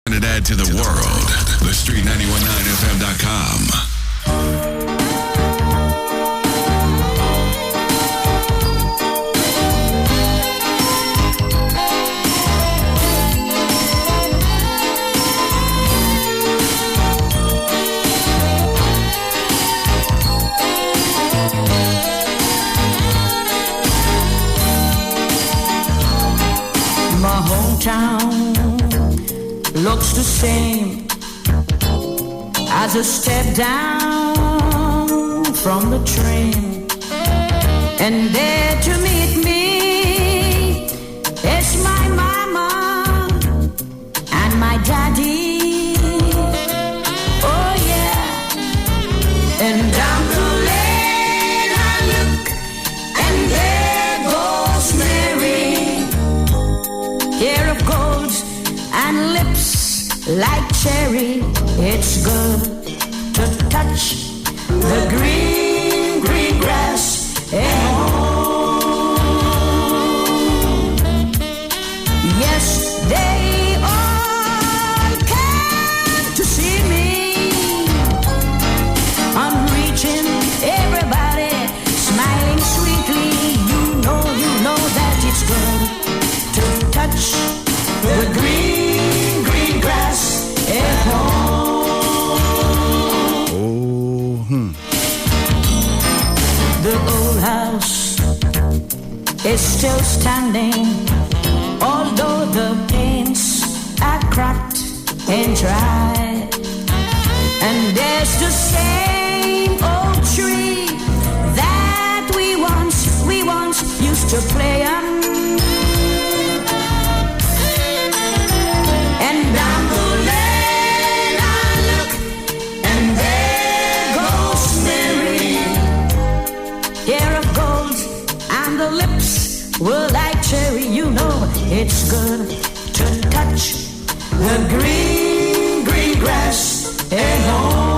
Trinidad to the world. The Street919fm.com. My hometown looks the same as a step down from the train, and there to meet me is my mama and my daddy. Oh yeah, and down the lane I look, and there goes Mary, hair of gold and lips like cherry. It's good to touch the green, green grass at home. Yes, they all came to see me. I'm reaching everybody, smiling sweetly. You know that it's good to touch the green, green grass at home. The old house is still standing, although the paints are cracked and dry. And there's the same old tree that we once used to play on. And down the lane I look, and there goes Mary, hair of gold, and the lips were like cherry. You know it's good to touch the green, green grass at home.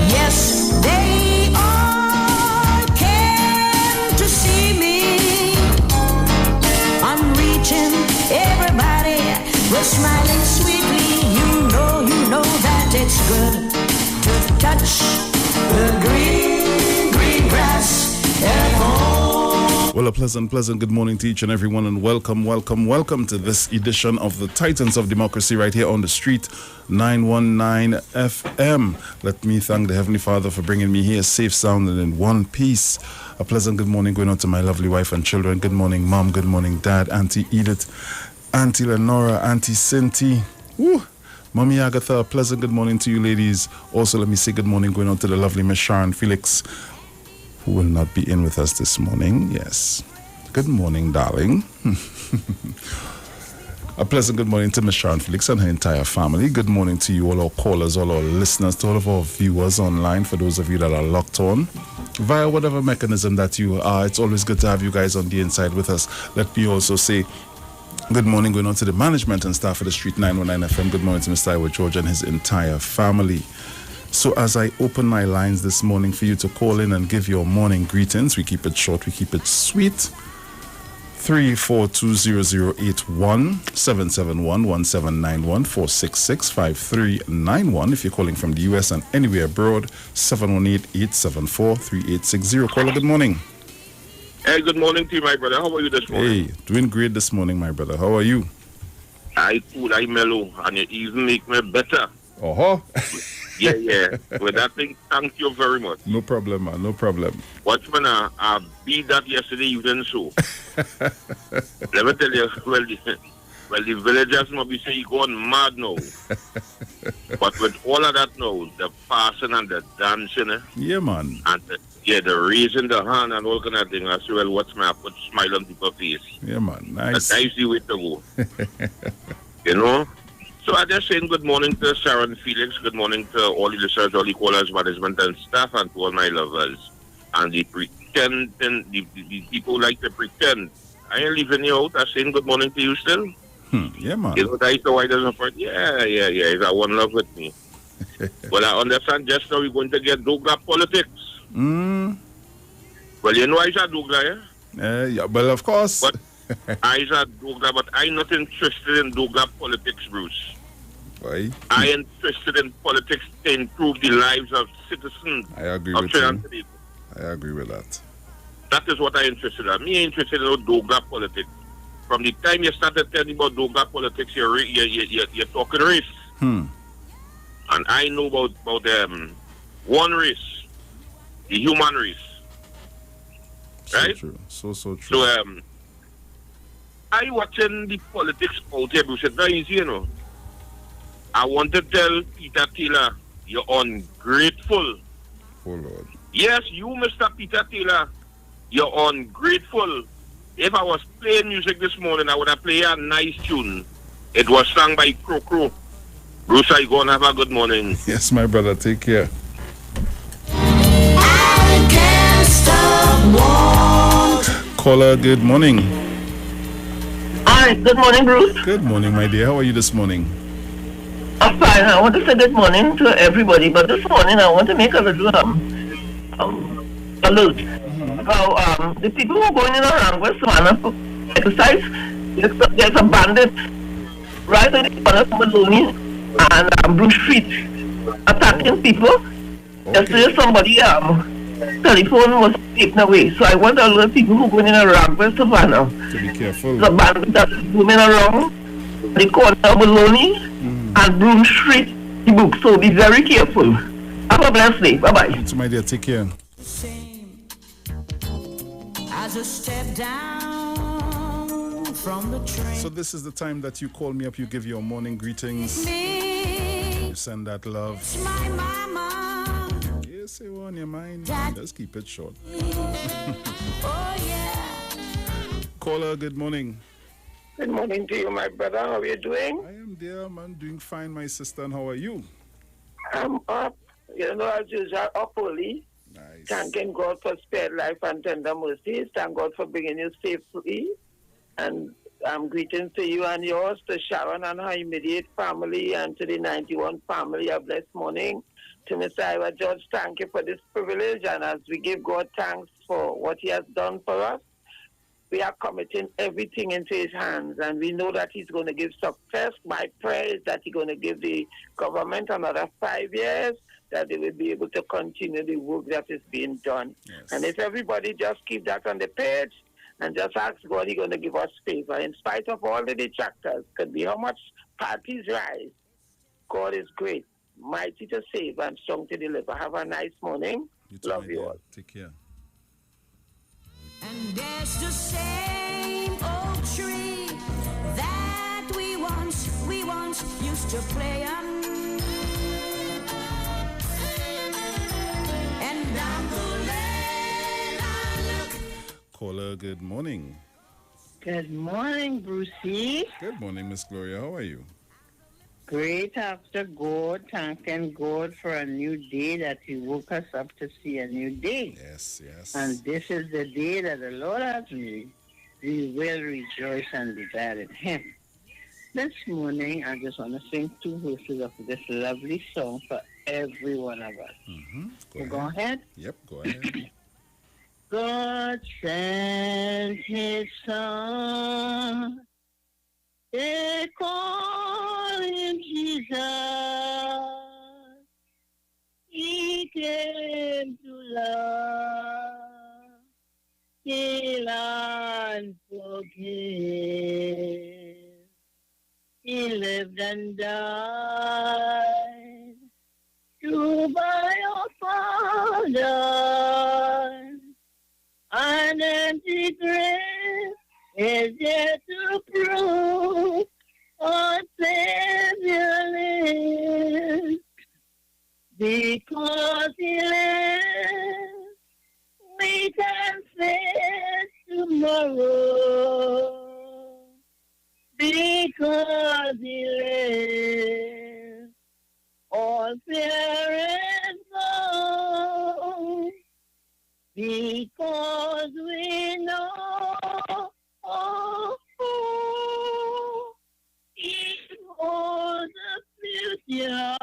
Yes, they all came to see me. I'm reaching everybody, we're smiling sweetly. You know that it's good to touch the green, green grass at home. Well, a pleasant good morning to each and everyone, and welcome to this edition of the Titans of Democracy right here on the Street 919 FM. Let me thank the Heavenly Father for bringing me here safe, sound, and in one piece. A pleasant good morning going on to my lovely wife and children. Good morning, Mom. Good morning, Dad. Auntie Edith, Auntie Lenora, Auntie Cindy. Woo. Mommy Agatha, a pleasant good morning to you ladies. Also, let me say good morning going on to the lovely Miss Sharon Felix, who will not be in with us this morning. Yes. Good morning, darling. A pleasant good morning to Miss Sharon Felix and her entire family. Good morning to you, all our callers, all our listeners, to all of our viewers online, for those of you that are locked on via whatever mechanism that you are. It's always good to have you guys on the inside with us. Let me also say good morning going on to the management and staff of the Street 919 FM. Good morning to Mr. Iwer George and his entire family. So as I open my lines this morning for you to call in and give your morning greetings, we keep it short, we keep it sweet. 3420081 771 466-5391. If you're calling from the US and anywhere abroad, 718-874-3860. Caller, good morning. Hey, good morning to you, my brother. How are you this morning? Hey, doing great this morning, my brother. How are you? I cool, I mellow, and you even make me better. Uh-huh. Yeah. With that thing, thank you very much. No problem, man. No problem. Watchman, I beat that yesterday evening, so. Let me tell you, well, the villagers must be saying you're going mad now. But with all of that now, the passing and the dancing, yeah, man. and the raising the hand and all kind of thing, I say, well, what's my put smile on people's face. Yeah, man. Nice. That's the way to go. You know? So I just saying good morning to Sharon Felix, good morning to all the listeners, all the callers, management and staff, and to all my lovers. And the pretending, the people like to pretend. I ain't leaving you out. I'm saying good morning to you still. Yeah, man. You know, that is the why there's a part. Yeah. He's at one love with me. But I understand just now we're going to get Douglas politics. Well, you know I said Douglas, yeah? Yeah, well, of course. But I's a Douglas, but I'm not interested in Douglas politics, Bruce. Why? I am interested in politics to improve the lives of citizens I agree of with Trinidad you. and Tobago. I agree with that. That is what I'm interested in. Me interested in Douglas politics. From the time you started telling about Douglas politics, you're talking race. Hmm. And I know about one race, the human race. So Right? true. So true. So I watching the politics out here, Bruce. It's very easy, you know. I want to tell Peter Taylor, you're ungrateful. Oh Lord. Yes, you, Mr. Peter Taylor, you're ungrateful. If I was playing music this morning, I would have played a nice tune. It was sung by Crow Crow. Bruce, I go and have a good morning. Yes, my brother. Take care. I can't stop wanting. Caller, good morning. Hi, good morning, Bruce. Good morning, my dear. How are you this morning? I'm fine. I want to say good morning to everybody, but this morning I want to make a little alert. How the people who are going in around West Savannah for exercise, there's a bandit right on the corner of Maloney and Bruce Street attacking people. Yesterday somebody telephone was taken away. So I want all the people who are going in around West Savannah. To be careful. The bandit that's roaming around the corner of Maloney and Broom Street, the book. So be very careful. Have a blessed day. Bye-bye. So, my dear, take care. Same as a step down from the train. So this is the time that you call me up, you give your morning greetings, Me, you send that love. my mama. Yes, say what on your mind. Just keep it short. Oh yeah. Caller, good morning. Good morning to you, my brother. How are you doing? I am there, man, doing fine, my sister, and how are you? I'm up. You know, as usual, up early. Nice. Thanking God for spared life and tender mercies. Thank God for bringing you safely. And greetings to you and yours, to Sharon and her immediate family, and to the 91 family. A blessed morning. To Mr. Iwer George, thank you for this privilege. And as we give God thanks for what he has done for us, we are committing everything into his hands, and we know that he's going to give success. My prayer is that he's going to give the government another 5 years, that they will be able to continue the work that is being done. Yes. And if everybody just keep that on the page and just ask God, he's going to give us favor. In spite of all the detractors, could be how much parties rise, God is great, mighty to save and strong to deliver. Have a nice morning. You too, Love my you dear. all. Take care. And there's the same old tree that we once used to play on. And down the lane I look. Caller, good morning. Good morning, Brucey. Good morning, Miss Gloria. How are you? Great after God, thanking God for a new day that He woke us up to see a new day. Yes, yes. And this is the day that the Lord has made. We will rejoice and be glad in Him. This morning, I just want to sing 2 verses of this lovely song for every one of us. Mm-hmm. So go ahead. Yep, go ahead. God sent His Son. They call him Jesus. He came to love, heal and forgive. He lived and died to buy our Father. An empty grave is yet to prove our Savior lives. Because He lives, we can face tomorrow. Because He lives, all fear is gone. Because we know He holds the future,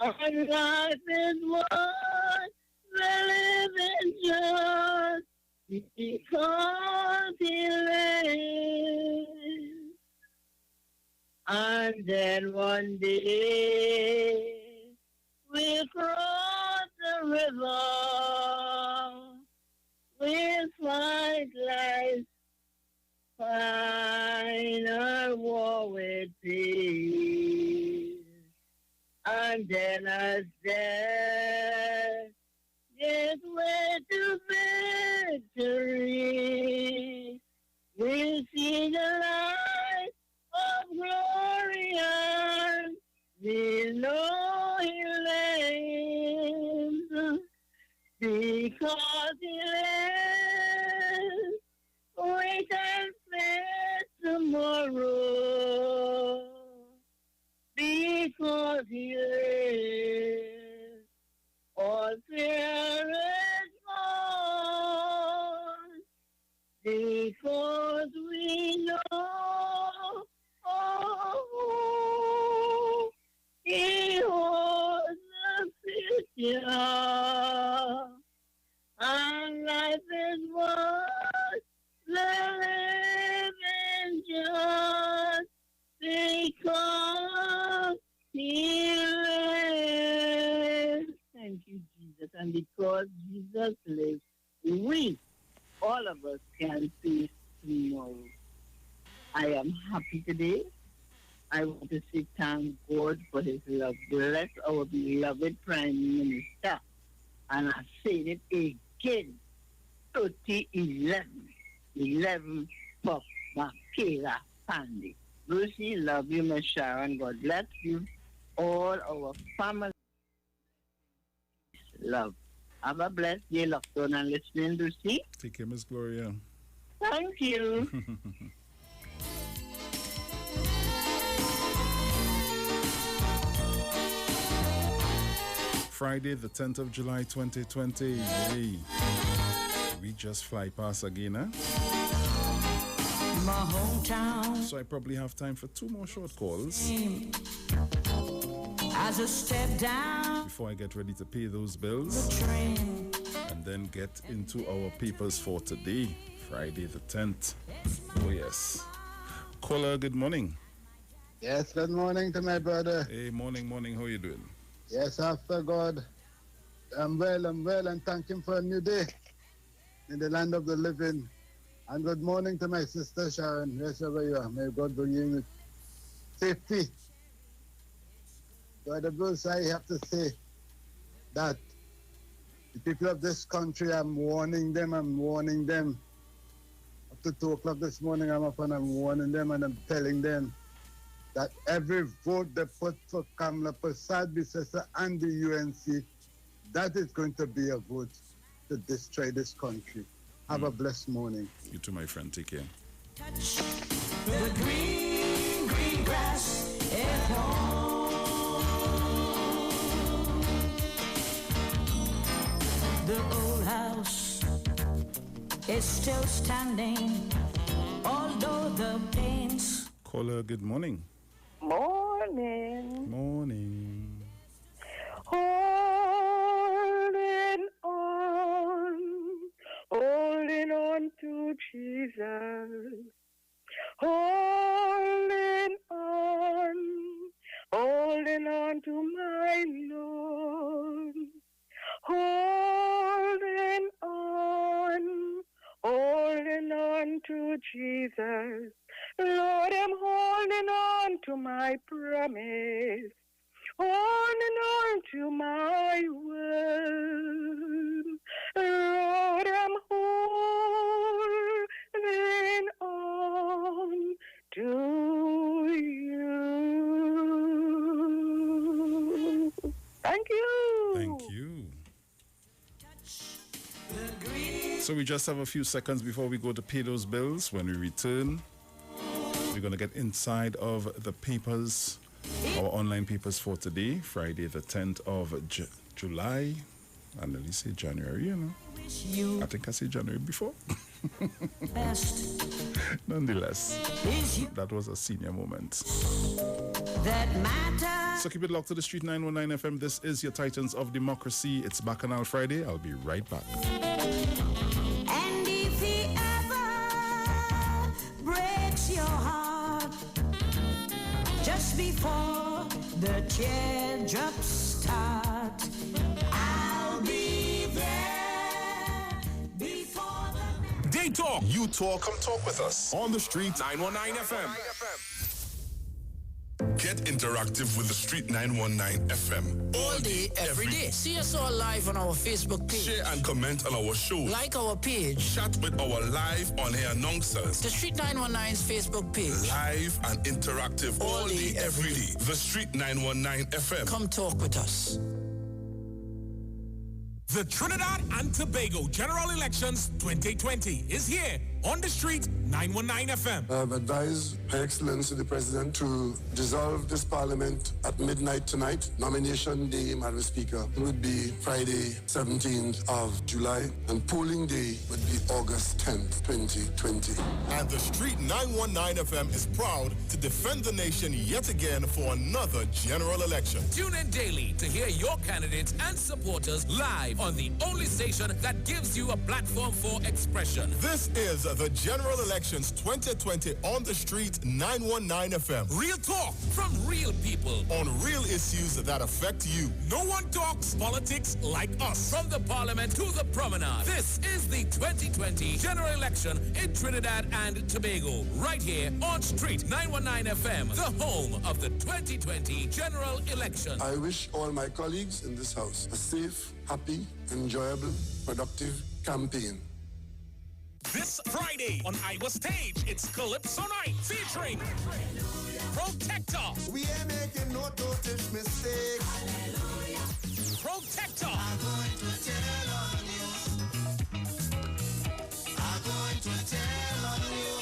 and life is worth the living just because And then one day we'll cross the river. We'll fight life's final war with peace. And then as death gives way to victory, we'll see the light of glory and we'll know He reigns. Because He lives, we can face tomorrow. Because He lives, all fear is gone. Because we know He holds the future. And life is worth living just because He lives. Thank you, Jesus. And because Jesus lives, we, all of us, can face tomorrow. I am happy today. I want to say thank God for His love. Bless our beloved Prime Minister. And I said it again. 3011. 11 for Makela Pandy. Lucy, love you, Miss Sharon. God bless you. All our family. Love. Have a blessed day, lockdown and listening, Lucy. Take care, Miss Gloria. Thank you. Friday, the 10th of July, 2020. Hey, we just fly past again, huh? My hometown. So I probably have time for 2 more short calls As I step down before I get ready to pay those bills the train, and then get into our papers for today, Friday the 10th. Oh yes. Caller, good morning. Yes, good morning to my brother. Hey, morning. How are you doing? Yes, after God, I'm well, and thank Him for a new day in the land of the living. And good morning to my sister Sharon, wherever you are. May God bring you in safety. Brother Bruce, I have to say that the people of this country, I'm warning them. Up to 2 o'clock this morning, I'm up and I'm warning them and I'm telling them that every vote they put for Kamala Prasad, Bisesa, and the UNC, that is going to be a vote to destroy this country. Have a blessed morning. You too, my friend. Take care. touch the green, green grass at home. The old house is still standing, although the pains. Caller, good morning. Morning. Morning. Holding on to Jesus. Holding on to my Lord. Holding on to Jesus. Lord, I'm holding on to my promise. Holding on to my word. Lord, I'm holding on to you. Thank you. Thank you. So we just have a few seconds before we go to pay those bills. When we return, we're going to get inside of the papers, our online papers for today, Friday the 10th of July. And at least say January, you know. I think I said January before. Best Nonetheless, is you that was a senior moment. that matter. So keep it locked to the Street 919 FM. This is your Titans of Democracy. It's Bacchanal Friday. I'll be right back. And if he ever breaks your heart, just before the teardrops start. I'll be there before the... They talk. You talk. Come talk with us. On the street. 919 FM. Get interactive with the Street 919 FM. All day, every day. See us all live on our Facebook page. Share and comment on our show. Like our page. Chat with our live on-air announcers. The Street 919's Facebook page. Live and interactive all day, every day. The Street 919 FM. Come talk with us. The Trinidad and Tobago General Elections 2020 is here on the Street 919 FM. I have advised Her Excellency the President to dissolve this Parliament at midnight tonight. Nomination day, Madam Speaker, would be Friday, 17th of July, and polling day would be August 10th, 2020. And the Street 919 FM is proud to defend the nation yet again for another general election. Tune in daily to hear your candidates and supporters live on the only station that gives you a platform for expression. This is the General Elections 2020 on the Street 919 FM. Real talk from real people on real issues that affect you. No one talks politics like us. From the Parliament to the Promenade, this is the 2020 General Election in Trinidad and Tobago. Right here on Street 919 FM, the home of the 2020 General Election. I wish all my colleagues in this house a safe, happy, enjoyable, productive campaign. This Friday on Iwer Stage, it's Calypso Night featuring Protector. We ain't making no dotish mistakes. Hallelujah. Protector. I'm going to tell on you. I'm going to tell on you.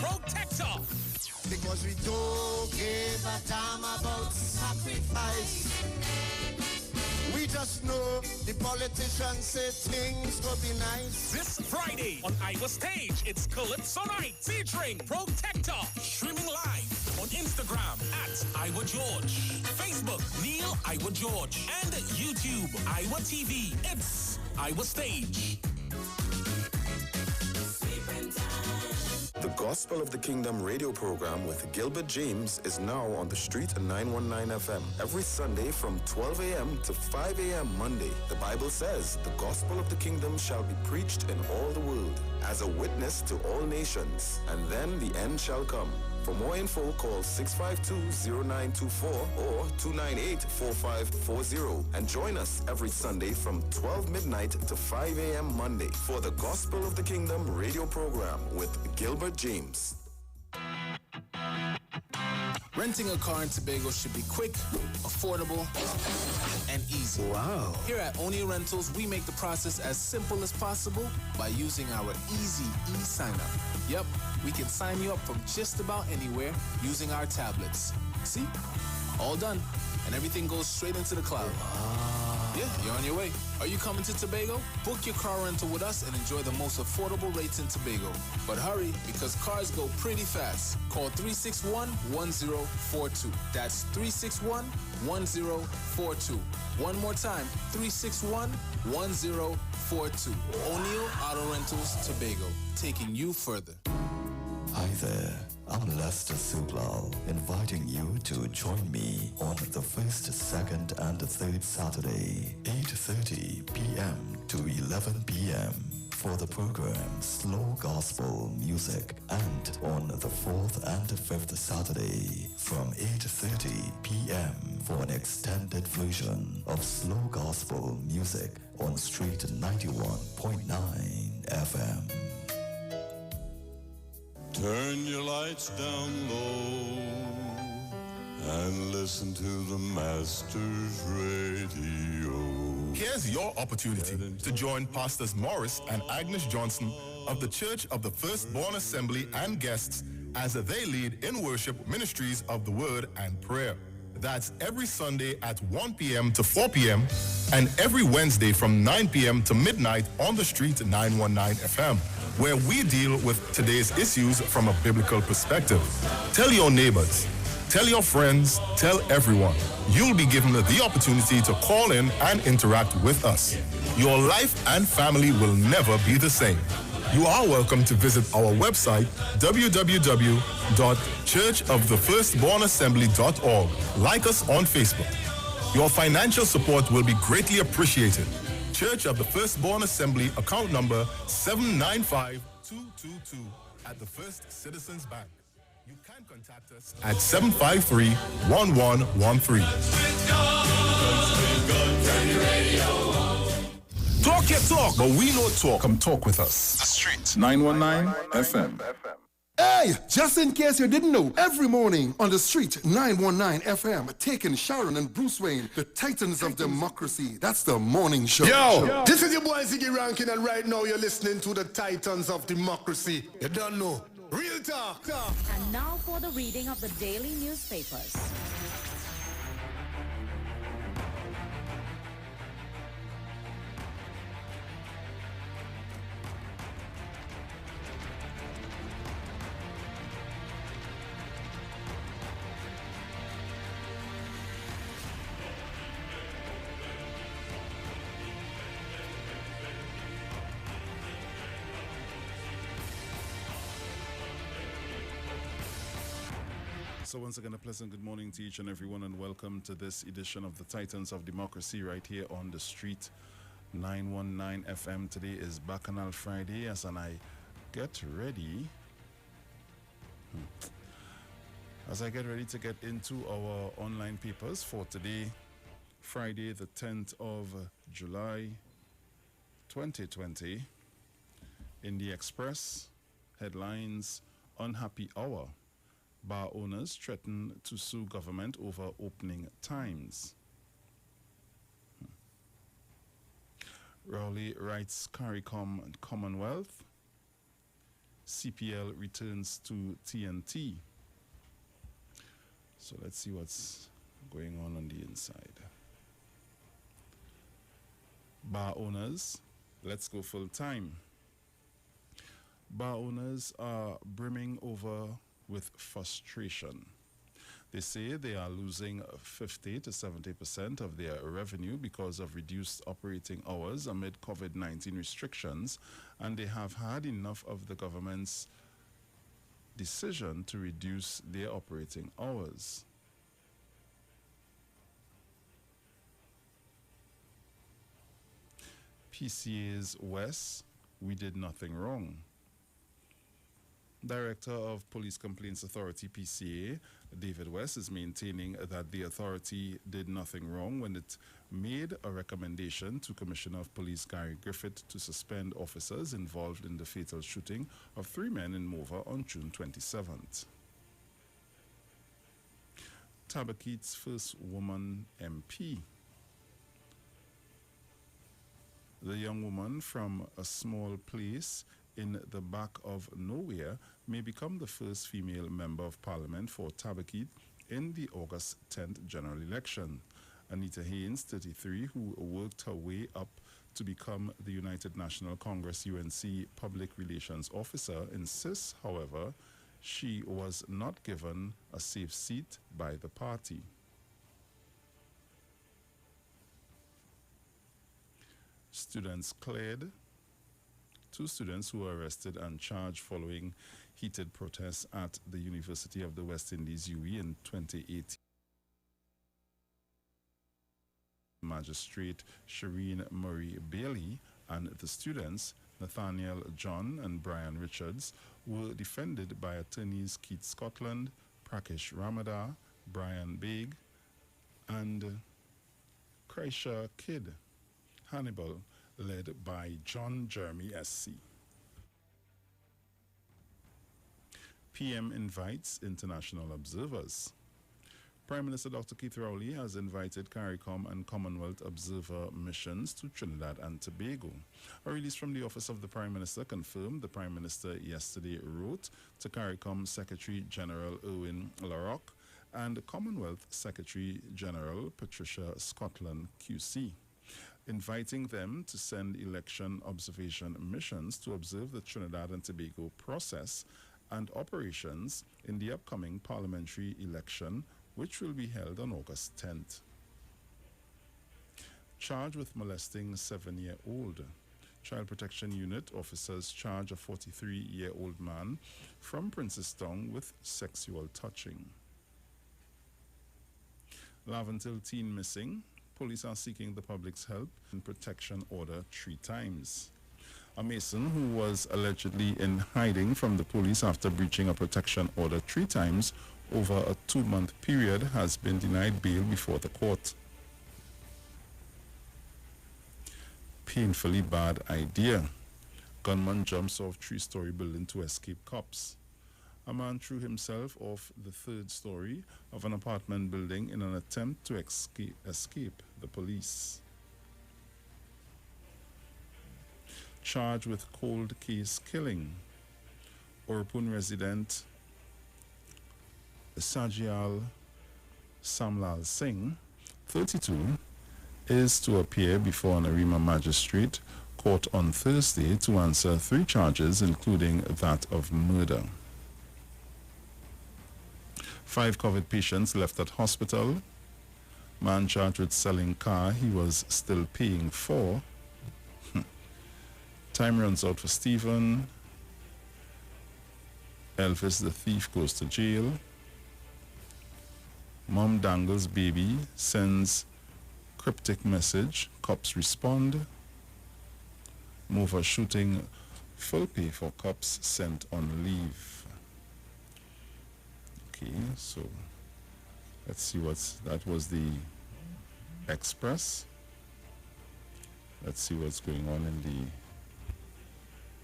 Protector. Because we don't give a damn about sacrifice. We just know the politicians say things will be nice. This Friday on Iwer Stage, it's Calypso Night featuring Protector. Streaming live on Instagram at Iwer George, Facebook Neil Iwer George, and YouTube Iwer TV. It's Iwer Stage. The Gospel of the Kingdom radio program with Gilbert James is now on the Street 919 FM every Sunday from 12 a.m. to 5 a.m. Monday. The Bible says the Gospel of the Kingdom shall be preached in all the world as a witness to all nations, and then the end shall come. For more info, call 652-0924 or 298-4540 and join us every Sunday from 12 midnight to 5 a.m. Monday for the Gospel of the Kingdom radio program with Gilbert James. Renting a car in Tobago should be quick, affordable, and easy. Wow. Here at Oni Rentals, we make the process as simple as possible by using our easy e-sign-up. Yep, we can sign you up from just about anywhere using our tablets. See? All done. And everything goes straight into the cloud. Yeah, you're on your way. Are you coming to Tobago? Book your car rental with us and enjoy the most affordable rates in Tobago. But hurry, because cars go pretty fast. Call 361-1042. That's 361-1042. One more time, 361-1042. O'Neill Auto Rentals, Tobago, taking you further. Hi there, I'm Lester Sublal, inviting you to join me on the first, second, and third Saturday, 8:30 p.m. to 11 p.m. for the program Slow Gospel Music, and on the fourth and fifth Saturday from 8:30 p.m. for an extended version of Slow Gospel Music on Street 91.9 FM. Turn your lights down low and listen to the Master's radio. Here's your opportunity to join Pastors Morris and Agnes Johnson of the Church of the Firstborn Assembly and guests as they lead in worship ministries of the Word and Prayer. That's every Sunday at 1 p.m. to 4 p.m. and every Wednesday from 9 p.m. to midnight on the Street 919 FM, where we deal with today's issues from a biblical perspective. Tell your neighbors, tell your friends, tell everyone. You'll be given the opportunity to call in and interact with us. Your life and family will never be the same. You are welcome to visit our website, www.churchofthefirstbornassembly.org. Like us on Facebook. Your financial support will be greatly appreciated. Church of the Firstborn Assembly, account number 795222 at the First Citizens Bank. You can contact us at 753-1113. Talk your talk, but we know talk. Come talk with us. The Street 919 FM. Hey, just in case you didn't know, every morning on the Street 919 FM, taking Sharon and Bruce Wayne, the Titans of Democracy. That's the morning show. Yo, this is your boy Ziggy Rankin, and right now you're listening to the Titans of Democracy. You don't know. Real talk. And now for the reading of the daily newspapers. So once again, a pleasant good morning to each and everyone, and welcome to this edition of the Titans of Democracy right here on the Street 919 FM. Today is Bacchanal Friday as I get ready. As I get ready to get into our online papers for today, Friday the 10th of July 2020. In the Express, headlines, unhappy hour. Bar owners threaten to sue government over opening times. Rowley writes CARICOM and Commonwealth. CPL returns to TNT. So let's see what's going on the inside. Bar owners, let's go full time. Bar owners are brimming over with frustration. They say they are losing 50 to 70% of their revenue because of reduced operating hours amid COVID-19 restrictions, and they have had enough of the government's decision to reduce their operating hours. PCA's West, we did nothing wrong. Director of Police Complaints Authority, PCA, David West, is maintaining that the authority did nothing wrong when it made a recommendation to Commissioner of Police Gary Griffith to suspend officers involved in the fatal shooting of 3 men in Mova on June 27th. Tabakeet's first woman MP. The young woman from a small place in the back of nowhere may become the first female member of parliament for Tabakeet in the August 10th general election. Anita Haynes, 33, who worked her way up to become the United National Congress UNC Public Relations Officer, insists, however, she was not given a safe seat by the party. Students cleared. 2 students who were arrested and charged following heated protests at the University of the West Indies, UE, in 2018. Magistrate Shireen Murray Bailey and the students, Nathaniel John and Brian Richards, were defended by attorneys Keith Scotland, Prakesh Ramadar, Brian Baig, and Krisha Kidd. Hannibal, led by John Jeremy SC. PM invites international observers. Prime Minister Dr. Keith Rowley has invited CARICOM and Commonwealth observer missions to Trinidad and Tobago. A release from the Office of the Prime Minister confirmed the Prime Minister yesterday wrote to CARICOM Secretary General Erwin LaRocque and Commonwealth Secretary General Patricia Scotland QC, inviting them to send election observation missions to observe the Trinidad and Tobago process and operations in the upcoming parliamentary election, which will be held on August 10th. Charged with molesting 7-year-old. Child Protection Unit officers charge a 43-year-old man from Princestown with sexual touching. Laventil teen missing. Police are seeking the public's help in protection order 3 times. A mason who was allegedly in hiding from the police after breaching a protection order 3 times over a 2-month period has been denied bail before the court. Painfully bad idea. Gunman jumps off 3-story building to escape cops. A man threw himself off the 3rd story of an apartment building in an attempt to escape the police. Charged with cold case killing. Orpun resident Sajial Samlal Singh, 32, is to appear before an Arima magistrate court on Thursday to answer 3 charges, including that of murder. 5 COVID patients left at hospital. Man charged with selling car he was still paying for. Time runs out for Stephen. Elvis the thief goes to jail. Mom dangles baby, sends cryptic message. Cops respond. Mover shooting, full pay for cops sent on leave. Okay, so let's see that was the Express. Let's see what's going on in the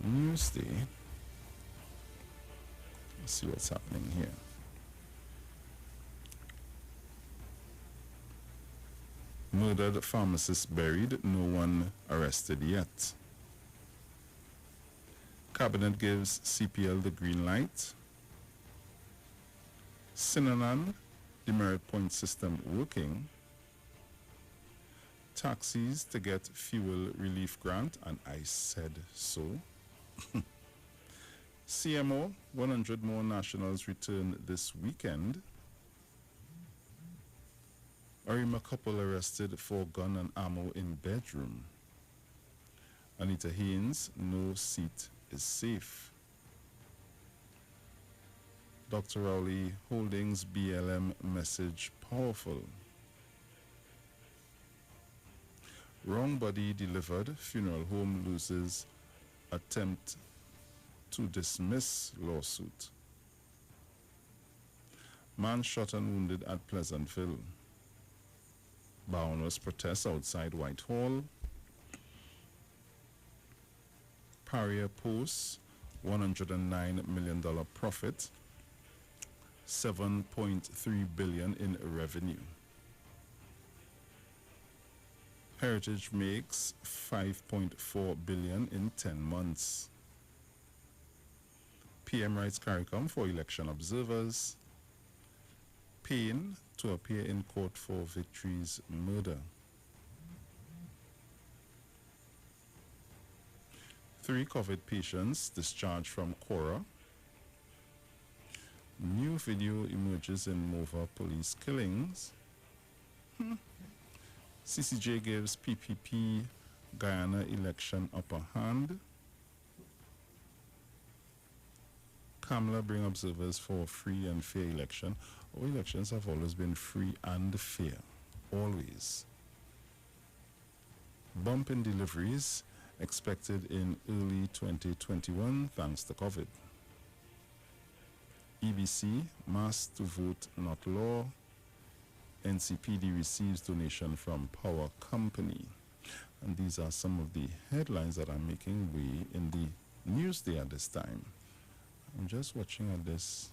Newsday. Let's see what's happening here. Murdered pharmacist buried, no one arrested yet. Cabinet gives CPL the green light. Sinanan, demerit point system working. Taxis to get fuel relief grant, and I said so. CMO, 100 more nationals return this weekend. Arima couple arrested for gun and ammo in bedroom. Anita Haynes, no seat is safe. Dr. Rowley Holdings BLM message powerful. Wrong body delivered, funeral home loses attempt to dismiss lawsuit. Man shot and wounded at Pleasantville. Boundless protests outside Whitehall. Pariah posts $109 million profit, $7.3 billion in revenue. Heritage makes $5.4 billion in 10 months. PM writes CARICOM for election observers. Payne to appear in court for Victory's murder. 3 COVID patients discharged from Quora. New video emerges in Mova police killings. CCJ gives PPP Guyana election upper hand. Kamala bring observers for free and fair election. Our elections have always been free and fair. Always. Bump in deliveries expected in early 2021 thanks to COVID. EBC, mass to vote not law. NCPD receives donation from power company. And these are some of the headlines that are making way in the Newsday at this time. I'm just watching at this.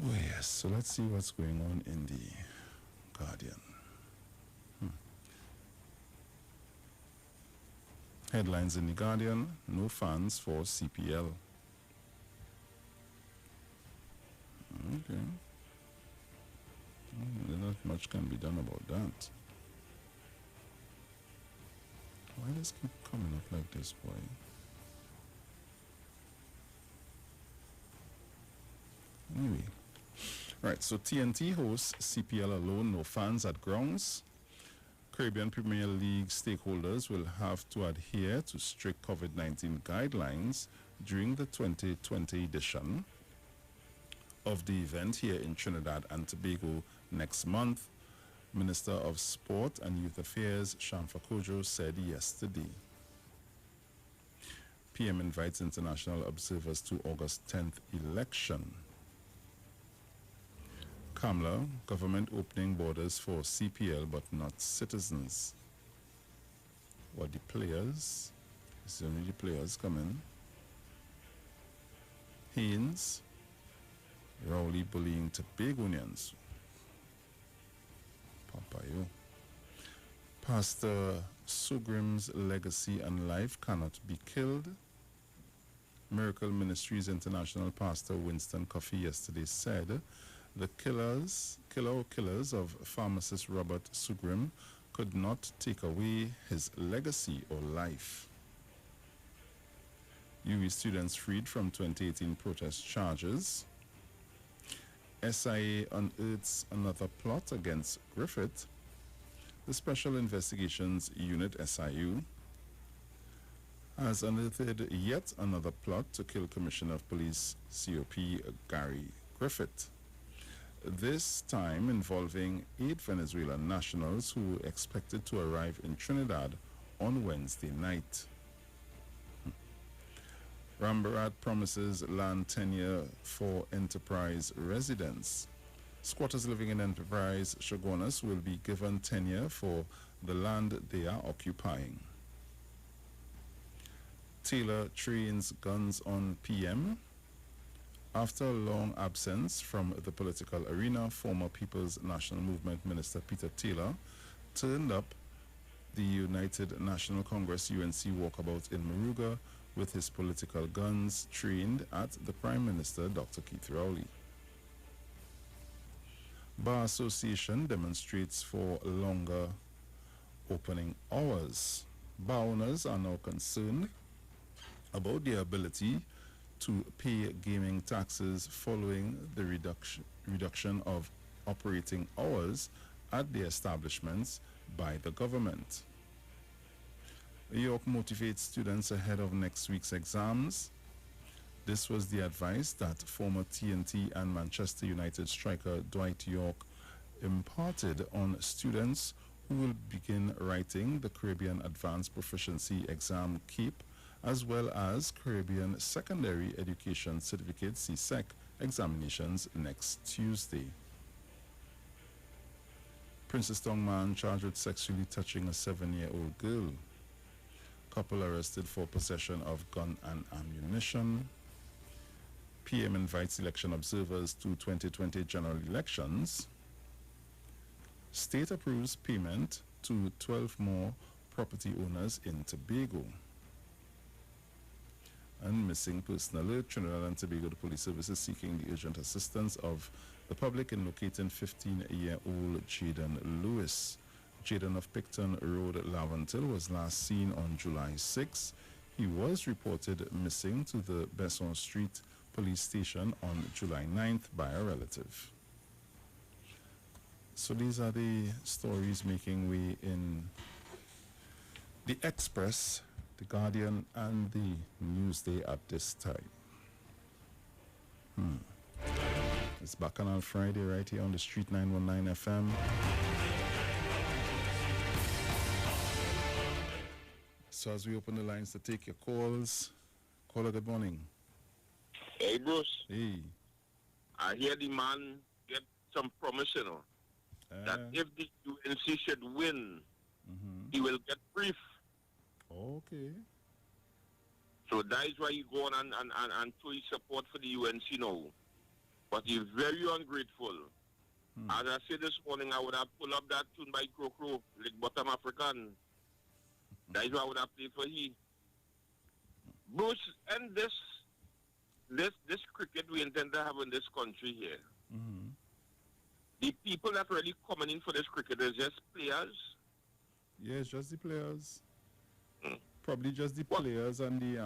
Oh yes, so let's see what's going on in the Guardian. Headlines in the Guardian, no fans for CPL. Okay. Not much can be done about that. Why does it keep coming up like this, boy? Anyway. Right, so TNT hosts CPL alone, no fans at grounds. Caribbean Premier League stakeholders will have to adhere to strict COVID-19 guidelines during the 2020 edition of the event here in Trinidad and Tobago next month, Minister of Sport and Youth Affairs Shamfa Kojo said yesterday. PM invites international observers to August 10th election. Kamla, government opening borders for CPL but not citizens. What the players? Is only the players coming? Haynes, Rowley bullying Tobagonians. Papayo. Pastor Sugrim's legacy and life cannot be killed. Miracle Ministries International Pastor Winston Coffey yesterday said the killers of pharmacist Robert Sugrim could not take away his legacy or life. UWI students freed from 2018 protest charges. SIA unearths another plot against Griffith. The Special Investigations Unit, SIU, has unearthed yet another plot to kill Commissioner of Police COP Gary Griffith. This time involving 8 Venezuelan nationals who expected to arrive in Trinidad on Wednesday night. Rambarat promises land tenure for Enterprise residents. Squatters living in Enterprise Shogunas will be given tenure for the land they are occupying. Taylor trains guns on PM. After a long absence from the political arena, former People's National Movement Minister Peter Taylor turned up the United National Congress UNC walkabout in Moruga with his political guns trained at the Prime Minister Dr. Keith Rowley. Bar Association demonstrates for longer opening hours. Bar owners are now concerned about their ability to pay gaming taxes following the reduction of operating hours at the establishments by the government. York motivates students ahead of next week's exams. This was the advice that former TNT and Manchester United striker Dwight York imparted on students who will begin writing the Caribbean Advanced Proficiency Exam CAPE, as well as Caribbean Secondary Education Certificate CSEC examinations next Tuesday. Princess Tong man charged with sexually touching a 7-year-old girl. Couple arrested for possession of gun and ammunition. PM invites election observers to 2020 general elections. State approves payment to 12 more property owners in Tobago. And missing person alert, Trinidad and Tobago Police Services seeking the urgent assistance of the public in locating 15-year-old Jaden Lewis. Jaden of Picton Road, Lavantil, was last seen on July 6. He was reported missing to the Besson Street police station on July 9th by a relative. So these are the stories making way in the Express, the Guardian, and the Newsday at this time. It's Bacchanal Friday right here on the Street 919 FM. So as we open the lines to take your calls, caller, good morning. Hey, Bruce. Hey. I hear the man get some promise, you know, that if the UNC should win, he will get brief. Okay. So that is why he go on and show his support for the UNC now. But he's very ungrateful. As I said this morning, I would have pulled up that tune by Crow, like Bottom African. That is why I would have played for he. Bruce, and this cricket we intend to have in this country here, the people that really coming in for this cricket is just players. Yes, just the players. Probably just the players and the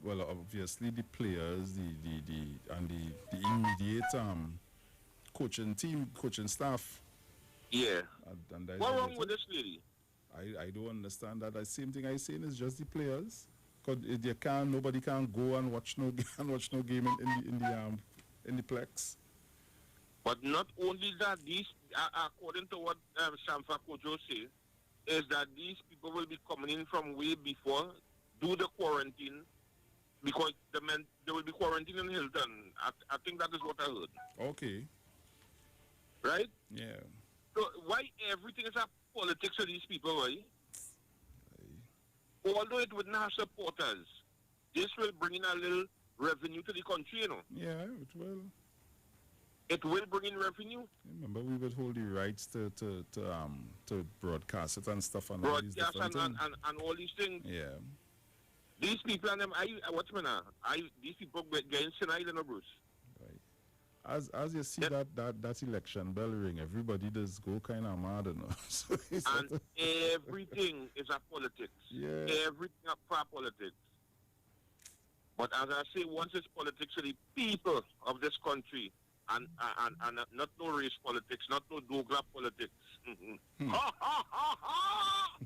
well, obviously the players, the immediate coaching team, coaching staff. Yeah. And What's wrong with this lady? I don't understand that. The same thing I saying is just the players. Cause nobody can go and watch no game in the plex. But not only that, these according to what Shamfa Kojo says, is that these people will be coming in from way before, do the quarantine, because they will be quarantined in Hilton. I think that is what I heard. Okay. Right? Yeah. So why everything is a politics of these people, right? Although it would not have supporters, this will bring in a little revenue to the country, you know. Yeah, it will. It will bring in revenue. Remember, we would hold the rights to broadcast it and stuff and all these Broadcast different things. and all these things. Yeah. These people and them, these people getting senile, you know, Bruce. As you see that election bell ring, everybody does go kind of mad, you know. So and everything is a politics. Yeah. Everything is for politics. But as I say, once it's politics for the people of this country, and not no race politics, not no Douglas politics. Ha ha ha ha!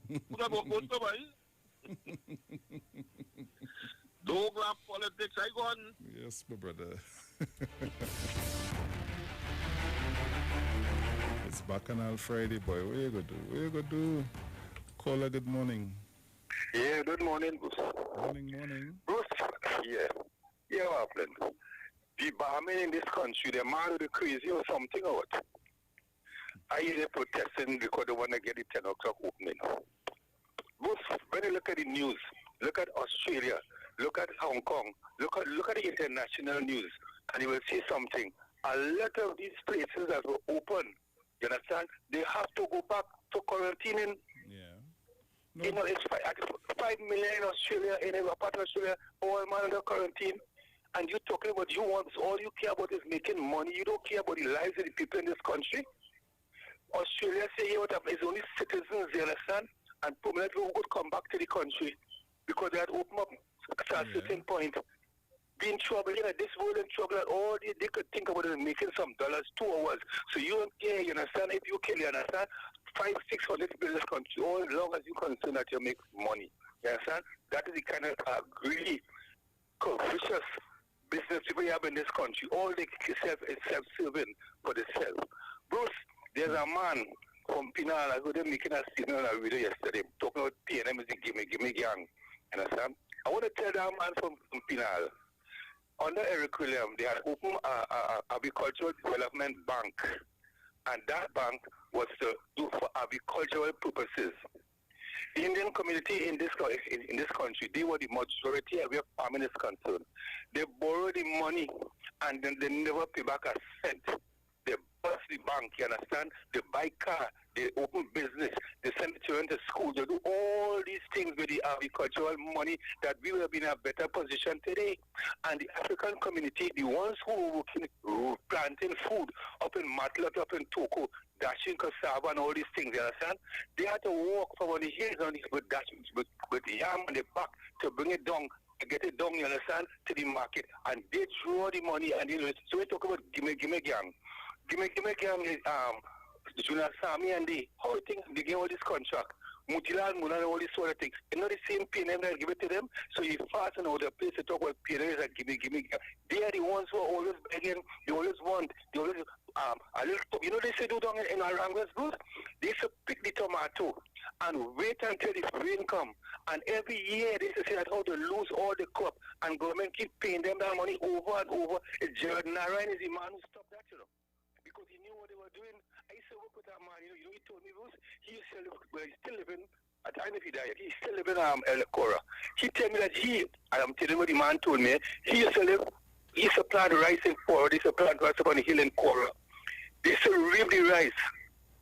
Douglas politics, I gone. Yes, my brother. It's Bacchanal Friday, boy. What you gonna do? What you gonna do? Caller, good morning. Yeah, good morning, Bruce. Morning. Bruce, yeah. Yeah, what happened? The barmen in this country, they're mad or they're crazy or something or what? I hear they protesting because they want to get the 10 o'clock opening. Bruce, when you look at the news, look at Australia, look at Hong Kong, look at the international news, and you will see something. A lot of these places that were open, you understand, they have to go back to quarantining. Yeah. No. You know, it's 5 million in Australia, in a part of Australia, all man under quarantine. And you're talking about all you care about is making money. You don't care about the lives of the people in this country. Australia say here what happened is only citizens, you understand? And permanent people would come back to the country because they had opened up at a certain point. Be in trouble, you know, this world in trouble, and all they could think about is making some dollars, 2 hours. So you don't care, you understand? If you kill, you understand? 500-600 people in this country, all as long as you're concerned that you make money. You understand? That is the kind of greedy, vicious business people you have in this country. All they self is self-serving for themselves. Bruce, there's a man from Pinal who they making a statement on a video yesterday talking about PNM is the gimme gang. Understand? I want to tell that man from Pinal, under Eric William, they had opened a agricultural development bank, and that bank was to do for agricultural purposes. The Indian community in this country, they were the majority of where farming is concerned. They borrow the money and then they never pay back a cent. They bust the bank, you understand? They buy car, they open business, they send the children to school, they do all these things with the agricultural money that we will have been in a better position today. And the African community, the ones who were working, planting food up in Matlat, up in Toko, dashing cassava and all these things, you understand? They had to walk from on the hills on these with yam on the back to bring it down, to get it down, you understand, to the market. And they draw the money and so we talk about gimme gang. Gimme gang is Junior Sami and how you think they get all this contract. Mutilal Mulan and all these sort of things. You know the same PNM that give it to them? So you fast and all the place to talk about PNM and gimme gang. They are the ones who are always begging, they always want, they always a little, you know they say do down in our language good? They say pick the tomato and wait until the rain come. And every year they say that how to lose all the crop and government keep paying them that money over and over. Jared Narayan is the man who stopped that, you know. Because he knew what they were doing. I used to work with that man, you know, he told me, Bruce, he used to live, well, he's still living, at the time if he died, he's still living in El Cora. He told me that I'm telling you what the man told me, he used to plant rice in Cora, he used to plant rice up on the hill in Cora. They used to reap the rice,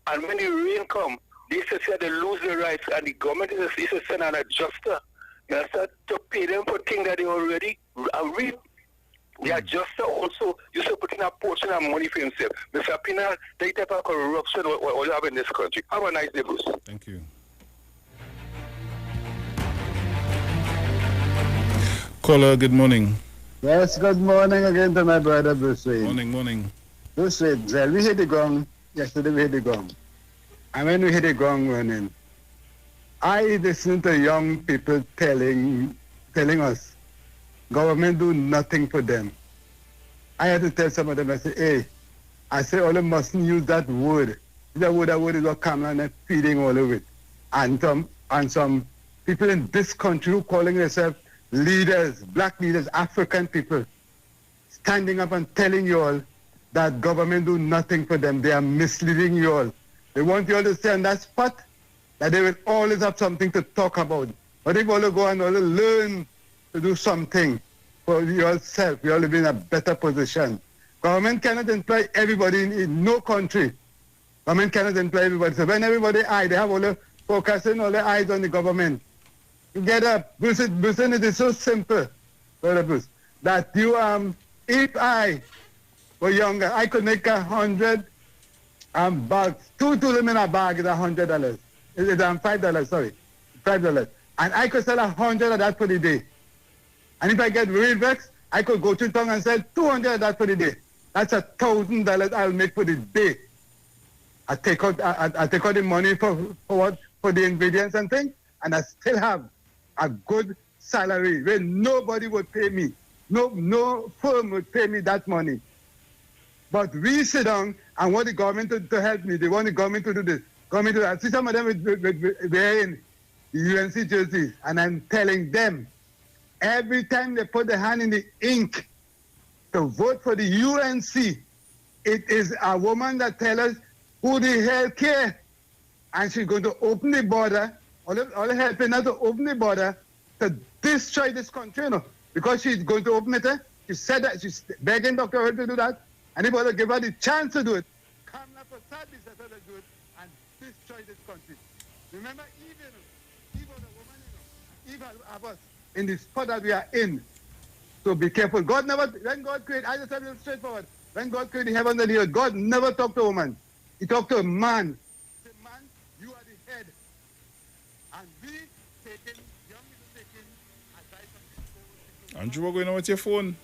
and when the rain come, they used to say they lose the rice, and the government used to send an adjuster, you know, to pay them for things that they already reap. They are just also, you should put in a portion of money for himself. Mr. Pina, the type of corruption what you have in this country. Have a nice day, Bruce. Thank you. Caller, good morning. Yes, good morning again to my brother Bruce Wayne. Morning. Bruce Wayne, we hit the gong. Yesterday we hit the gong. And when we hit the gong running, I listen to young people telling us, government do nothing for them. I had to tell some of them, I say, all them mustn't use that word. That word is what Cameron is feeding all of it. And some people in this country who calling themselves leaders, black leaders, African people, standing up and telling you all that government do nothing for them. They are misleading you all. They want you all to stay on that spot, that they will always have something to talk about. But if you all go and all learn to do something for yourself, you all will be in a better position. Government cannot employ everybody in no country. Government cannot employ everybody. So when everybody they have all the focusing all their eyes on the government. You get up. Bruce, it is so simple, Brother Bruce, that you if I were younger, I could make 100 bags. Two them in a bag is $100. It's $5, sorry. $5. And I could sell 100 of that for the day. And if I get real vexed, I could go to town and sell 200 of that for the day. That's $1,000 I'll make for the day. I take out the money for what? For the ingredients and things, and I still have a good salary where nobody would pay me. No firm would pay me that money. But we sit down and want the government to help me. They want the government to do this. Government to do that. See some of them wearing the UNC jerseys, and I'm telling them, every time they put their hand in the ink to vote for the UNC, it is a woman that tells us who the hell care. And she's going to open the border, all helping her to open the border to destroy this country, because she's going to open it. She said that she's begging Dr. Earl to do that, and if to give her the chance to do it, Kamala Prasad said her to do it and destroy this country. Remember, even a woman, even of us in the spot that we are in. So be careful. When God created, I just tell you straightforward, when God created the heavens and the earth, God never talked to a woman. He talked to a man. He said, man, you are the head. And we taking, young people taking advice from people. Andrew, what's going on with your phone?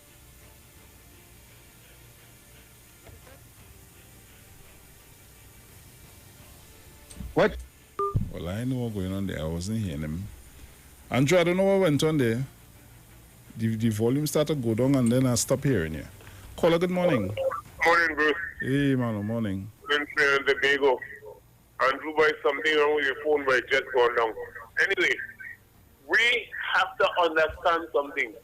What? Well, I know what's going on there. I wasn't hearing him. Andrew, I don't know what went on there. The volume started to go down and then I stopped hearing you. Caller, good morning. Morning, Bruce. Hey, man, morning. In the Bago. Andrew, by something wrong with your phone, but it just gone down. Anyway, we have to understand something.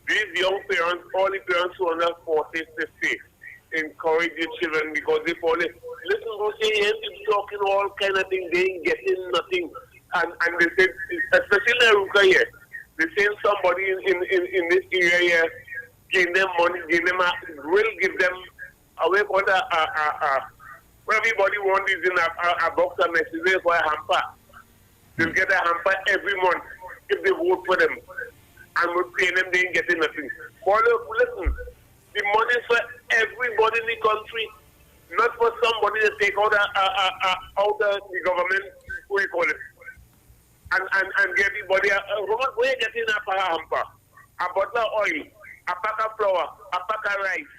These young parents, all the parents who are under 40, 50, encourage their children because they probably listen to say people talking all kind of things, they ain't getting nothing. And they say, especially in Aruka here, they say somebody in this area here give them money, will give them away for where everybody wants is in a box of messages for a hamper. They'll get a hamper every month if they vote for them. And we're paying them, they ain't getting nothing. But listen, the money is for everybody in the country, not for somebody to take out the government, what you call it, and get everybody we're getting a hamper, a bottle of oil, a pack of flour, a pack of rice,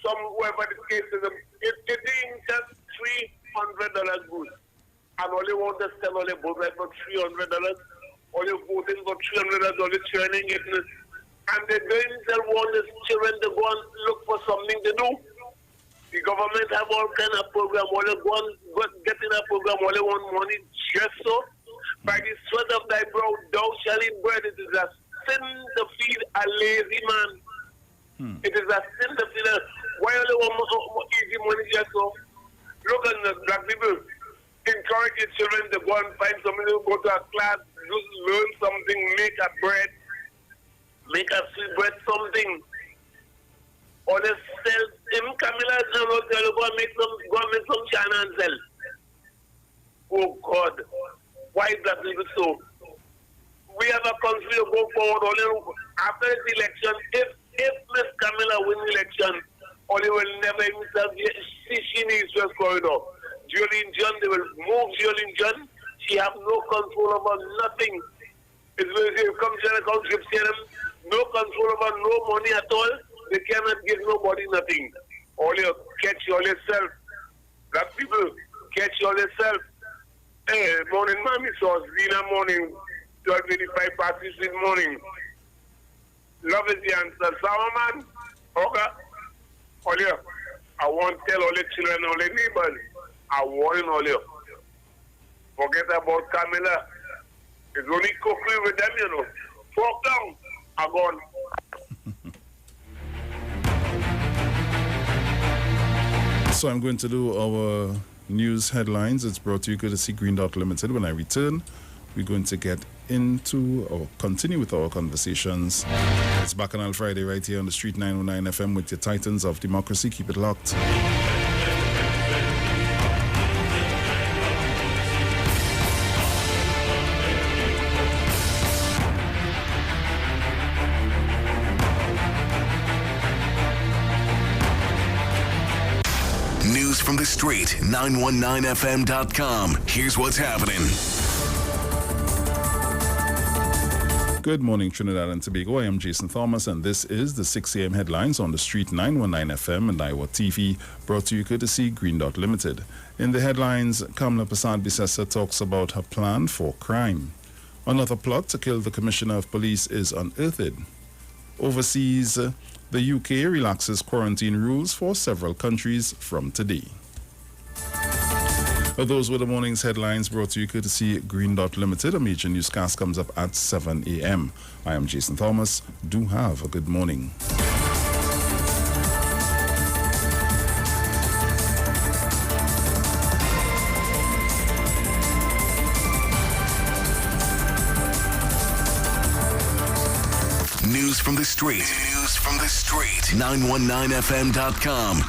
some whoever the case is, it's just $300 goods. And only want to sell all the boat like for $300, only voting for $300, only churning it. And they don't want the children to go and look for something to do. The government have all kind of program, only go and get in a program, only want money just so. By the sweat of thy brow, thou shalt eat bread. It is a sin to feed a lazy man. It is a sin to feed a... Why only want easy money just so? Look at the black people. Encourage your children to go and find something to go to a class, just learn something, make a bread, make a sweet bread, something. Or they sell him Camilla and go and make some China and sell. Oh God. Why is that even so? We have a country to go forward only after this election. if Miss Camilla win election, Oli will never himself see she needs West Corridor. Jolene John, they will move Jolene John. She have no control over nothing. It's when they come to the country, no control over no money at all. They cannot give nobody nothing. All you catch all yourself. Black people, catch all yourself. Hey, morning, mommy sauce, dinner morning, 12:25 parties this morning. Love is the answer. Sour man, okay. All you, I want to tell all the children, all the neighbors, I warn all you. Forget about Camilla. It's only cookery with them, you know. Fork down, I'm gone. So I'm going to do our news headlines. It's brought to you courtesy Green Dot Limited. When I return, we're going to get into or continue with our conversations. It's Bacchanal Friday right here on the Street 909 FM with your Titans of Democracy. Keep it locked. News from the street, 919fm.com. Here's what's happening. Good morning, Trinidad and Tobago. I am Jason Thomas, and this is the 6 a.m. headlines on the Street 919 FM and Iwer TV, brought to you courtesy Green Dot Limited. In the headlines, Kamla Prasad-Bissessa talks about her plan for crime. Another plot to kill the Commissioner of Police is unearthed. Overseas, the UK relaxes quarantine rules for several countries from today. Those were the morning's headlines brought to you courtesy Green Dot Limited. A major newscast comes up at 7 a.m. I am Jason Thomas. Do have a good morning. News from the street. News from the street. 919fm.com.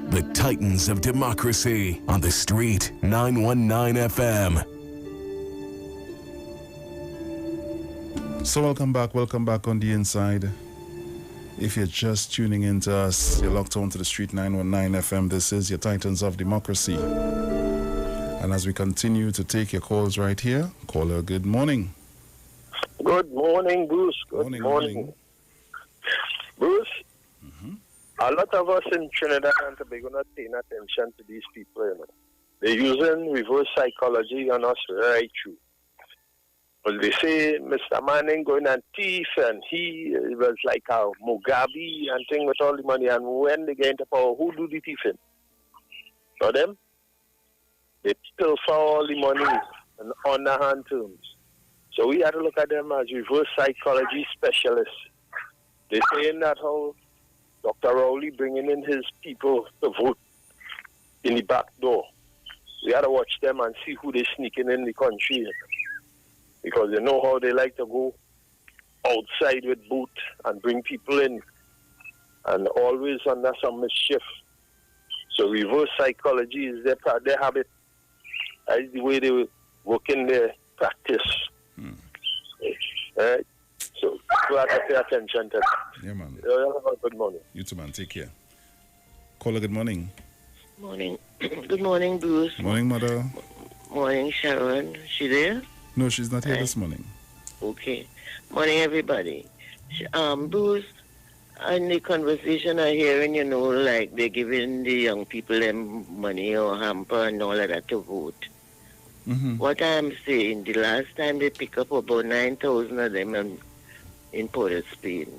The Titans of Democracy on the Street 919 FM. So welcome back on the inside. If you're just tuning in to us, you're locked on to the Street 919 FM. This is your Titans of Democracy. And as we continue to take your calls right here, caller, good morning. Good morning, Bruce. Good morning. Bruce, a lot of us in Trinidad and Tobago not paying attention to these people, you know. They're using reverse psychology on us right through. Well, they say Mr. Manning going and thief, and he was like a Mugabe and thing with all the money, and when they get into power, who do the thieving? For them? They still for all the money and underhand terms. So we have to look at them as reverse psychology specialists. They're saying that how Dr. Rowley bringing in his people to vote in the back door. We have to watch them and see who they're sneaking in the country. Because they know how they like to go outside with boot and bring people in. And always under some mischief. So reverse psychology is their habit. That is the way they work in their practice. Right? So we have to pay attention to that. Yeah, man. Good morning. You too, man. Take care. Caller, good morning. Morning. Good morning, Bruce. Morning, mother. Morning, Sharon. She there? No, she's not here this morning. Okay. Morning, everybody. Bruce, in the conversation I'm hearing, you know, like they're giving the young people them money or hamper and all of that to vote. What I'm saying, the last time they pick up about 9,000 of them in Port of Spain.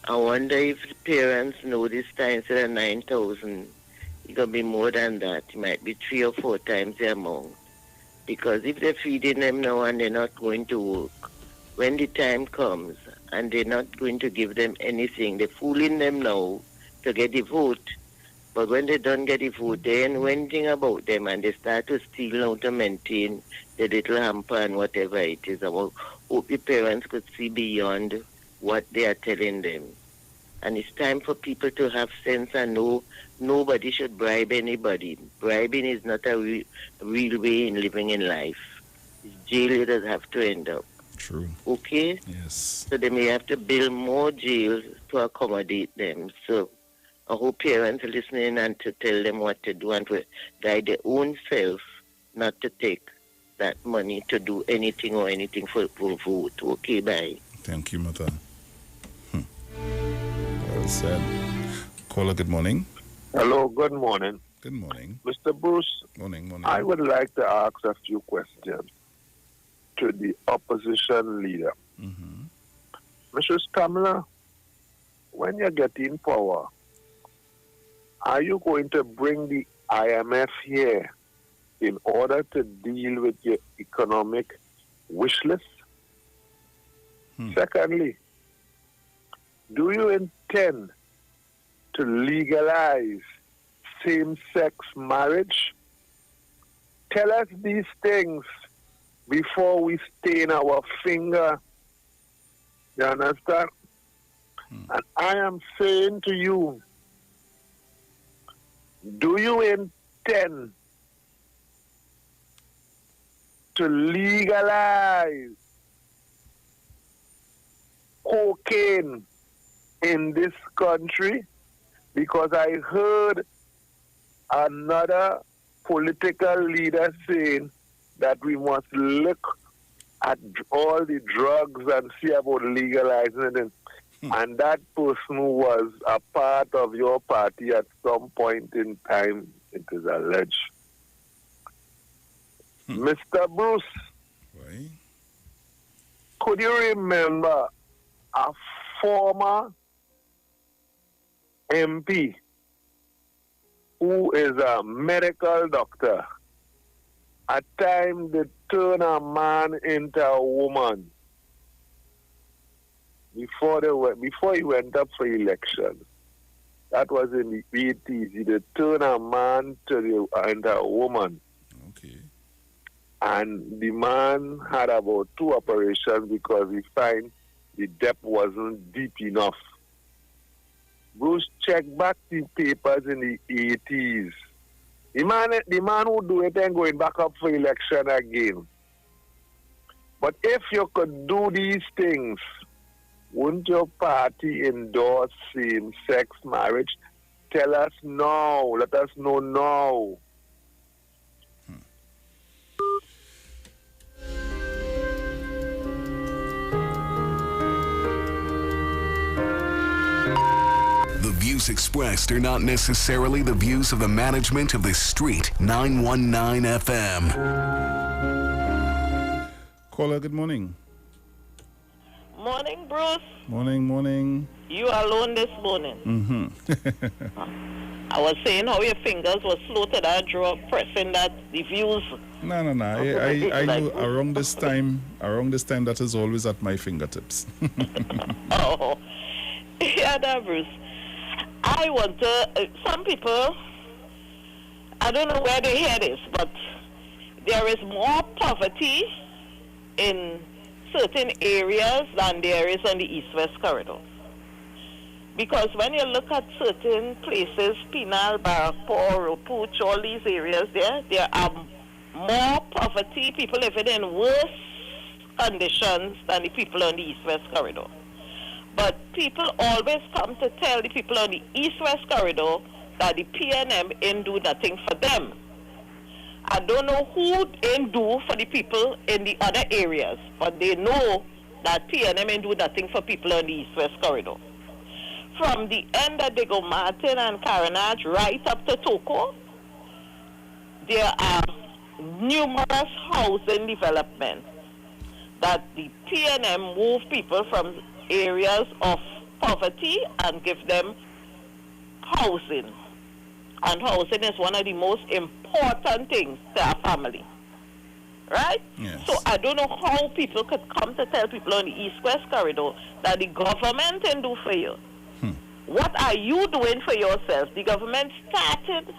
I wonder if the parents know this time instead of 9,000, it's going to be more than that. It might be 3 or 4 times the amount. Because if they're feeding them now and they're not going to work, when the time comes and they're not going to give them anything, they're fooling them now to get the vote. But when they don't get the vote, they ain't know anything about them and they start to steal now to maintain the little hamper and whatever it is. I hope the parents could see beyond what they are telling them. And it's time for people to have sense and know nobody should bribe anybody. Bribing is not a real way in living in life. It's jail you that have to end up. True. Okay? Yes. So they may have to build more jails to accommodate them. So I hope parents are listening and to tell them what to do and to guide their own self not to take that money to do anything or anything for vote. Okay, bye. Thank you, Mother. Well said. Caller, good morning. Hello, good morning. Good morning. Mr. Bruce, Morning. I would like to ask a few questions to the opposition leader. Mrs. Kamala, when you get in power, are you going to bring the IMF here in order to deal with your economic wish list? Secondly, do you intend to legalize same-sex marriage? Tell us these things before we stain our finger. You understand? And I am saying to you, do you intend to legalize cocaine in this country? Because I heard another political leader saying that we must look at all the drugs and see about legalizing it. And that person who was a part of your party at some point in time, it is alleged. Mr. Bruce, could you remember a former MP who is a medical doctor? At times they turn a man into a woman before he went up for election. That was in the 80s. He did turn a man into a woman. Okay. And the man had about 2 operations because he find the depth wasn't deep enough. Bruce, check back the papers in the 80s. The man who do it and going back up for election again. But if you could do these things, wouldn't your party endorse same-sex marriage? Tell us now. Let us know now. The views expressed are not necessarily the views of the management of the Street 919 FM. Caller, good morning. Morning, Bruce. Morning. You alone this morning. I was saying how your fingers were slow to that draw, pressing that the views. No. I know around this time that is always at my fingertips. Oh, yeah, that Bruce. I want to, some people, I don't know where they hear this, but there is more poverty in certain areas than there is on the east-west corridor. Because when you look at certain places, Penal, Barrackpore, Pooch, all these areas there are more poverty, people living in worse conditions than the people on the east-west corridor. But people always come to tell the people on the east-west corridor that the PNM ain't do nothing for them. I don't know who ain't do for the people in the other areas, but they know that PNM ain't do nothing for people on the east-west corridor. From the end of Diego Martin and Carenage right up to Toko, there are numerous housing developments that the PNM move people from areas of poverty and give them housing. And housing is one of the most important things to a family. Right? Yes. So I don't know how people could come to tell people on the east-west corridor that the government can do for you. What are you doing for yourself? The government started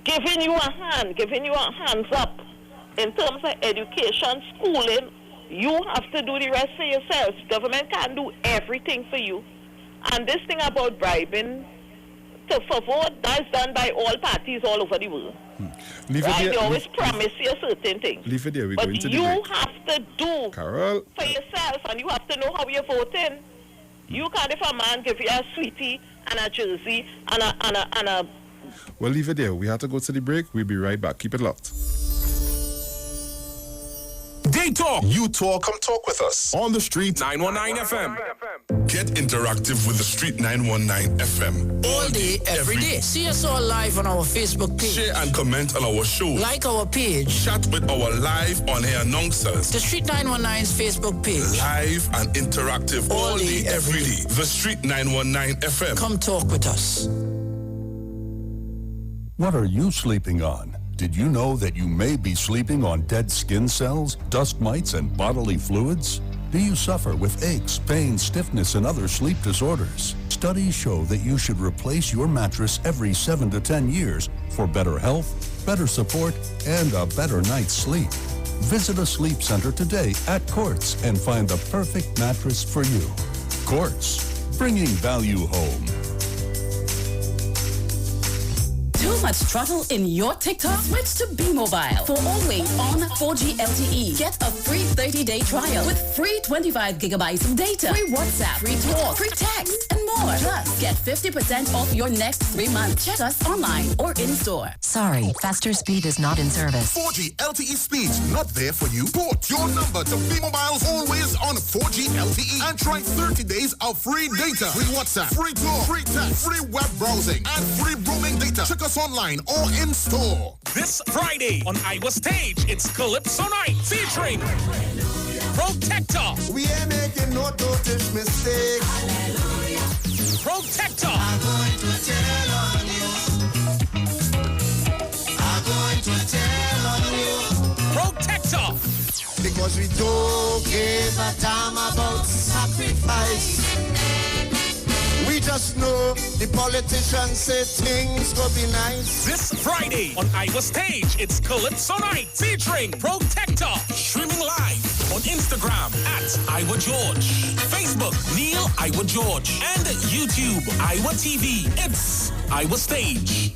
giving you a hands up in terms of education, schooling. You have to do the rest for yourself. Government can't do everything for you. And this thing about bribing for vote, that's done by all parties all over the world. Leave right? it there. They always promise you certain things. Leave it there. We're but going to the you break. have to do Carol. for yourself, and you have to know how you're voting. You can't, if a man give you a sweetie and a jersey and a Well, leave it there. We have to go to the break. We'll be right back. Keep it locked. They talk. You talk. Come talk with us. On the street. 919 FM. Get interactive with the Street 919 FM. All day, every day. See us all live on our Facebook page. Share and comment on our show. Like our page. Chat with our live on-air announcers. The Street 919's Facebook page. Live and interactive all day, every day. The Street 919 FM. Come talk with us. What are you sleeping on? Did you know that you may be sleeping on dead skin cells, dust mites, and bodily fluids? Do you suffer with aches, pain, stiffness, and other sleep disorders? Studies show that you should replace your mattress every 7 to 10 years for better health, better support, and a better night's sleep. Visit a sleep center today at Quartz and find the perfect mattress for you. Quartz, bringing value home. Too much trouble in your TikTok? Switch to B-Mobile. For always on 4G LTE. Get a free 30-day trial with free 25 gigabytes of data, free WhatsApp, free talk, free text, and more. Plus, get 50% off your next 3 months. Check us online or in-store. Sorry, faster speed is not in service. 4G LTE speeds not there for you? Port your number to B-Mobile's always on 4G LTE and try 30 days of free data, free WhatsApp, free talk, free text, free web browsing, and free roaming data. Check us online or in store. This Friday on Iwer Stage, it's Calypso Night featuring Protector. We ain't making no totish mistakes. Protector. I'm going to tell on you. I'm going to tell on you. Protector. Because we don't give a damn about sacrifice. We just know the politicians say things go be nice. This Friday on Iwer Stage, it's Calypso Night featuring Protector. Streaming live on Instagram at Iwer George, Facebook Neil Iwer George, and YouTube Iwer TV. It's Iwer Stage.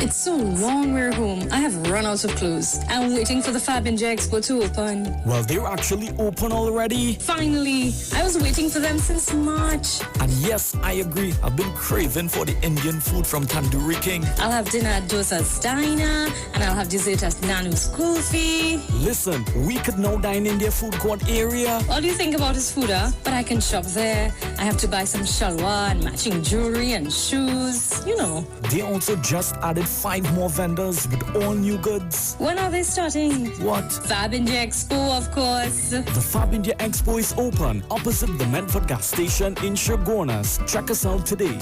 It's so long we're home. I have run out of clothes. I'm waiting for the Fab and J Expo to open. Well, they're actually open already. Finally. I was waiting for them since March. And yes, I agree. I've been craving for the Indian food from Tandoori King. I'll have dinner at Dosa's Diner, and I'll have dessert at Nanu's Kulfi. Listen, we could now dine in their food court area. All you think about is food, huh? But I can shop there. I have to buy some shalwar and matching jewelry and shoes. You know. They also just added 5 more vendors with all new goods. When are they starting? What? Fab India Expo, of course. The Fab India Expo is open opposite the Medford gas station in Chaguanas. Check us out today.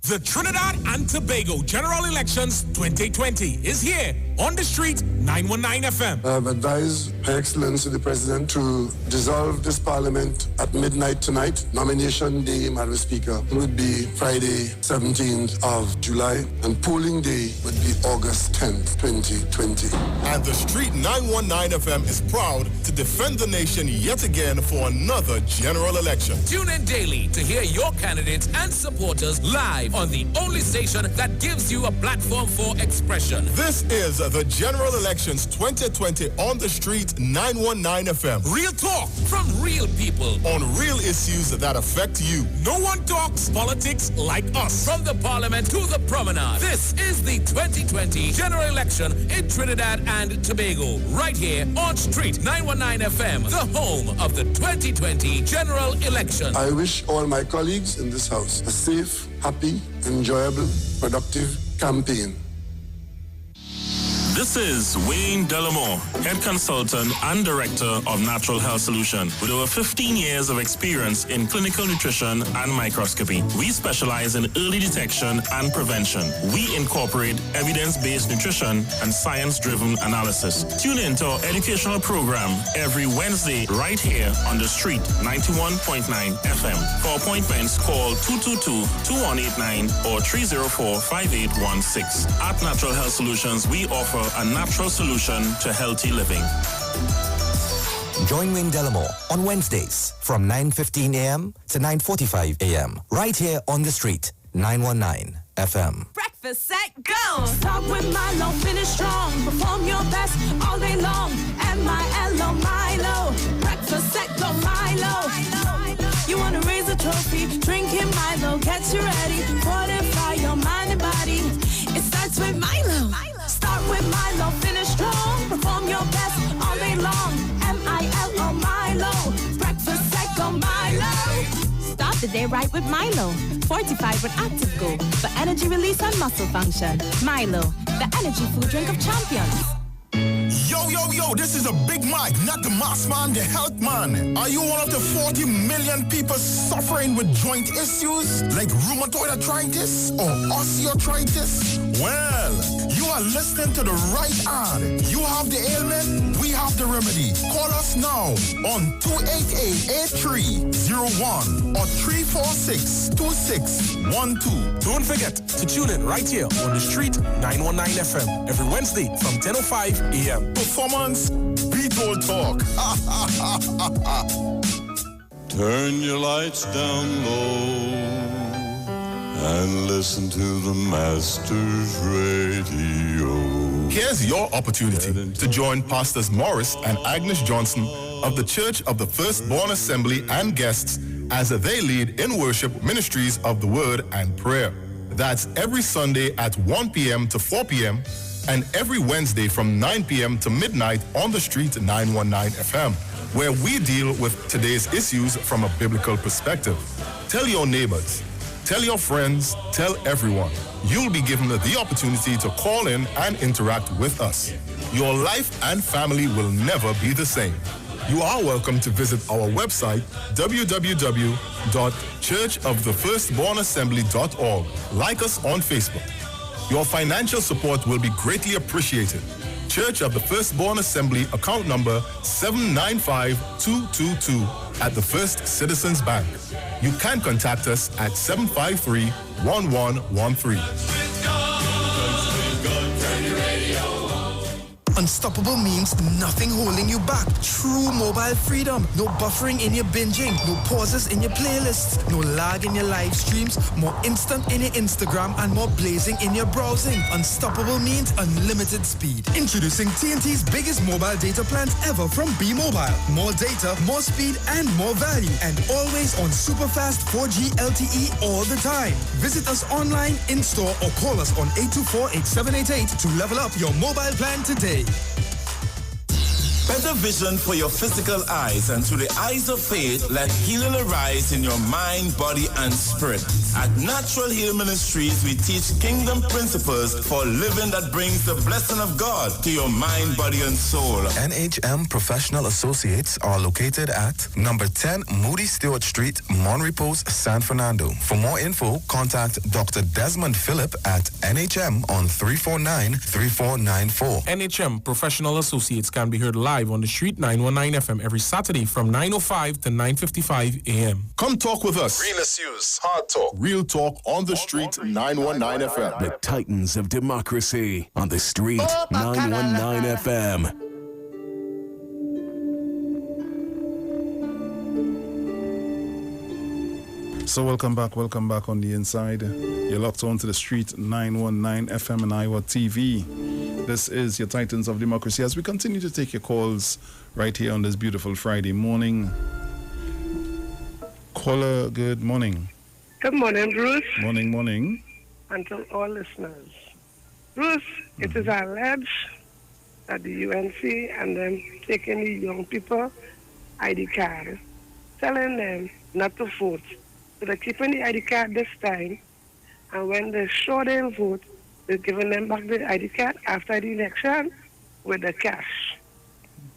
The Trinidad and Tobago General Elections 2020 is here on the street 919 FM. I have advised Her Excellency the President to dissolve this Parliament at midnight tonight. Nomination day, Madam Speaker, would be Friday, 17th of July, and polling day would be August 10th, 2020. And the Street 919 FM is proud to defend the nation yet again for another general election. Tune in daily to hear your candidates and supporters live on the only station that gives you a platform for expression. This is the General Elections 2020 on the Street 919 FM. Real talk from real people on real issues that affect you. No one talks politics like us. From the Parliament to the Promenade. This is the 2020 General Election in Trinidad and Tobago. Right here on Street 919 FM, the home of the 2020 General Election. I wish all my colleagues in this house a safe, happy, enjoyable, productive campaign. This is Wayne Delamore, Head Consultant and Director of Natural Health Solution. With over 15 years of experience in clinical nutrition and microscopy, we specialize in early detection and prevention. We incorporate evidence-based nutrition and science-driven analysis. Tune in to our educational program every Wednesday right here on the street, 91.9 FM. For appointments, call 222-2189 or 304-5816. At Natural Health Solutions, we offer a natural solution to healthy living. Join Wayne Delamore on Wednesdays from 9:15 a.m. to 9:45 a.m. right here on the street, 919 FM. Breakfast set, go! Start with Milo, finish strong. Perform your best all day long. M-I-L-O, Milo. Breakfast set, go Milo. You want to raise a trophy? Drinking Milo gets you ready. Fortify your mind and body. It starts with Milo. Start with Milo, finish strong. Perform your best all day long. M-I-L-O, Milo. Breakfast set, go Milo. Start the day right with Milo. Fortified with Active Go for energy release and muscle function. Milo, the energy food drink of champions. Yo, this is a Big Mike, not the mass man, the health man. Are you one of the 40 million people suffering with joint issues like rheumatoid arthritis or osteoarthritis? Well, you are listening to the right ad. You have the ailment, we have the remedy. Call us now on 288-8301 or 346-2612. Don't forget to tune in right here on the street 919 FM every Wednesday from 10:05 a.m. Performance beat all talk. Turn your lights down low and listen to the Master's Radio. Here's your opportunity to join Pastors Morris and Agnes Johnson of the Church of the Firstborn Assembly and guests as they lead in worship ministries of the Word and Prayer. That's every Sunday at 1 p.m. to 4 p.m. and every Wednesday from 9 p.m. to midnight on the street 919 FM, where we deal with today's issues from a biblical perspective. Tell your neighbors, tell your friends, tell everyone. You'll be given the opportunity to call in and interact with us. Your life and family will never be the same. You are welcome to visit our website, www.churchofthefirstbornassembly.org. Like us on Facebook. Your financial support will be greatly appreciated. Church of the Firstborn Assembly, account number 795222 at the First Citizens Bank. You can contact us at 753-1113. Unstoppable means nothing holding you back. True mobile freedom. No buffering in your binging. No pauses in your playlists. No lag in your live streams. More instant in your Instagram and more blazing in your browsing. Unstoppable means unlimited speed. Introducing TNT's biggest mobile data plans ever from B-Mobile. More data, more speed, and more value. And always on super fast 4G LTE all the time. Visit us online, in-store, or call us on 824-8788 to level up your mobile plan today. Better vision for your physical eyes, and through the eyes of faith, let healing arise in your mind, body, and spirit. At Natural Heal Ministries, we teach kingdom principles for living that brings the blessing of God to your mind, body, and soul. NHM Professional Associates are located at number 10 Moody Stewart Street, Monrepos, San Fernando. For more info, contact Dr. Desmond Phillip at NHM on 349-3494. NHM Professional Associates can be heard live on the street 919 FM every Saturday from 9:05 to 9:55 a.m. Come talk with us. Real issues, hard talk. Real talk on the street 919 FM. The Titans of Democracy on the street 919 FM. So welcome back on the inside. You're locked on to the street 919 FM and Iwer TV. This is your Titans of Democracy as we continue to take your calls right here on this beautiful Friday morning. Caller, good morning. Good morning, Bruce. Morning. And to all listeners. Bruce, it is alleged that the UNC and them taking the young people ID card, telling them not to vote. So they're keeping the ID card this time, and when they show they'll vote, they're giving them back the ID card after the election with the cash.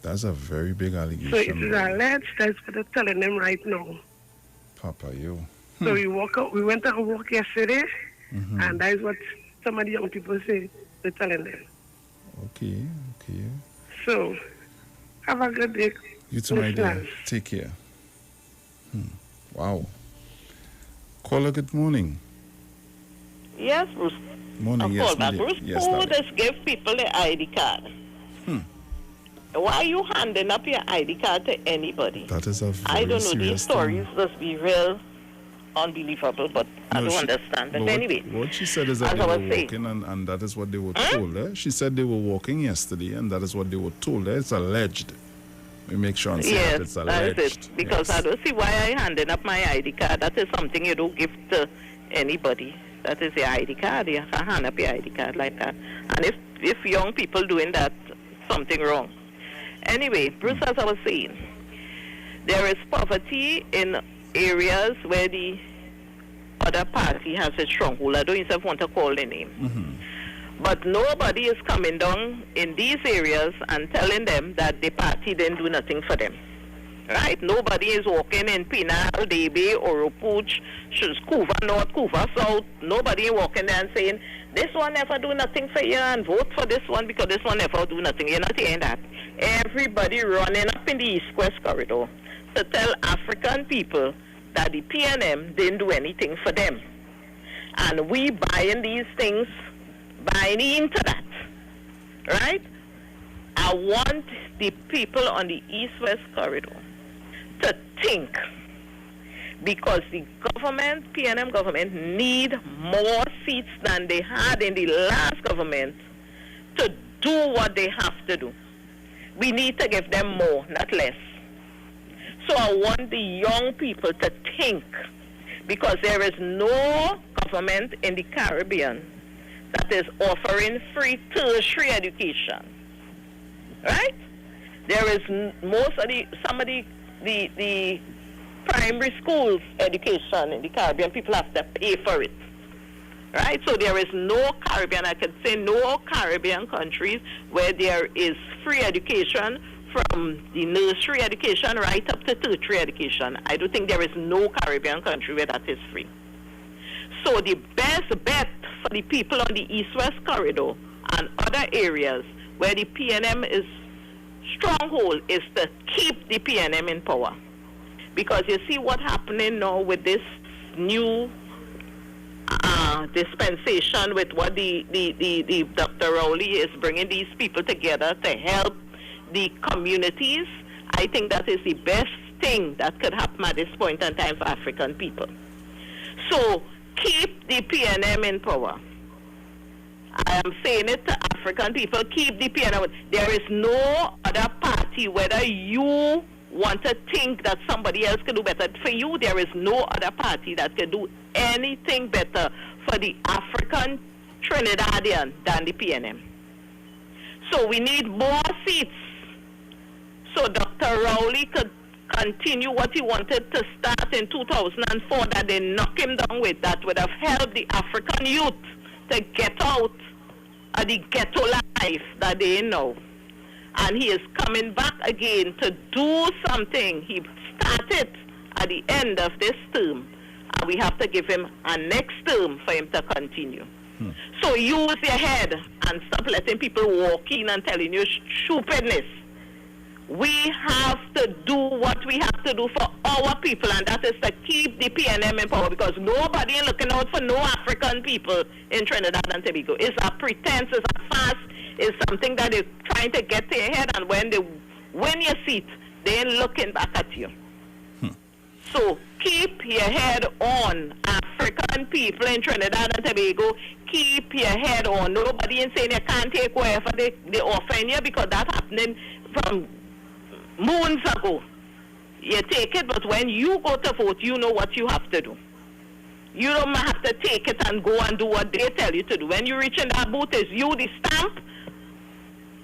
That's a very big allegation. So it is alleged, that's what they're telling them right now. Papa, you. So we went out and walk yesterday, and that is what some of the young people say they're telling them. Okay. So, have a good day. You too, my dear. Take care. Wow. Caller, good morning. Yes, Bruce. Morning, yes, Bruce, yes, who just give people the ID card? Why are you handing up your ID card to anybody? That is a very I don't know, these serious stories thing. must be real unbelievable, but I don't understand. But anyway, what she said is that as they I were was saying, walking, and that is what they were told. She said they were walking yesterday, and that is what they were told. It's alleged. We make sure and say that it's alleged. That is it. Because I don't see why I handing up my ID card. That is something you don't give to anybody. That is your ID card. You can hand up your ID card like that. And if young people doing that, something wrong. Anyway, Bruce, as I was saying, there is poverty in areas where the other party has a stronghold. I don't even want to call the name. But nobody is coming down in these areas and telling them that the party didn't do nothing for them. Right? Nobody is walking in Pinal, Debe, Oropuch, Kuva North, Kuva South. Nobody is walking there and saying, this one never do nothing for you and vote for this one because this one never do nothing. You're not hearing that. Everybody running up in the East-West corridor to tell African people that the PNM didn't do anything for them. And we buying these things, buying into that. Right? I want the people on the East-West corridor to think, because the government, PNM government, need more seats than they had in the last government to do what they have to do. We need to give them more, not less. So I want the young people to think, because there is no government in the Caribbean that is offering free tertiary education. Right? There is some of the primary schools education in the Caribbean, people have to pay for it. Right? So there is no Caribbean, I could say no Caribbean countries where there is free education from the nursery education right up to tertiary education. I do think there is no Caribbean country where that is free. So the best bet for the people on the East-West corridor and other areas where the PNM is stronghold is to keep the PNM in power. Because you see what's happening now with this new dispensation, with what the Dr. Rowley is bringing these people together to help the communities. I think that is the best thing that could happen at this point in time for African people. So keep the PNM in power. I am saying it to African people, keep the PNM. There is no other party, whether you want to think that somebody else can do better. For you, there is no other party that can do anything better for the African Trinidadian than the PNM. So we need more seats so Dr. Rowley could continue what he wanted to start in 2004 that they knock him down with. That would have helped the African youth to get out of the ghetto life that they know. And he is coming back again to do something he started at the end of this term. And we have to give him a next term for him to continue. So use your head and stop letting people walk in and telling you stupidness. We have to do what we have to do for our people, and that is to keep the PNM in power, because nobody is looking out for no African people in Trinidad and Tobago. It's a pretense, it's a farce, it's something that they're trying to get to your head, and when they win your seat, they ain't looking back at you. So keep your head on, African people in Trinidad and Tobago. Keep your head on. Nobody is saying you can't take whatever they offering you, because that's happening from moons ago. You take it, but when you go to vote, you know what you have to do. You don't have to take it and go and do what they tell you to do. When you reach in that booth, it's you, the stamp,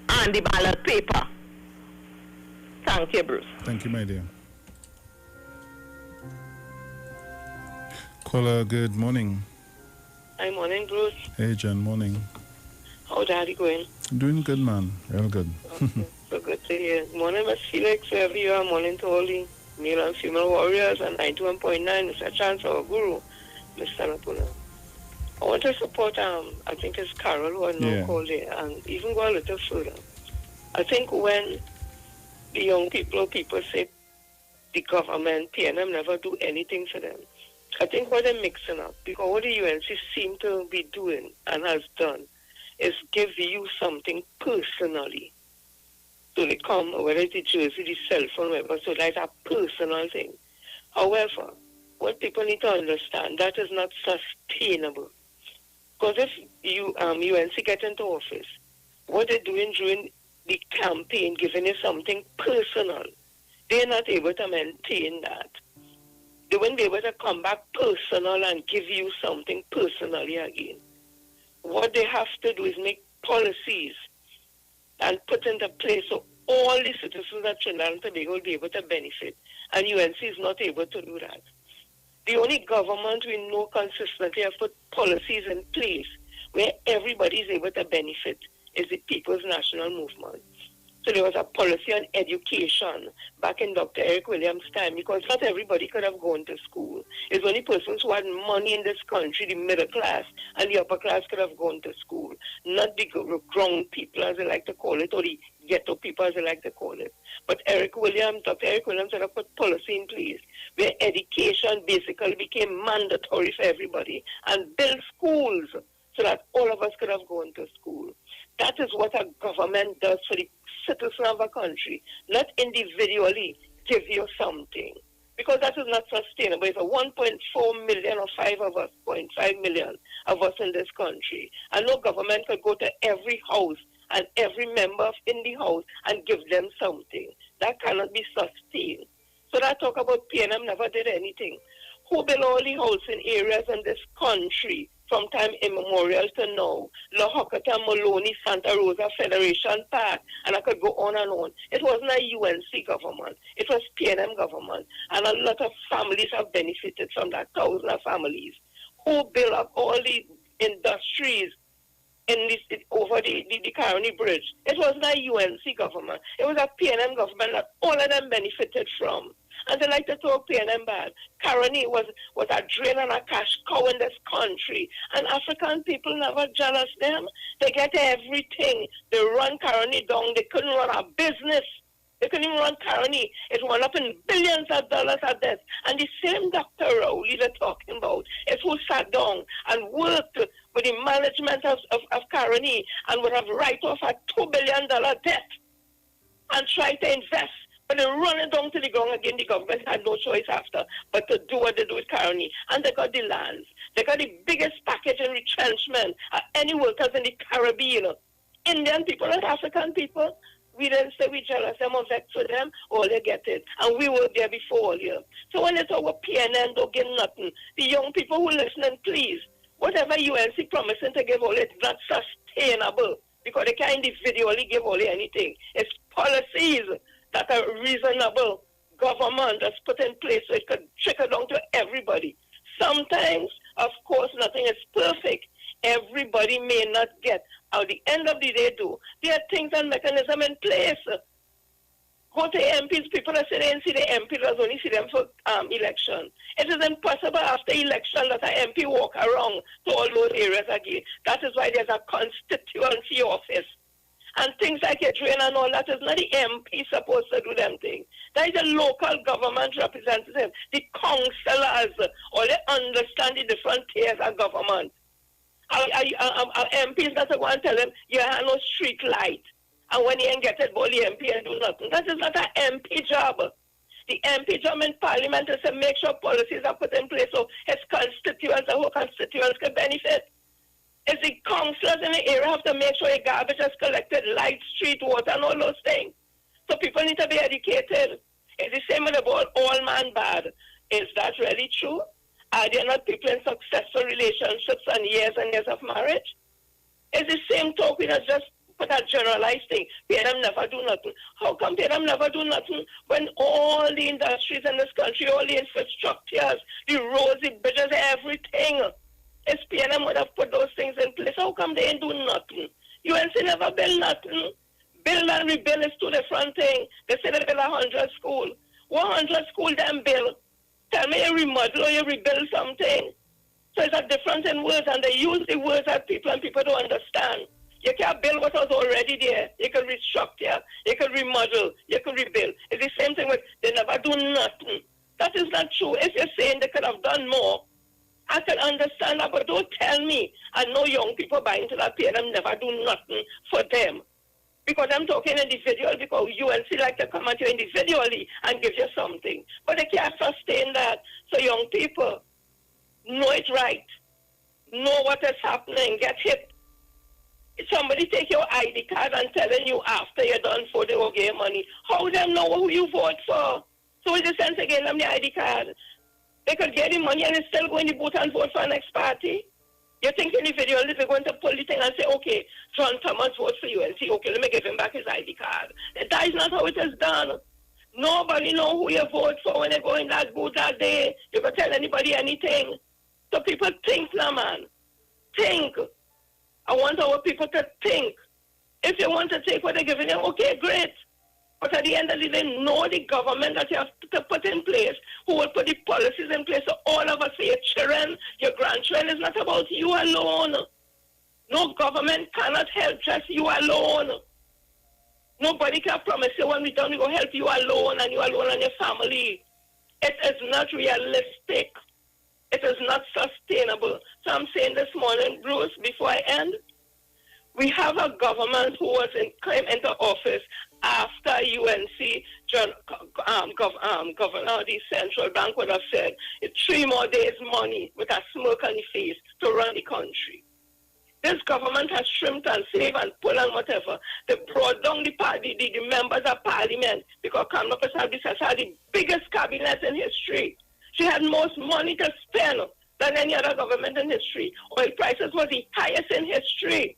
and the ballot paper. Thank you, Bruce. Thank you, my dear. Caller, good morning. Hi, morning, Bruce. Hey, Jen, morning. How Daddy going? Doing good, man. Real good. Okay. So good to hear. Morning, Miss Felix. Every year, morning to all the male and female warriors, and 91.9, Mr. Chance, our guru, Mr. Napuna. I want to support, I think it's Carol who I know called it, and even go a little further. I think when the young people say the government, PNM, never do anything for them, I think what they're mixing up, because what the UNC seem to be doing and has done is give you something personally. So they come, whether it's the jersey, the cell phone, whatever, so that's a personal thing. However, what people need to understand, that is not sustainable. Because if you UNC get into office, what they're doing during the campaign, giving you something personal, they're not able to maintain that. They won't be able to come back personal and give you something personally again. What they have to do is make policies and put into place so all the citizens of Trinidad and Tobago will be able to benefit. And UNC is not able to do that. The only government we know consistently have put policies in place where everybody is able to benefit is the People's National Movement. So there was a policy on education back in Dr. Eric Williams' time, because not everybody could have gone to school. It's only persons who had money in this country, the middle class and the upper class, could have gone to school. Not the ground people, as they like to call it, or the ghetto people, as they like to call it. But Dr. Eric Williams had to put policy in place where education basically became mandatory for everybody and build schools so that all of us could have gone to school. That is what a government does for the citizen of a country, not individually give you something. Because that is not sustainable. If a 1.4 million or 5.5 million of us in this country, and no government could go to every house and every member in the house and give them something. That cannot be sustained. So that talk about PNM never did anything. Who built all the housing areas in this country from time immemorial to now? La Hocata, Maloney, Santa Rosa, Federation Park, and I could go on and on. It wasn't a UNC government. It was PNM government. And a lot of families have benefited from that, thousands of families. Who built up all the industries in this, over the Caroni Bridge? It wasn't a UNC government. It was a PNM government that all of them benefited from. And they like to talk PNM bad. Caroni was a drain and a cash cow in this country. And African people never jealous them. They get everything. They run Caroni down. They couldn't run a business. They couldn't even run Caroni. It went up in billions of dollars at this. And the same Dr. Rowley they're talking about is who sat down and worked with the management of Caroni and would have write off a $2 billion debt and try to invest. But they run it down to the ground again. The government had no choice after but to do what they do with Caroni. And they got the lands. They got the biggest package in retrenchment of any workers in the Caribbean. Indian people and African people, we didn't say we jealous them or vex with them, or they get it. And we were there before you. So when they talk about PNN, don't get nothing. The young people who listening, please, whatever UNC promising to give all, it's not sustainable because they can't individually give all anything. It's policies that a reasonable government has put in place so it could trickle down to everybody. Sometimes, of course, nothing is perfect. Everybody may not get. At the end of the day, though, there are things and mechanisms in place. Go to MPs, people that say they didn't see the MPs, only see them for election. It is impossible after election that an MP walk around to all those areas again. That is why there's a constituency office. And things like a drain and all that is not the MP supposed to do them things. That is the local government representative, the councillors, or they understand the different tiers of government. Our MPs not going to tell them you have no street light. And when you ain't get it, boy, the MP ain't do nothing. That is not an MP job. The MP job in Parliament is to make sure policies are put in place so his constituents and whole constituents can benefit. It's the councillors in the area have to make sure the garbage is collected, light, street, water, and all those things. So people need to be educated. It's the same with about all man bad. Is that really true? Are there not people in successful relationships and years of marriage? It's the same talk. We just put a generalized thing. PNM never do nothing. How come PNM never do nothing when all the industries in this country, all the infrastructures, the roads, the bridges, everything, is PNM would have put those things in place? How come they ain't do nothing? UNC never build nothing. Build and rebuild is two different things. They say they build 100 schools. 100 schools them build. Tell me you remodel or you rebuild something. So it's a difference in words, and they use the words that people don't understand. You can't build what was already there. You can restructure, you can remodel, you can rebuild. It's the same thing with they never do nothing. That is not true. If you're saying they could have done more, I can understand that, but don't tell me. I know young people buying into that PNM never do nothing for them. Because I'm talking individual, because UNC like to come at you individually and give you something. But they can't sustain that. So young people, know it right. Know what is happening. Get hip. If somebody take your ID card and telling you after you're done for they will give you money, how them know who you vote for? So it's the sense again them the ID card. They could get the money and they still go in the booth and vote for the next party. You think individually they're going to pull the thing and say, okay, John Thomas votes for UNC, okay, let me give him back his ID card. That is not how it is done. Nobody know who you vote for when they go in that booth that day. You can tell anybody anything. So people think now, man. Think. I want our people to think. If you want to take what they're giving you, okay, great. But at the end of the day, know the government that you have to put in place, who will put the policies in place so all of us, for your children, your grandchildren, it's not about you alone. No government cannot help just you alone. Nobody can promise you when we're done, we will help you alone and your family. It is not realistic. It is not sustainable. So I'm saying this morning, Bruce, before I end, we have a government who came into office after UNC, Governor of the Central Bank would have said, it's 3 more days money with a smirk on his face to run the country. This government has shrimped and saved and pulled and whatever. They brought down the members of parliament because Kamala Persaud had the biggest cabinet in history. She had most money to spend than any other government in history. Oil prices was the highest in history.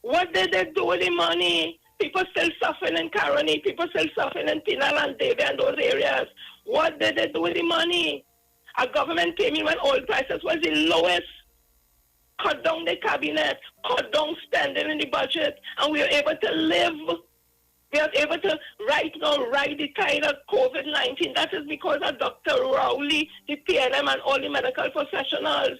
What did they do with the money? People still suffering in Caroni. People still suffering in Pinal and Davie and those areas. What did they do with the money? A government came in when oil prices was the lowest. Cut down the cabinet. Cut down spending in the budget. And we were able to live. We are able to right now ride the tide of COVID-19. That is because of Dr. Rowley, the PNM, and all the medical professionals.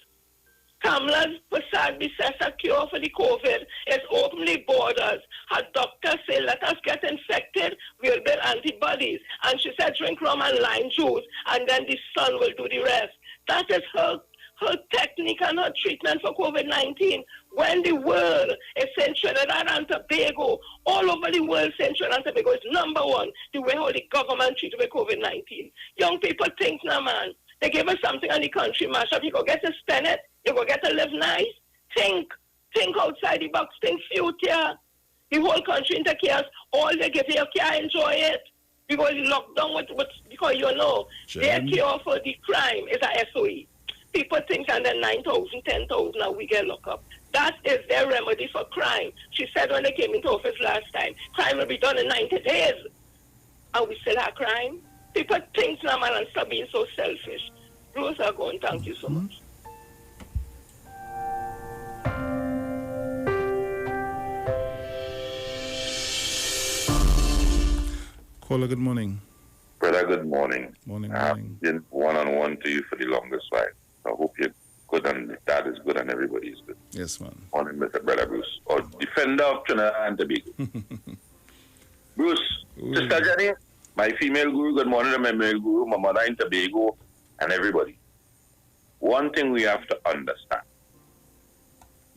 Kamala Persaud says a cure for the COVID is openly borders. Her doctor said, let us get infected, we'll build antibodies. And she said, drink rum and lime juice, and then the sun will do the rest. That is her technique and her treatment for COVID-19. When the world is saying Trinidad and Tobago, all over the world saying Trinidad and Tobago is #1, the way how the government treats with COVID-19. Young people think now, man. They give us something on the country mashup. You go get to spend it. You go get to live nice. Think outside the box. Think future. The whole country into chaos. All they give you can't enjoy it. Because you lock down because you know their cure for the crime is a SOE. People think under 9,000, 10,000 and we get locked up. That is their remedy for crime. She said when they came into office last time, crime will be done in 90 days. And we still have crime. People think now, man, and stop being so selfish. Bruce, I'm going. Thank you so much. Caller, good morning. Brother, good morning. Morning. I've been one-on-one to you for the longest while. I hope you're good and the dad is good and everybody is good. Yes, man. Morning, Mr. Brother Bruce. Or defender of Trinidad and Tobago. Bruce, Sister Jenny, my female guru, good morning to my male guru, my mother in Tobago, and everybody. One thing we have to understand.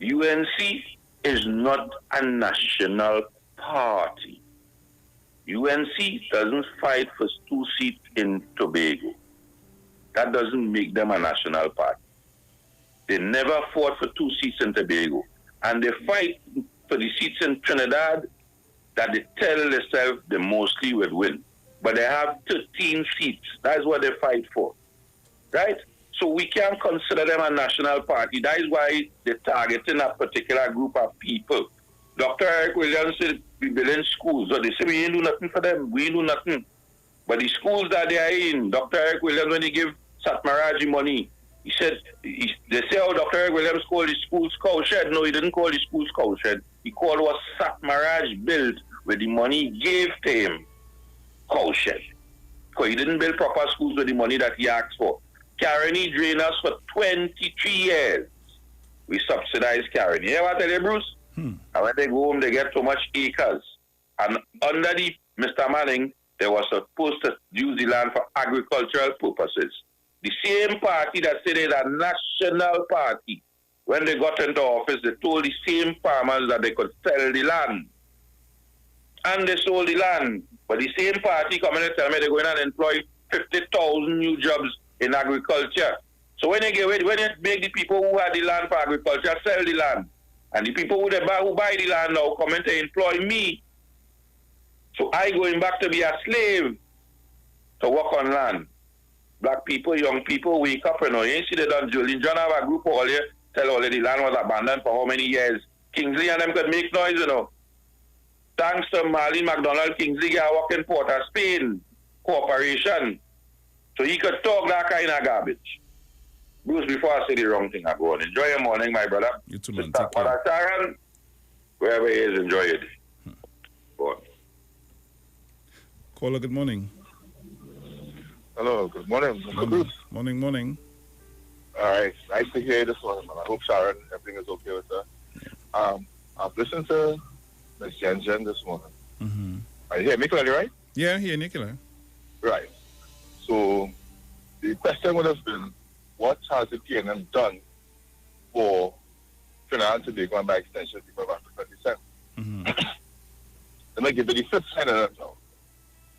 UNC is not a national party. UNC doesn't fight for 2 seats in Tobago. That doesn't make them a national party. They never fought for 2 seats in Tobago. And they fight for the seats in Trinidad that they tell themselves they mostly would win. But they have 13 seats. That's what they fight for. Right? So we can't consider them a national party. That is why they're targeting a particular group of people. Dr. Eric Williams said we building schools. So they say we ain't do nothing for them. We ain't do nothing. But the schools that they are in, Dr. Eric Williams, when he give Satmaraji money, he said, they say, oh, Dr. Eric Williams called the schools cowshed. No, he didn't call the schools cowshed. He called what Satmaraj built with the money he gave to him cowshed. Because he didn't build proper schools with the money that he asked for. Caroni drained us for 23 years. We subsidize Caroni. You hear what I tell you, Bruce? And when they go home, they get so much acres. And under the Mr. Manning, they were supposed to use the land for agricultural purposes. The same party that said it's a national party, when they got into office, they told the same farmers that they could sell the land. and they sold the land. But the same party coming and tell me they're going to employ 50,000 new jobs in agriculture. So when you make the people who had the land for agriculture sell the land, and the people who buy the land now come in to employ me, so I going back to be a slave to work on land. Black people, young people, wake up, you know. You ain't see they done Julian John have a group all here, tell all the land was abandoned for how many years. Kingsley and them could make noise, you know. Thanks to Marlene McDonald, Kingsley got working Port of Spain Corporation. So he could talk that kind of garbage. Bruce, before I say the wrong thing, I go on. Enjoy your morning, my brother. You too, man. Mr. Sharon, wherever he is, enjoy it. Go on. Caller, good morning. Hello, good morning. Morning. All right, nice to hear you this morning, man. I hope Sharon, everything is okay with her. I've listened to Ms. Jen this morning. Mm-hmm. Are you here, Nicola, right? Yeah, here, Nicola. Right. So the question would have been, what has the PNM done for Trinidad and Tobago and by extension people of Africa descent? Mm-hmm. Let me give you the flip side of that now.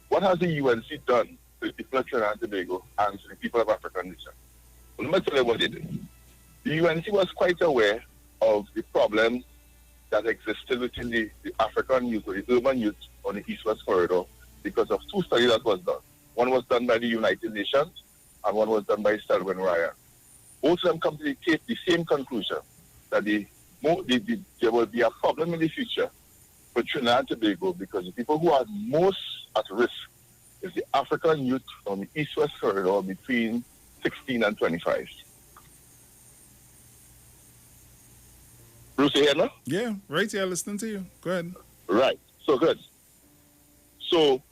What has the UNC done to the people of Trinidad and Tobago and to the people of African descent? Well, let me tell you what they did. The UNC was quite aware of the problems that existed within the African youth or the urban youth on the East-West corridor because of two studies that was done. One was done by the United Nations and one was done by Selwyn Ryan. Both of them come to the same conclusion that there will be a problem in the future for Trinidad and Tobago because the people who are most at risk is the African youth on the East-West corridor between 16 and 25. Bruce, you here now? Yeah, right here, listening to you. Go ahead. Right. So good. So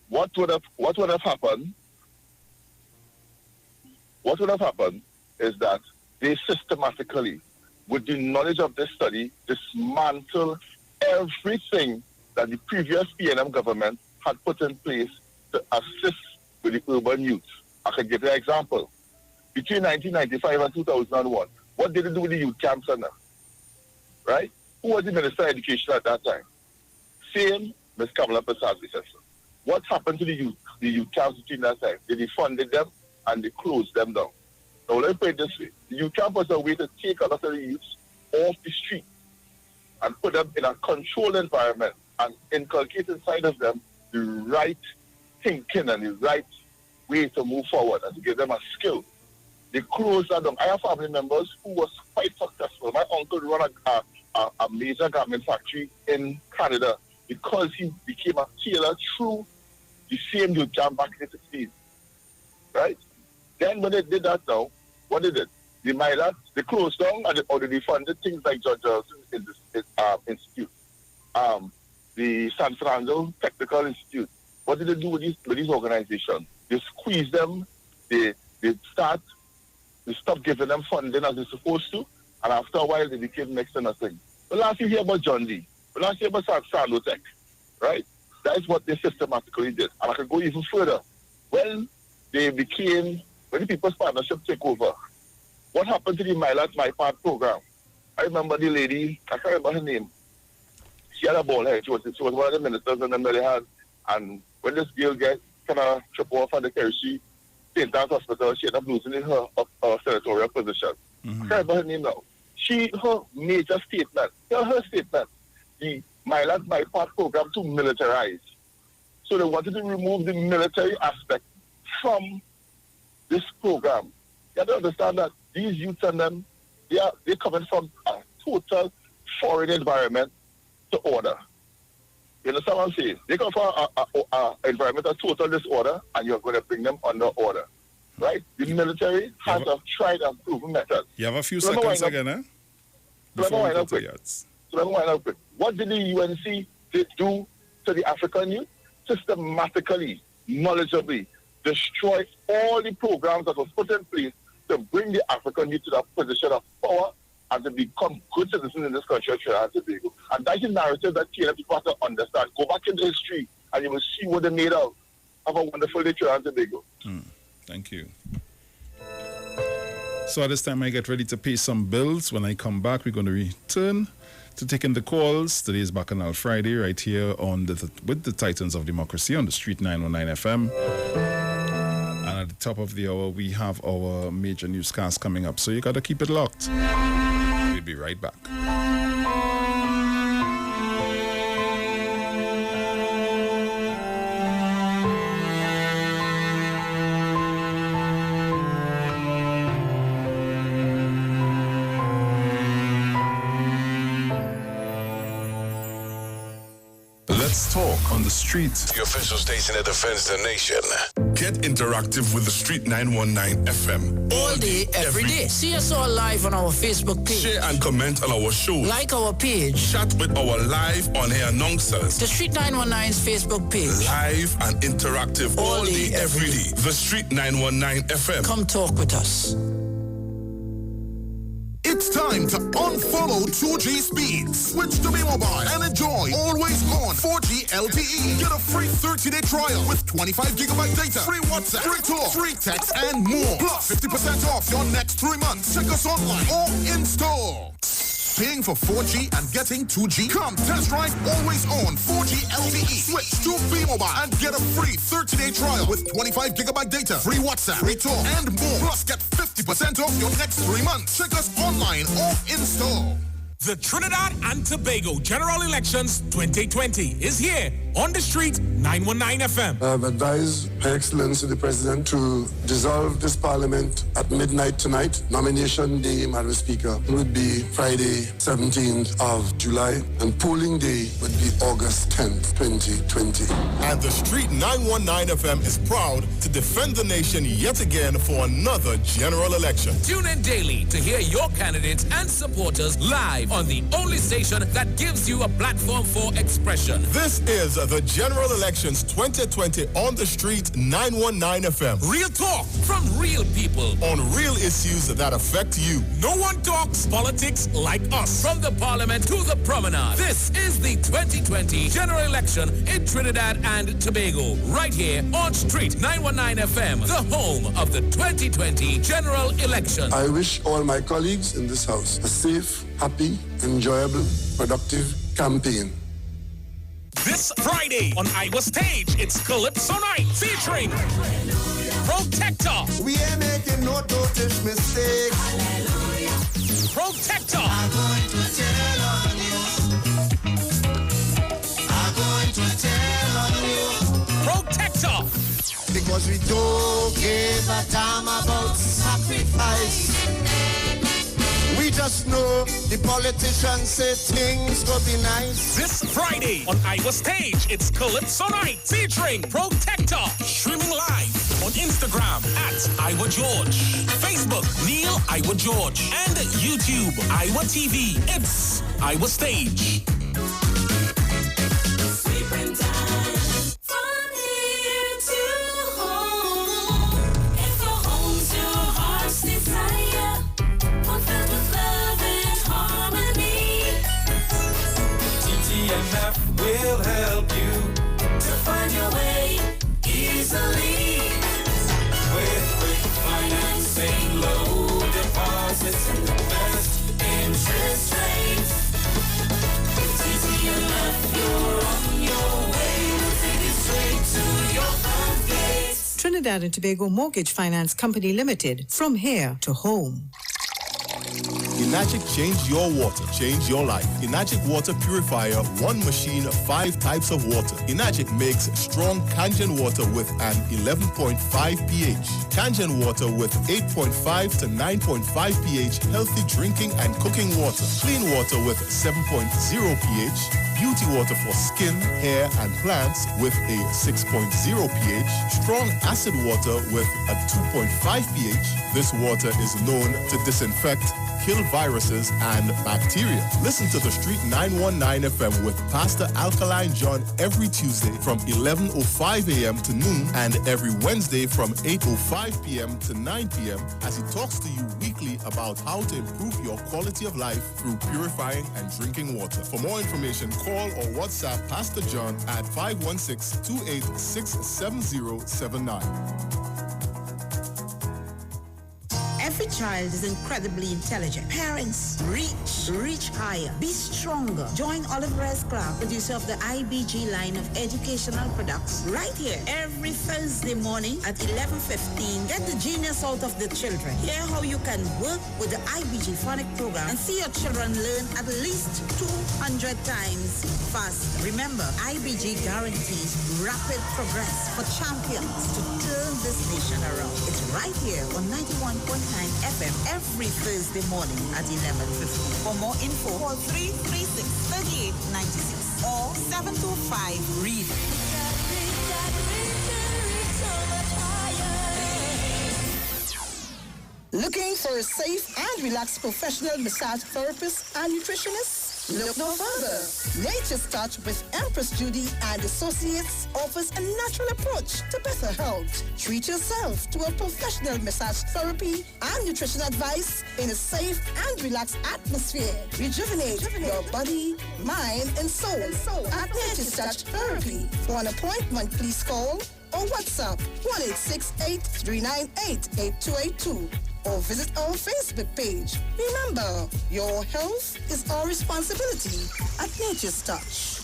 what would have happened? What would have happened is that they systematically, with the knowledge of this study, dismantle everything that the previous PNM government had put in place to assist with the urban youth. I can give you an example. Between 1995 and 2001, what did they do with the youth camp center? Right? Who was the Minister of Education at that time? Same Ms. Kamala Prasad's assessor. What happened to the youth camps between that time? They defunded them and they closed them down. Now let me put it this way. The youth camp was a way to take a lot of the youths off the street and put them in a controlled environment and inculcate inside of them the right thinking and the right way to move forward and to give them a skill. They closed that down. I have family members who was quite successful. My uncle ran a major garment factory in Canada because he became a tailor through the same youth camp back in the 60s. Right? Then when they did that now, what they did? They closed down or they defunded things like George Johnson Institute, the San Fernando Technical Institute. What did they do with these organizations? They squeeze them, they stopped giving them funding as they're supposed to, and after a while they became next to nothing. But last you hear about John D. But last year about Sando Tech, right? That is what they systematically did. And I can go even further. When the People's Partnership took over, what happened to the My Lot, My Part program? I remember the lady, I can't remember her name. She had a bald head. She was one of the ministers in the had. And when this girl get kind of trip off at the Kershi St. Anne's Hospital, she ended up losing her senatorial position. Mm-hmm. I can't remember her name now. Her major statement, her statement, the My Lot, My Part program to militarize. So they wanted to remove the military aspect from this program. You have to understand that these youths and them, they're coming from a total foreign environment to order. You understand what I'm saying? They come from an environment of total disorder, and you're going to bring them under order. Right? The military has a tried and proven method. You have a few seconds again, eh? Let me wind up quick. What did the UNC do to the African youth? Systematically, knowledgeably, destroy all the programs that was put in place to bring the African youth to that position of power and to become good citizens in this country of Trinidad and Tobago. And that's the narrative that people have to understand. Go back into history and you will see what they made of. Have a wonderful day, Trinidad and Tobago. Thank you. So at this time, I get ready to pay some bills. When I come back, we're going to return to taking the calls. Today is Bacchanal Friday right here on with the Titans of Democracy on the Street 919 FM. And at the top of the hour, we have our major newscast coming up. So you got to keep it locked. We'll be right back. Let's talk on the street. The official station that defends the nation. Get interactive with the Street 919 FM. All day, every day. See us all live on our Facebook page. Share and comment on our show. Like our page. Chat with our live on-air announcers. The Street 919's Facebook page. Live and interactive all day, every day. The Street 919 FM. Come talk with us. It's time to unfollow 2G speeds. Switch to Mobile and enjoy always on 4G LTE. Get a free 30-day trial with 25 gigabyte data, free WhatsApp, free talk, free text, and more. Plus 50% off your next 3 months. Check us online or in store. Paying for 4G and getting 2G? Come test drive always on 4G LTE. Switch to Mobile and get a free 30-day trial with 25 gigabyte data, free WhatsApp, free talk, and more. Plus get 50% off your next 3 months. Check us online or in store. The Trinidad and Tobago General Elections 2020 is here on the Street 919 FM. I have advised Her Excellency the President to dissolve this Parliament at midnight tonight. Nomination day, Madam Speaker, would be Friday, 17th of July, and polling day would be August 10th, 2020. And the Street 919 FM is proud to defend the nation yet again for another general election. Tune in daily to hear your candidates and supporters live on the only station that gives you a platform for expression. This is the General Elections 2020 on the Street 919 FM. Real talk from real people on real issues that affect you. No one talks politics like us. From the Parliament to the Promenade. This is the 2020 General Election in Trinidad and Tobago. Right here on Street 919 FM, the home of the 2020 General Election. I wish all my colleagues in this house a safe, happy, enjoyable, productive campaign. This Friday on Iwer Stage, it's Calypso Night featuring Protector. We ain't making no totish mistakes. Hallelujah. Protector. I'm going to tell on you. I'm going to tell on you. Protector. Because we don't give a damn about sacrifice. We just know the politicians say things will be nice. This Friday on Iwer Stage, it's Calypso Night featuring Protector. Streaming live on Instagram at Iwer George, Facebook Neil Iwer George, and YouTube Iwer TV. It's Iwer Stage. Will help you to find your way easily with quick financing, low deposits, and the best interest rates. With TTMF, you're on your way. We'll take it straight to your front gate. Trinidad and Tobago Mortgage Finance Company Limited, from here to home. Enagic change your water, change your life. Enagic water purifier, one machine, 5 types of water. Enagic makes strong Kangen water with an 11.5 pH. Kangen water with 8.5 to 9.5 pH, healthy drinking and cooking water. Clean water with 7.0 pH. Beauty water for skin, hair, and plants with a 6.0 pH. Strong acid water with a 2.5 pH. This water is known to disinfect, kill viruses and bacteria. Listen to the Street 919 FM with Pastor Alkaline John every Tuesday from 11:05 a.m. to noon and every Wednesday from 8:05 p.m. to 9 p.m. as he talks to you weekly about how to improve your quality of life through purifying and drinking water. For more information, call or WhatsApp Pastor John at 516-286-7079. Every child is incredibly intelligent. Parents, reach higher. Be stronger. Join Olive Reyes Clark, producer of the IBG line of educational products, right here every Thursday morning at 11:15. Get the genius out of the children. Hear how you can work with the IBG phonic program and see your children learn at least 200 times faster. Remember, IBG guarantees rapid progress for champions to turn this nation around. It's right here on 91.9 FM every Thursday morning at 11:15. For more info, call 336-3896 or 725-READ. Looking for a safe and relaxed professional massage therapist and nutritionist? Look no further. Nature's Touch with Empress Judy and Associates offers a natural approach to better health. Treat yourself to a professional massage therapy and nutrition advice in a safe and relaxed atmosphere. Rejuvenate your body, mind, and soul at Nature's Touch Therapy. For an appointment, please call or WhatsApp 1-868-398-8282 or visit our Facebook page. Remember, your health is our responsibility at Nature's Touch.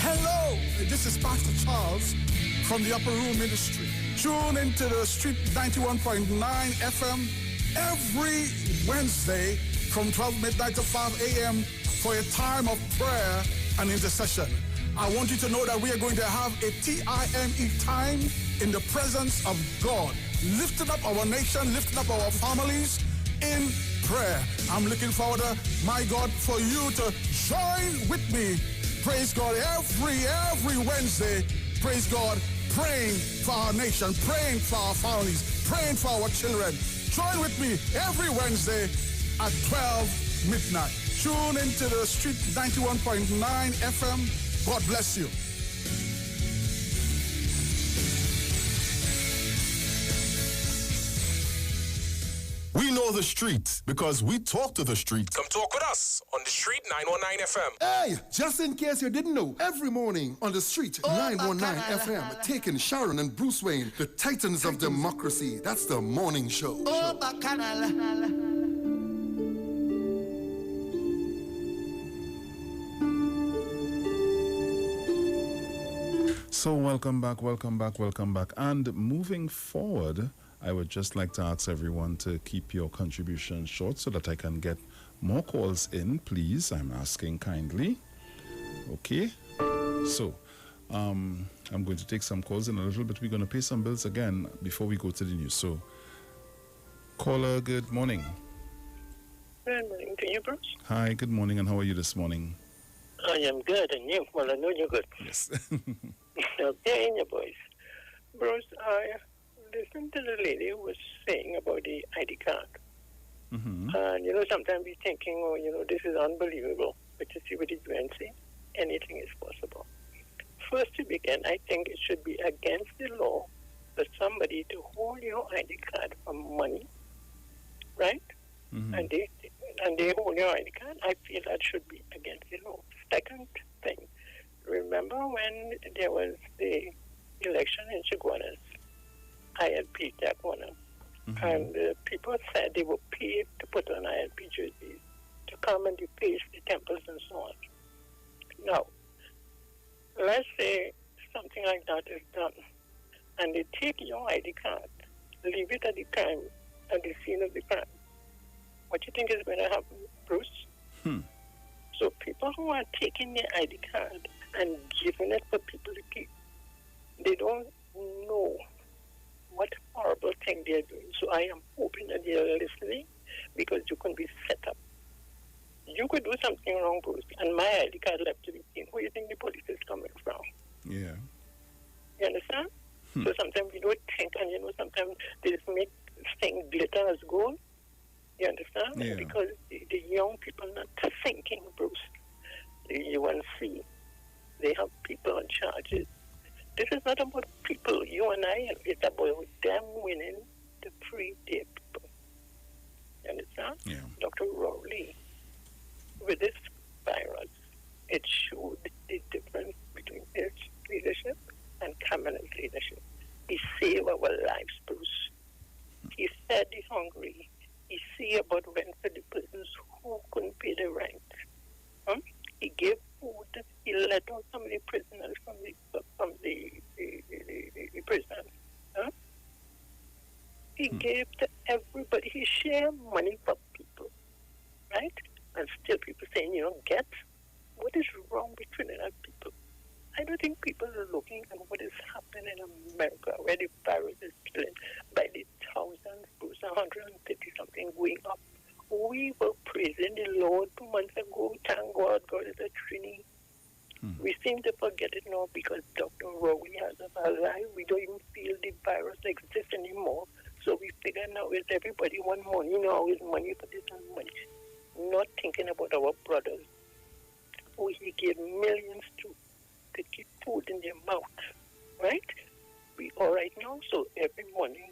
Hello, this is Pastor Charles from the Upper Room Ministry. Tune into the Street 91.9 FM every Wednesday from 12 midnight to 5 a.m. for a time of prayer and intercession. I want you to know that we are going to have a TIME time in the presence of God, lifting up our nation, lifting up our families in prayer. I'm looking forward to, my God, for you to join with me. Praise God, every Wednesday, praise God, praying for our nation, praying for our families, praying for our children. Join with me every Wednesday at 12 midnight. Tune into the Street 91.9 FM. God bless you. We know the street because we talk to the street. Come talk with us on the Street 919 FM. Hey, just in case you didn't know, every morning on the Street 919 FM, taking Sharon and Bruce Wayne, the titans of democracy. That's the morning show. So welcome back. And moving forward, I would just like to ask everyone to keep your contributions short so that I can get more calls in, please. I'm asking kindly. Okay. So, I'm going to take some calls in a little bit. We're going to pay some bills again before we go to the news. So, caller, good morning. Good morning to you, Bruce. Hi, good morning, and how are you this morning? I am good, and you? Well, I know you're good. Yes. Okay, in your voice. Bruce, I listened to the lady who was saying about the ID card. Mm-hmm. And, sometimes we're thinking, this is unbelievable. But you see with the UNC, anything is possible. First to begin, I think it should be against the law for somebody to hold your ID card for money, right? Mm-hmm. And they hold your ID card. I feel that should be against the law. Second thing, remember when there was the election in Chaguanas? ILP that one. Mm-hmm. And people said they were paid to put on ILP jerseys to come and deface the temples and so on. Now, let's say something like that is done, and they take your ID card, leave it at the crime, at the scene of the crime. What do you think is going to happen, Bruce? So people who are taking their ID card and giving it for people to keep, they don't know what horrible thing they're doing. So I am hoping that they're listening, because you can be set up. You could do something wrong, Bruce, and my ID card left to be seen. Where do you think the police is coming from? Yeah. You understand? So sometimes we don't think, and sometimes they just make things glitter as gold. You understand? Yeah. Because the young people are not thinking, Bruce. The UNC, they have people on charges. This is not about people, you and I. It's about them winning to free their people. You understand? Yeah. Dr. Rowley, with this virus, it showed the difference between his leadership and Cameron's leadership. He saved our lives, Bruce. He fed the hungry. He saved about rent for the persons who couldn't pay the rent. He gave food. He let out some of the prisoners from the prison. He gave to everybody. He shared money for people, right? And still people saying, you don't get. What is wrong with Trinidad people? I don't think people are looking at what is happening in America, where the virus is killing by the thousands, 150 something going up. We were praising the Lord 2 months ago. Thank God, God is a Trinity. We seem to forget it now because Dr. Rowley has us alive. We don't even feel the virus exists anymore. So we figure now is everybody want money now, is money for this and money. Not thinking about our brothers who he gave millions to keep food in their mouth, right? We all right now, so every morning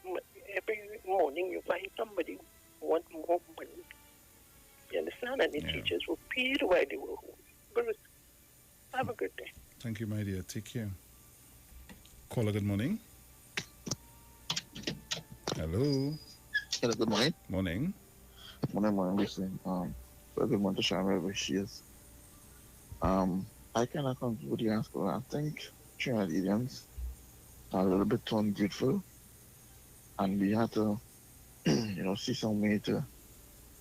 you find somebody want more money. You understand? And the teachers were paid while they were home. Bruce, have a good day. Thank you, my dear. Take care. Caller, good morning. Hello. Hello, good morning. Morning. Morning, listen. Very good morning to Sharon, wherever she is. I cannot come with the answer. I think Trinidadians are a little bit too ungrateful, and we have to, see some way to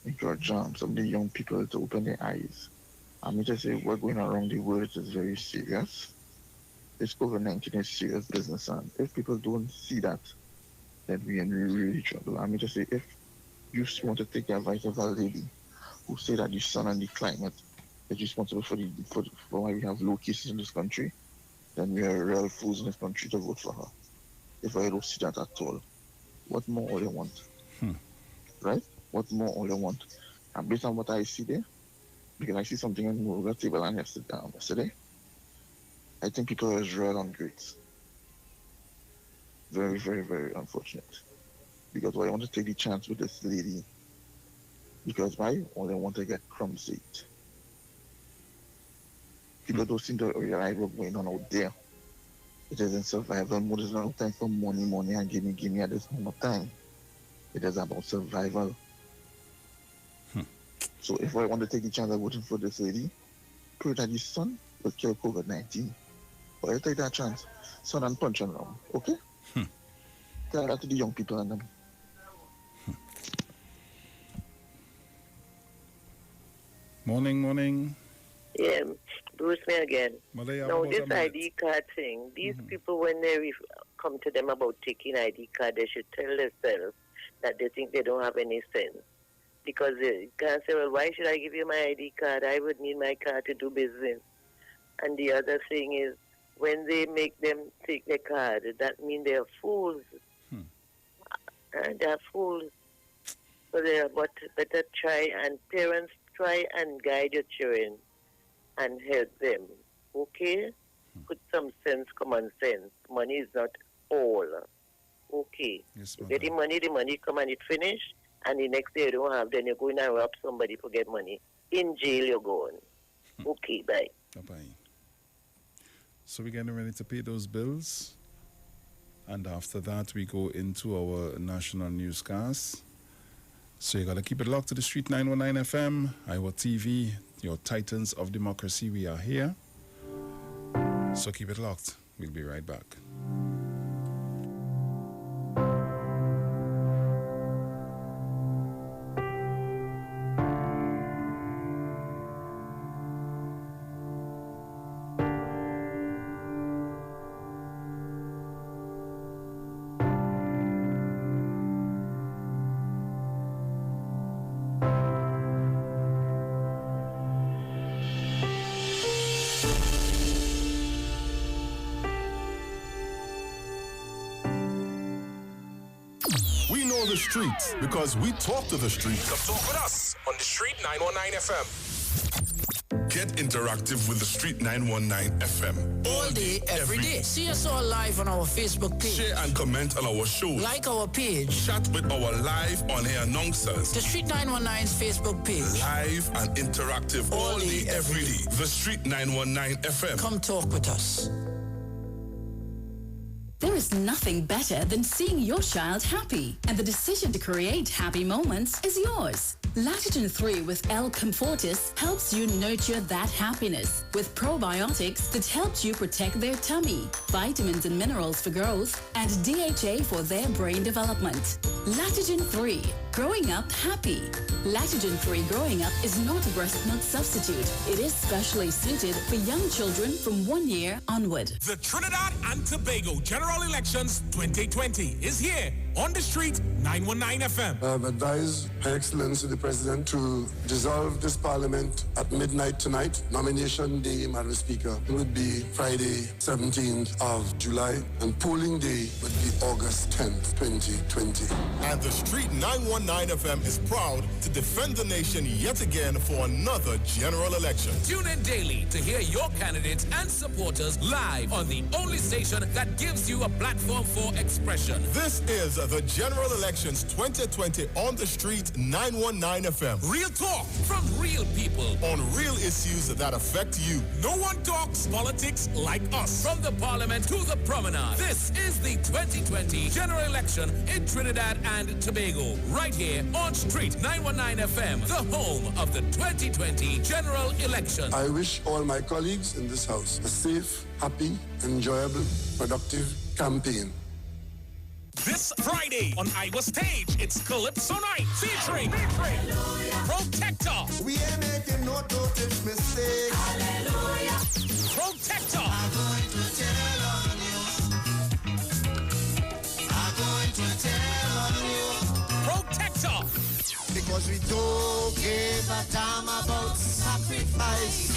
encourage some of the young people to open their eyes. I mean, just say what's going on around the world is very serious. This COVID-19 is serious business, and if people don't see that, then we're in really trouble. I mean, just say if you want to take the advice of a lady who say that the sun and the climate is responsible for why we have low cases in this country, then we are real fools in this country to vote for her. If I don't see that at all, what more all they want? Right? What more all they want? And based on what I see there, because I see something on the Moga table and yesterday, I think people are real ungrateful. Very, very, very unfortunate. Because why I want to take the chance with this lady? Because why? Only want to get crumbs to eat. People don't seem to realize what's going on out there. It isn't survival mode. It's not time for money, and give me at this moment of time. It is about survival. So if I want to take the chance of voting for this lady, pray that his son will kill COVID-19. But I'll take that chance. Son and punch him around, okay? Tell that to the young people and them. Morning. Yeah, Bruce me again. Malaya, now, this ID card thing, these people, when they come to them about taking ID card, they should tell themselves that they think they don't have any sense. Because you can't say, well, why should I give you my ID card? I would need my card to do business. And the other thing is, when they make them take the card, that means they are fools. And they are fools. So they are better try, and parents try and guide your children and help them. Okay? Put some sense, common sense. Money is not all. Okay. Yes, you get the money come and it finish, and the next day you don't have, then you're going to rob somebody for get money. In jail you're going. Okay, bye. Bye-bye. So we're getting ready to pay those bills. And after that, we go into our national newscast. So you got to keep it locked to the Street 919 FM, Iwer TV, your titans of democracy. We are here. So keep it locked. We'll be right back. The streets because we talk to the streets. Come talk with us on the Street 919 FM. Get interactive with the Street 919 FM. All day, every day. See us all live on our Facebook page. Share and comment on our shows. Like our page. Chat with our live on-air announcers. The Street 919's Facebook page. Live and interactive all day, every day. The Street 919 FM. Come talk with us. There is nothing better than seeing your child happy, and the decision to create happy moments is yours. Latigen 3 with L Comfortis helps you nurture that happiness with probiotics that helps you protect their tummy, vitamins and minerals for growth, and DHA for their brain development. Latigen 3, growing up happy. Latigen 3 growing up is not a breast milk substitute. It is specially suited for young children from 1 year onward. The Trinidad and Tobago General Elections 2020 is here on the Street 919 FM. I have advised Her Excellency the President to dissolve this Parliament at midnight tonight. Nomination day, Madam Speaker, would be Friday, 17th of July, and polling day would be August 10th, 2020. And the Street 919 FM is proud to defend the nation yet again for another general election. Tune in daily to hear your candidates and supporters live on the only station that gives you a platform for expression. This is the General Elections 2020 on the Street 919 FM. Real talk from real people on real issues that affect you. No one talks politics like us. From the Parliament to the Promenade. This is the 2020 General Election in Trinidad and Tobago. Right here on Street 919 FM, the home of the 2020 General Election. I wish all my colleagues in this House a safe, happy, enjoyable, productive campaign. This Friday on Iwer Stage, it's Calypso Night featuring Protector. We ain't making no totish mistakes. Hallelujah. Protector. I'm going to tell on you. I'm going to tell on you. Protector. Because we don't give a damn about sacrifice.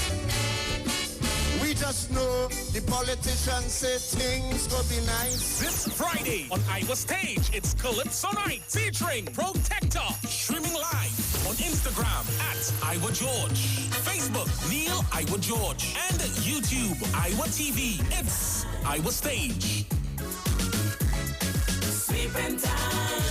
We just know the politicians say things go be nice. This Friday on Iwer Stage, it's Calypso Night featuring Protector. Streaming live on Instagram at Iwer George, Facebook Neil Iwer George, and YouTube Iwer TV. It's Iwer Stage. Sleeping time.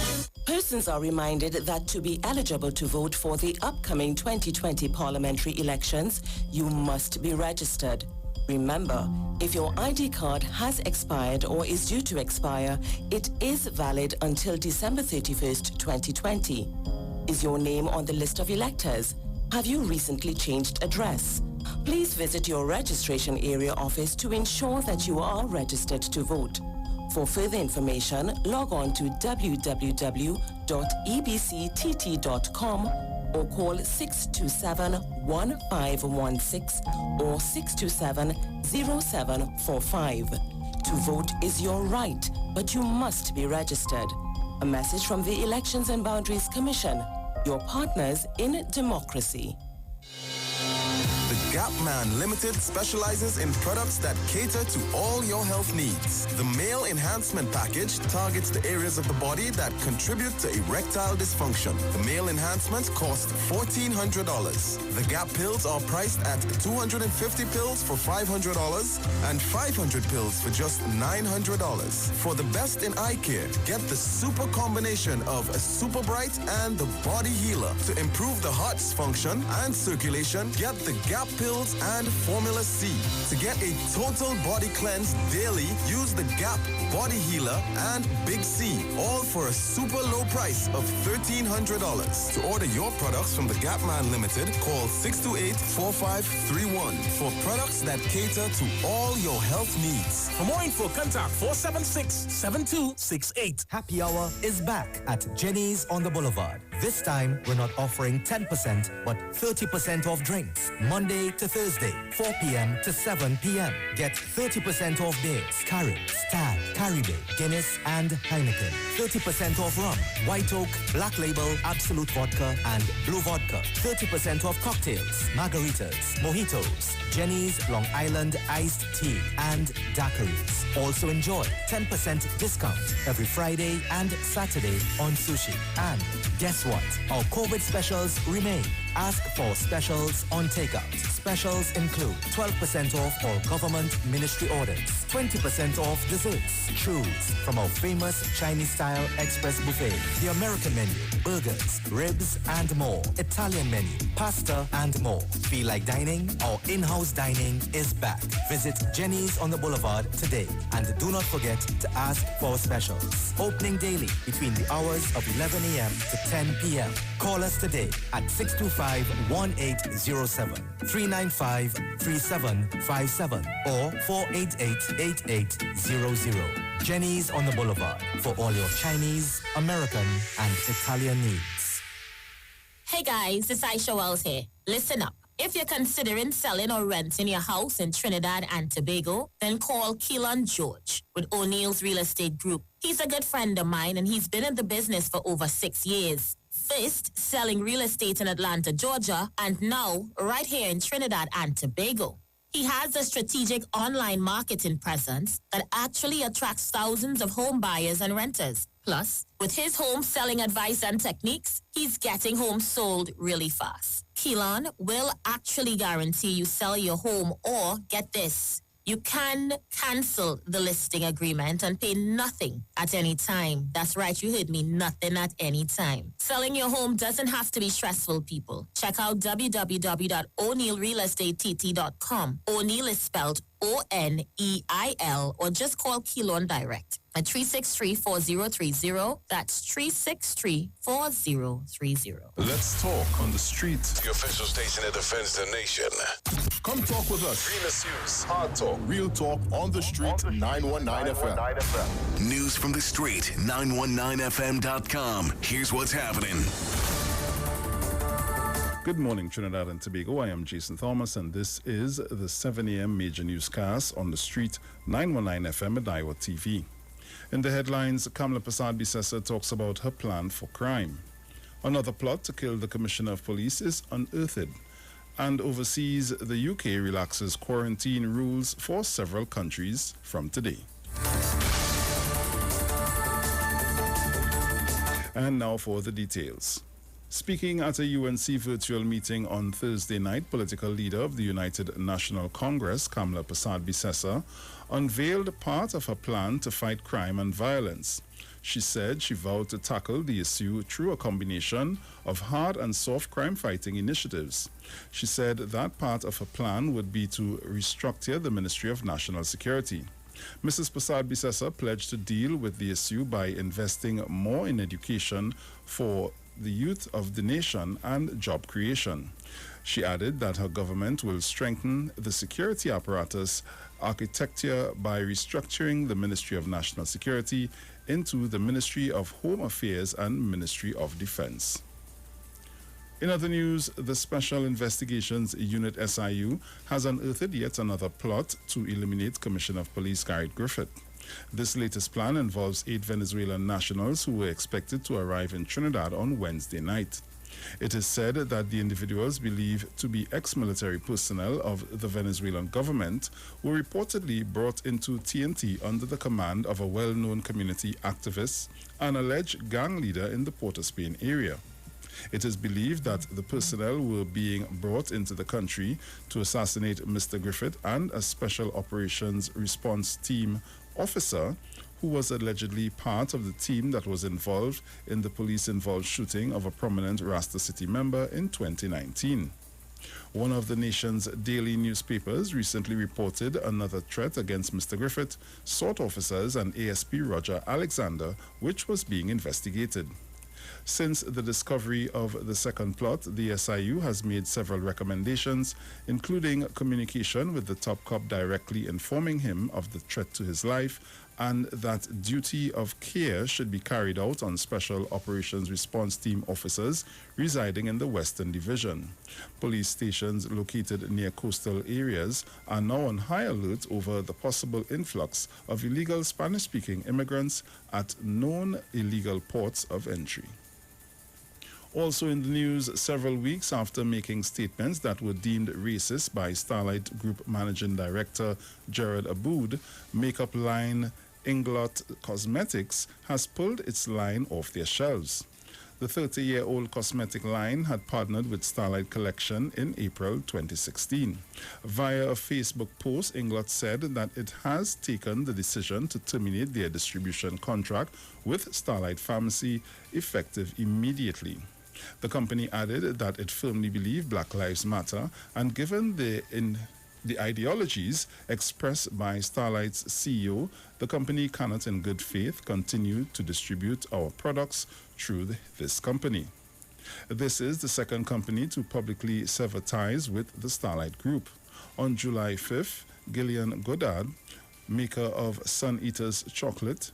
Persons are reminded that to be eligible to vote for the upcoming 2020 parliamentary elections, you must be registered. Remember, if your ID card has expired or is due to expire, it is valid until December 31st, 2020. Is your name on the list of electors? Have you recently changed address? Please visit your registration area office to ensure that you are registered to vote. For further information, log on to www.ebctt.com or call 627-1516 or 627-0745. To vote is your right, but you must be registered. A message from the Elections and Boundaries Commission, your partners in democracy. The Gap Man Limited specializes in products that cater to all your health needs. The Male Enhancement Package targets the areas of the body that contribute to erectile dysfunction. The Male Enhancement costs $1,400. The Gap pills are priced at 250 pills for $500 and 500 pills for just $900. For the best in eye care, get the super combination of a Super Bright and the Body Healer. To improve the heart's function and circulation, get the Gap pills and Formula C. To get a total body cleanse daily, use the Gap Body Healer and Big C, all for a super low price of $1,300. To order your products from the Gap Man Limited, call 628-4531 for products that cater to all your health needs. For more info, contact 476-7268. Happy Hour is back at Jenny's on the Boulevard. This time, we're not offering 10%, but 30% off drinks. Monday to Thursday, 4 p.m. to 7 p.m. Get 30% off beers, Carib, Stag, Caribbean, Guinness, and Heineken. 30% off rum, White Oak, Black Label, Absolute Vodka, and Blue Vodka. 30% off cocktails, margaritas, mojitos, Jenny's, Long Island, iced tea, and daiquiris. Also enjoy 10% discount every Friday and Saturday on sushi. And guess what? Our COVID specials remain. Ask for specials on takeout. Specials include 12% off all government ministry orders, 20% off desserts. Choose from our famous Chinese-style express buffet, the American menu, burgers, ribs, and more. Italian menu, pasta, and more. Feel like dining? Our in-house dining is back. Visit Jenny's on the Boulevard today. And do not forget to ask for specials. Opening daily between the hours of 11 a.m. to 10 p.m. Call us today at 625-1807, 395-3757, or 488-8800. Jenny's on the Boulevard for all your Chinese, American, and Italian needs. Hey guys, it's Aisha Wells here. Listen up. If you're considering selling or renting your house in Trinidad and Tobago, then call Keelan George with O'Neill's Real Estate Group. He's a good friend of mine and he's been in the business for over 6 years. First, selling real estate in Atlanta, Georgia, and now right here in Trinidad and Tobago. He has a strategic online marketing presence that actually attracts thousands of home buyers and renters. Plus, with his home selling advice and techniques, he's getting homes sold really fast. Keelan will actually guarantee you sell your home, or get this, you can cancel the listing agreement and pay nothing at any time. That's right, you heard me, nothing at any time. Selling your home doesn't have to be stressful, people. Check out www.o'neillrealestatett.com. O'Neill is spelled O-N-E-I-L, or just call Keelan direct at 363-4030. That's 363-4030. Let's talk on the street. The official station that defends the nation. Come talk with us. Realest news, hard talk, real talk on the street, 919 FM. News from the street, 919fm.com. Here's what's happening. Good morning, Trinidad and Tobago. I am Jason Thomas, and this is the 7 a.m. Major Newscast on the street, 919 FM at Iwer TV. In the headlines, Kamala Persad-Bissessar talks about her plan for crime. Another plot to kill the Commissioner of Police is unearthed. And overseas, the UK relaxes quarantine rules for several countries from today. And now for the details. Speaking at a UNC virtual meeting on Thursday night, political leader of the United National Congress, Kamala Persad-Bissessar, unveiled part of her plan to fight crime and violence. She said she vowed to tackle the issue through a combination of hard and soft crime fighting initiatives. She said that part of her plan would be to restructure the Ministry of National Security. Mrs. Persad-Bissessar pledged to deal with the issue by investing more in education for the youth of the nation and job creation. She added that her government will strengthen the security apparatus architecture by restructuring the Ministry of National Security into the Ministry of Home Affairs and Ministry of Defense. In other news, the Special Investigations Unit SIU has unearthed yet another plot to eliminate Commissioner of Police Garrett Griffith. This latest plan involves 8 Venezuelan nationals who were expected to arrive in Trinidad on Wednesday night. It is said that the individuals believed to be ex-military personnel of the Venezuelan government were reportedly brought into TNT under the command of a well-known community activist and alleged gang leader in the Port of Spain area. It is believed that the personnel were being brought into the country to assassinate Mr. Griffith and a Special Operations Response Team officer who was allegedly part of the team that was involved in the police-involved shooting of a prominent Rasta City member in 2019. One of the nation's daily newspapers recently reported another threat against Mr. Griffith, SORT officers, and ASP Roger Alexander, which was being investigated. Since the discovery of the second plot, the SIU has made several recommendations, including communication with the top cop directly informing him of the threat to his life, and that duty of care should be carried out on Special Operations Response Team officers residing in the Western Division. Police stations located near coastal areas are now on high alert over the possible influx of illegal Spanish-speaking immigrants at known illegal ports of entry. Also in the news, several weeks after making statements that were deemed racist by Starlight Group Managing Director Gerard Aboud, makeup line Inglot Cosmetics has pulled its line off their shelves. The 30-year-old cosmetic line had partnered with Starlight Collection in April 2016. Via a Facebook post, Inglot said that it has taken the decision to terminate their distribution contract with Starlight Pharmacy effective immediately. The company added that it firmly believes Black Lives Matter, and given the ideologies expressed by Starlight's CEO, the company cannot in good faith continue to distribute our products through this company. This is the second company to publicly sever ties with the Starlight Group. On July 5th, Gillian Goddard, maker of Sun Eaters chocolate,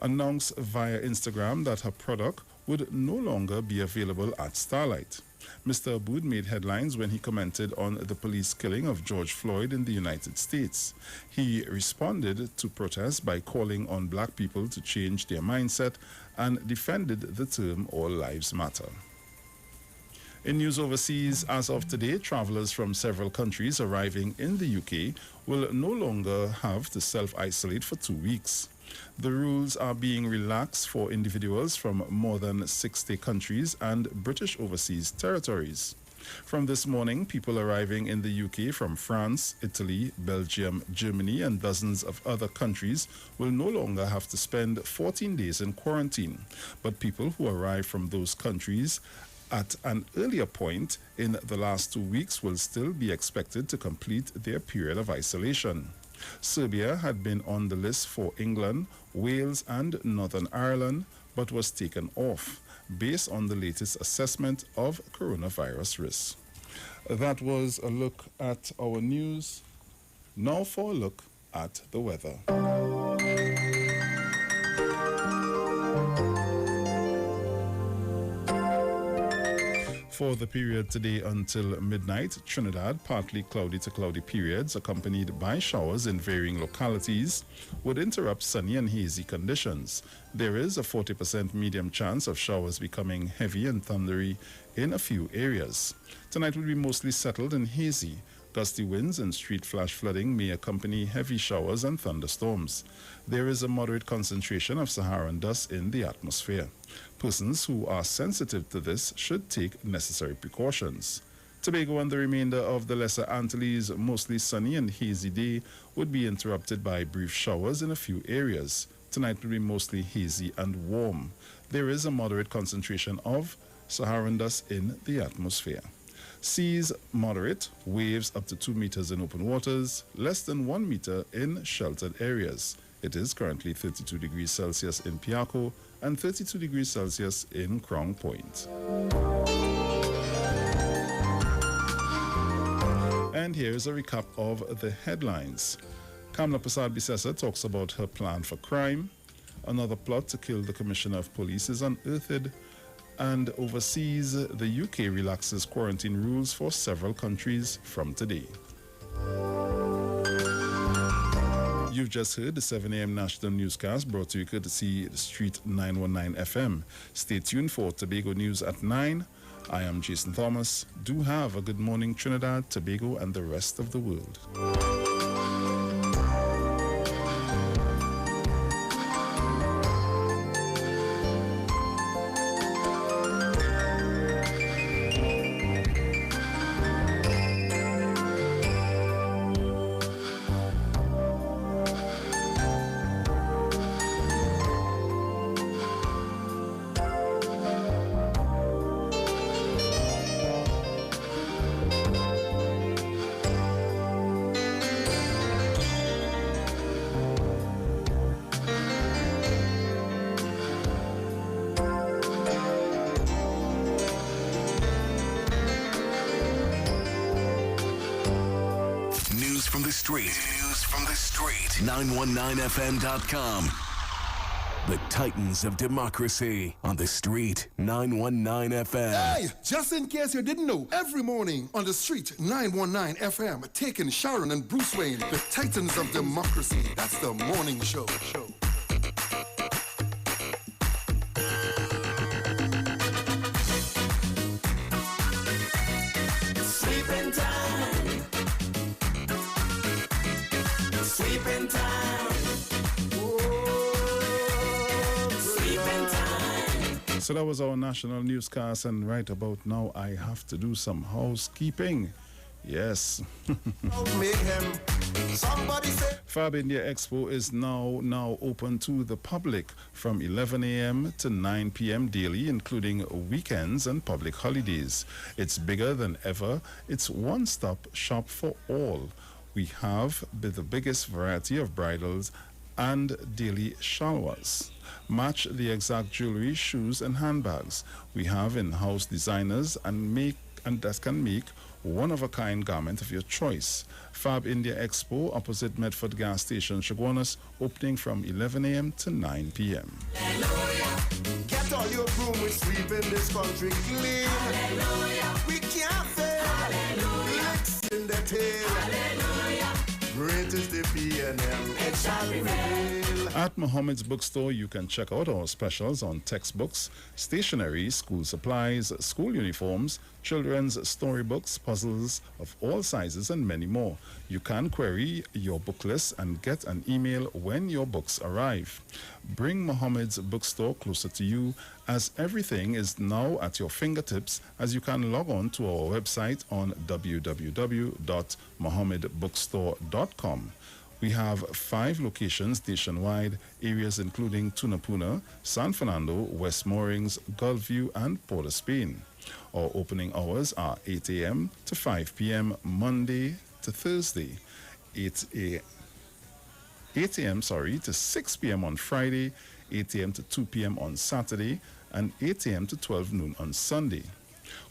announced via Instagram that her product would no longer be available at Starlight. Mr. Aboud made headlines when he commented on the police killing of George Floyd in the United States. He responded to protests by calling on black people to change their mindset and defended the term All Lives Matter. In news overseas, as of today, travelers from several countries arriving in the UK will no longer have to self-isolate for 2 weeks. The rules are being relaxed for individuals from more than 60 countries and British overseas territories. From this morning, people arriving in the UK from France, Italy, Belgium, Germany, and dozens of other countries will no longer have to spend 14 days in quarantine. But people who arrive from those countries at an earlier point in the last 2 weeks will still be expected to complete their period of isolation. Serbia had been on the list for England, Wales, and Northern Ireland, but was taken off based on the latest assessment of coronavirus risks. That was a look at our news. Now for a look at the weather. For the period today until midnight, Trinidad, partly cloudy to cloudy periods accompanied by showers in varying localities would interrupt sunny and hazy conditions. There is a 40% medium chance of showers becoming heavy and thundery in a few areas. Tonight will be mostly settled and hazy. Gusty winds and street flash flooding may accompany heavy showers and thunderstorms. There is a moderate concentration of Saharan dust in the atmosphere. Persons who are sensitive to this should take necessary precautions. Tobago and the remainder of the Lesser Antilles, mostly sunny and hazy day, would be interrupted by brief showers in a few areas. Tonight will be mostly hazy and warm. There is a moderate concentration of Saharan dust in the atmosphere. Seas moderate, waves up to 2 meters in open waters, less than 1 meter in sheltered areas. It is currently 32 degrees Celsius in Piarco and 32 degrees Celsius in Crown Point. And here is a recap of the headlines. Kamla Prasad-Bissessar talks about her plan for crime. Another plot to kill the Commissioner of Police is unearthed. And overseas, the UK relaxes quarantine rules for several countries from today. You've just heard the 7 a.m. national newscast brought to you courtesy the Street 919 FM. Stay tuned for Tobago News at 9. I am Jason Thomas. Do have a good morning, Trinidad, Tobago, and the rest of the world. News from the street. 919fm.com. The Titans of Democracy on the street. 919 FM. Hey, just in case you didn't know, every morning on the street 919 FM, taking Sharon and Bruce Wayne, the Titans of Democracy. That's the morning show. Sleeping time. Sleeping time. So that was our national newscast, and right about now I have to do some housekeeping. Yes. Fab India Expo is now open to the public from 11 a.m. to 9 p.m. daily, including weekends and public holidays. It's bigger than ever. It's one-stop shop for all. We have the biggest variety of bridals and daily showers. Match the exact jewelry, shoes, and handbags. We have in-house designers and that can make one-of-a-kind garment of your choice. Fab India Expo, opposite Medford Gas Station, Chaguanas, opening from 11 a.m. to 9 p.m. Get all your broom, we sweeping this country clean. Hallelujah. We can't fail. Hallelujah. Licks in the tail. Hallelujah. Great is the B&M, it shall prevail. At Muhammad's Bookstore, you can check out our specials on textbooks, stationery, school supplies, school uniforms, children's storybooks, puzzles of all sizes, and many more. You can query your book list and get an email when your books arrive. Bring Muhammad's Bookstore closer to you, as everything is now at your fingertips, as you can log on to our website on www.muhammadbookstore.com. We have 5 locations nationwide, areas including Tunapuna, San Fernando, West Moorings, Gulfview, and Port of Spain. Our opening hours are 8 a.m. to 5 p.m. Monday to Thursday, 8 a.m. to 6 p.m. on Friday, 8 a.m. to 2 p.m. on Saturday, and 8 a.m. to 12 noon on Sunday.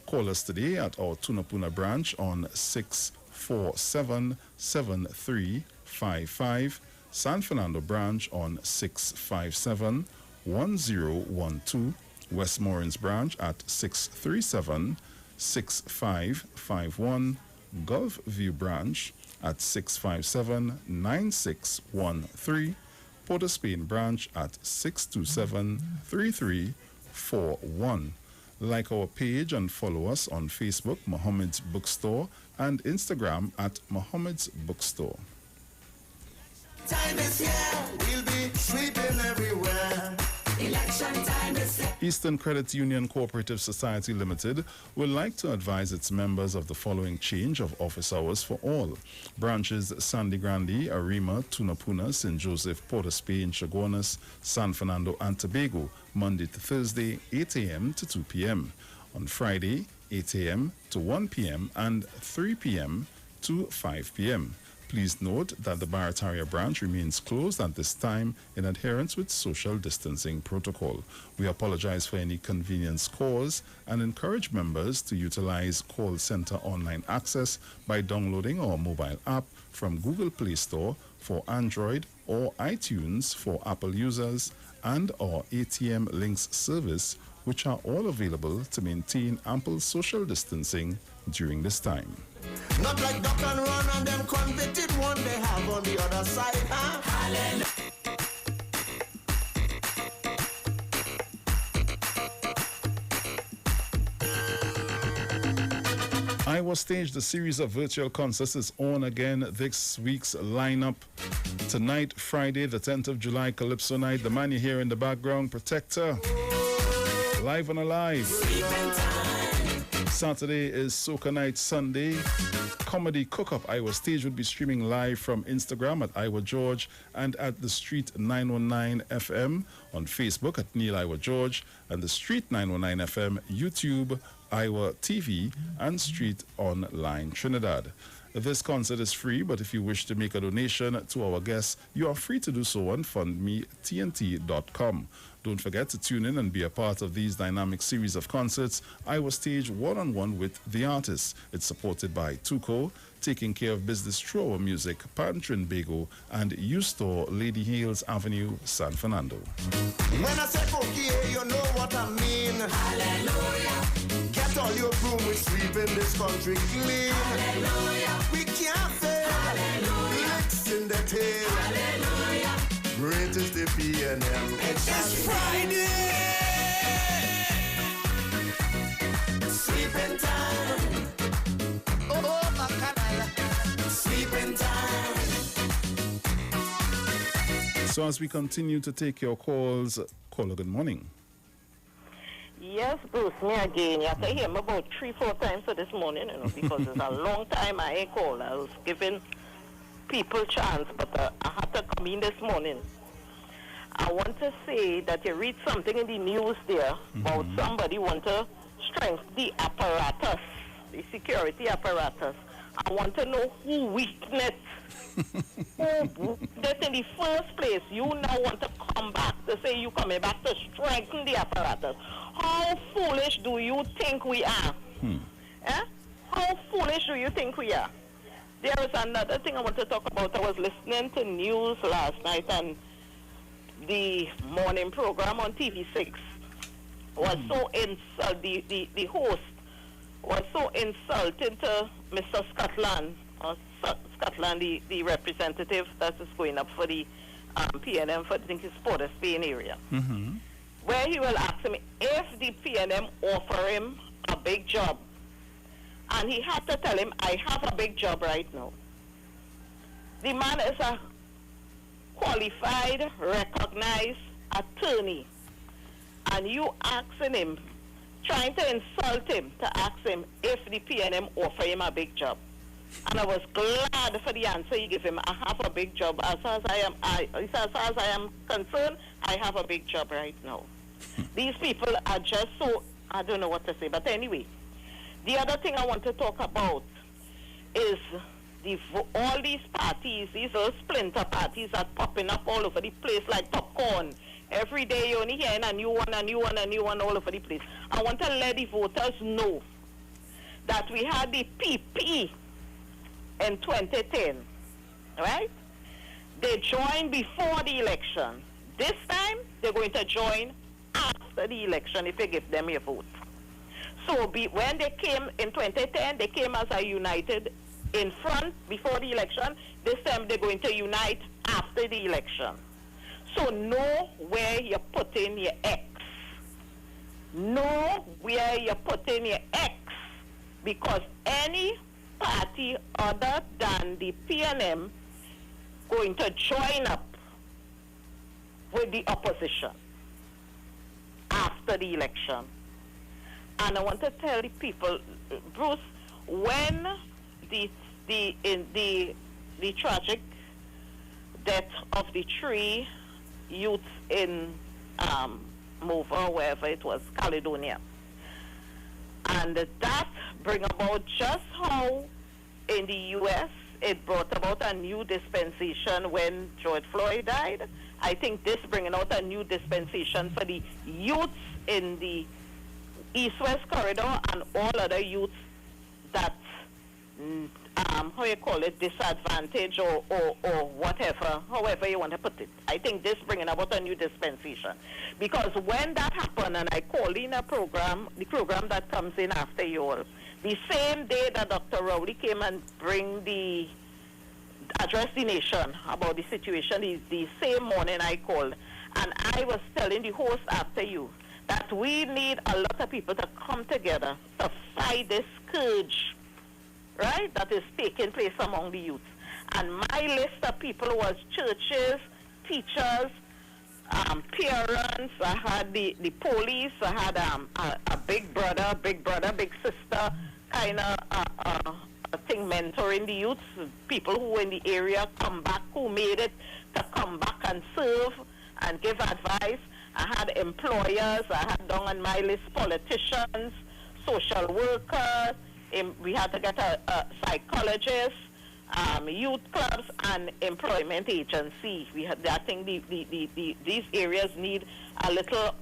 Call us today at our Tunapuna branch on 647-7355, San Fernando branch on 657-1012, West Moorings branch at 637-6551, Gulfview branch at 657-9613, Port of Spain branch at 627-3341. Like our page and follow us on Facebook, Muhammad's Bookstore, and Instagram at Muhammad's Bookstore. Time is here, we'll be sweeping everywhere. Election time is here. Eastern Credit Union Cooperative Society Limited would like to advise its members of the following change of office hours for all. Branches Sandy Grande, Arima, Tunapuna, St. Joseph, Port of Spain, Chaguanas, San Fernando, and Tobago, Monday to Thursday, 8 a.m. to 2 p.m. On Friday, 8 a.m. to 1 p.m. and 3 p.m. to 5 p.m. Please note that the Barataria branch remains closed at this time in adherence with social distancing protocol. We apologize for any inconvenience caused and encourage members to utilize call center online access by downloading our mobile app from Google Play Store for Android or iTunes for Apple users, and our ATM Links service, which are all available to maintain ample social distancing during this time. Not like duck and run and them convicted one they have on the other side, huh? Hallelujah. Iwer staged a series of virtual concerts is on again this week's lineup. Tonight, Friday, the 10th of July, Calypso Night. The man you hear in the background, Protector. Live and Alive. Saturday is Soca Night. Sunday, Comedy Cook-Up Iwer Stage would be streaming live from Instagram at Iwer George and at the Street 919 FM on Facebook at Neil Iwer George and the Street 919 FM YouTube, Iwer TV, and Street Online Trinidad. This concert is free, but if you wish to make a donation to our guests, you are free to do so on fundmetnt.com. Don't forget to tune in and be a part of these dynamic series of concerts. Iwer Stage one-on-one with the artists. It's supported by Tuco, taking care of business through our music, Pantrin Bago, and U-Store, Lady Hales Avenue, San Fernando. When I say cookie, you know what I mean. Hallelujah. Get all your broom, we sweeping this country clean. Hallelujah. We can't fail. Hallelujah. Licks in the tail. Hallelujah. Great is the B&M. It's Friday. Sleeping time. Oh, Macanaya. Sleeping time. So as we continue to take your calls, caller, good morning. Yes, Bruce, me again. You have to hear me about 3-4 times for this morning, you know, because it's a long time I ain't called. I was giving people chance, but I had to come in this morning. I want to say that you read something in the news there about somebody want to strengthen the apparatus, the security apparatus. I want to know who weakness. That in the first place, you now want to come back to say you coming back to strengthen the apparatus. How foolish do you think we are? Eh? How foolish do you think we are? There is another thing I want to talk about. I was listening to news last night, and the morning program on TV6 was so the host was so insulting to Mr. Scotland, the representative that is going up for the PNM for I think it's Port of Spain area, where he will ask him if the PNM offer him a big job, and he had to tell him, I have a big job right now. The man is a qualified, recognized attorney, and you asking him, trying to insult him, to ask him if the PNM offer him a big job. And I was glad for the answer he gave him. I have a big job. As far as I am concerned, I have a big job right now. These people are just so, I don't know what to say. But anyway, the other thing I want to talk about is all these parties, these little splinter parties are popping up all over the place like popcorn. Every day you're only hearing a new one all over the place. I want to let the voters know that we had the PP in 2010, right? They joined before the election. This time, they're going to join after the election if you give them your vote. So when they came in 2010, they came as a united in front before the election. This time, they're going to unite after the election. So know where you're putting your X. Know where you're putting your X, because any party other than the PNM going to join up with the opposition after the election. And I want to tell the people, Bruce, when the tragic death of the 3 youths in Mova, wherever it was, Caledonia, and that bring about just how in the U.S. it brought about a new dispensation when George Floyd died. I think this bringing out a new dispensation for the youths in the East-West corridor and all other youths that, how you call it, disadvantage or whatever, however you want to put it. I think this bringing about a new dispensation. Because when that happened, and I called in a program, the program that comes in after you all, the same day that Dr. Rowley came and address the nation about the situation, the same morning I called, and I was telling the host after you that we need a lot of people to come together to fight this scourge, right, that is taking place among the youth. And my list of people was churches, teachers, parents. I had the police. I had a big brother, big sister kind of thing mentoring the youth. People who in the area come back, who made it to come back and serve and give advice. I had employers. I had down on my list politicians, social workers. We had to get a psychologist, youth clubs, and employment agency. We had, I think these areas need a little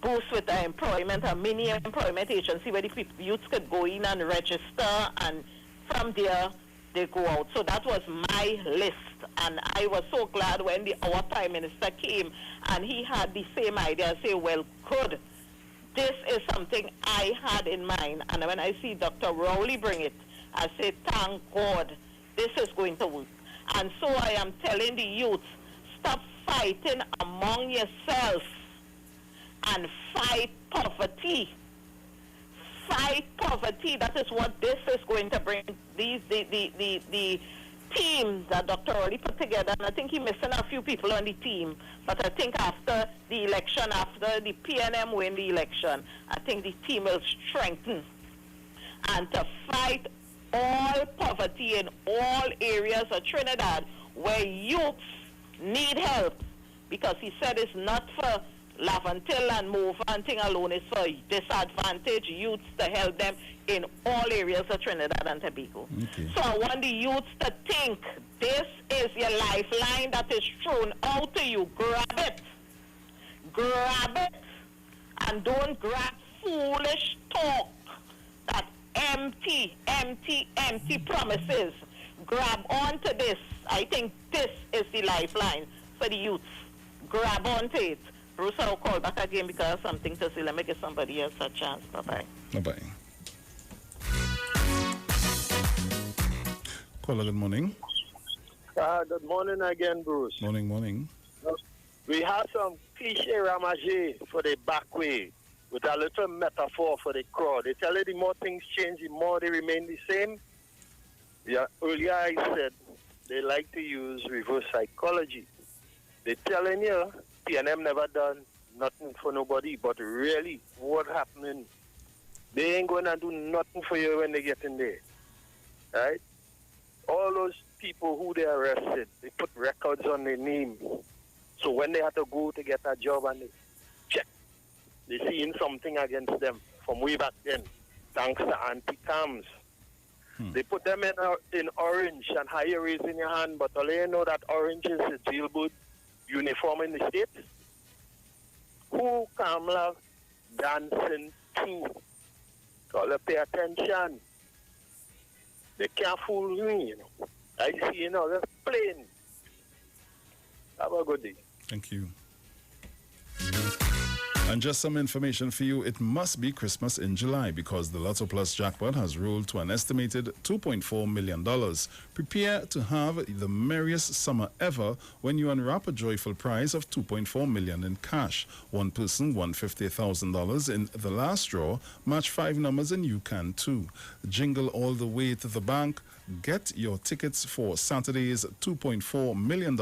boost with the employment, a mini employment agency where the youths could go in and register, and from there they go out. So that was my list, and I was so glad when our Prime Minister came and he had the same idea. I say, well, good. This is something I had in mind, and when I see Dr. Rowley bring it, I say, thank God, this is going to work. And so I am telling the youth, stop fighting among yourselves and fight poverty. Fight poverty. That is what this is going to bring. The team that Dr. Rowley put together, and I think he's missing a few people on the team, but I think after the election, after the PNM win the election, I think the team will strengthen and to fight all poverty in all areas of Trinidad where youths need help, because he said it's not for Lavantil and Mova and thing alone, it's for disadvantaged youths to help them in all areas of Trinidad and Tobago. Okay. So I want the youths to think this is your lifeline that is thrown out to you. Grab it. Grab it. And don't grab foolish talk that empty promises. Grab onto this. I think this is the lifeline for the youths. Grab onto it. Bruce, I'll call back again because I have something to say. Let me give somebody else a chance. Bye-bye. Bye-bye. Caller, good morning. Good morning again, Bruce. Morning. We have some cliche ramage for the back way with a little metaphor for the crowd. They tell you the more things change, the more they remain the same. Yeah, earlier I said they like to use reverse psychology. They're telling you PNM never done nothing for nobody, but really what happening, they ain't going to do nothing for you when they get in there. Right? All those people who they arrested, they put records on their name. So when they had to go to get a job and they check, they seeing something against them from way back then, thanks to anti-cams. They put them in orange and how you raising your hand, but all you know that orange is the jailboard uniform in the States. Who Kamala dancing to? So pay attention. They can't fool me, you know. I see, you know, they're playing. Have a good day. Thank you. And just some information for you, it must be Christmas in July because the Lotto Plus jackpot has rolled to an estimated $2.4 million. Prepare to have the merriest summer ever when you unwrap a joyful prize of $2.4 million in cash. One person won $50,000 in the last draw. Match 5 numbers and you can too. Jingle all the way to the bank. Get your tickets for Saturday's $2.4 million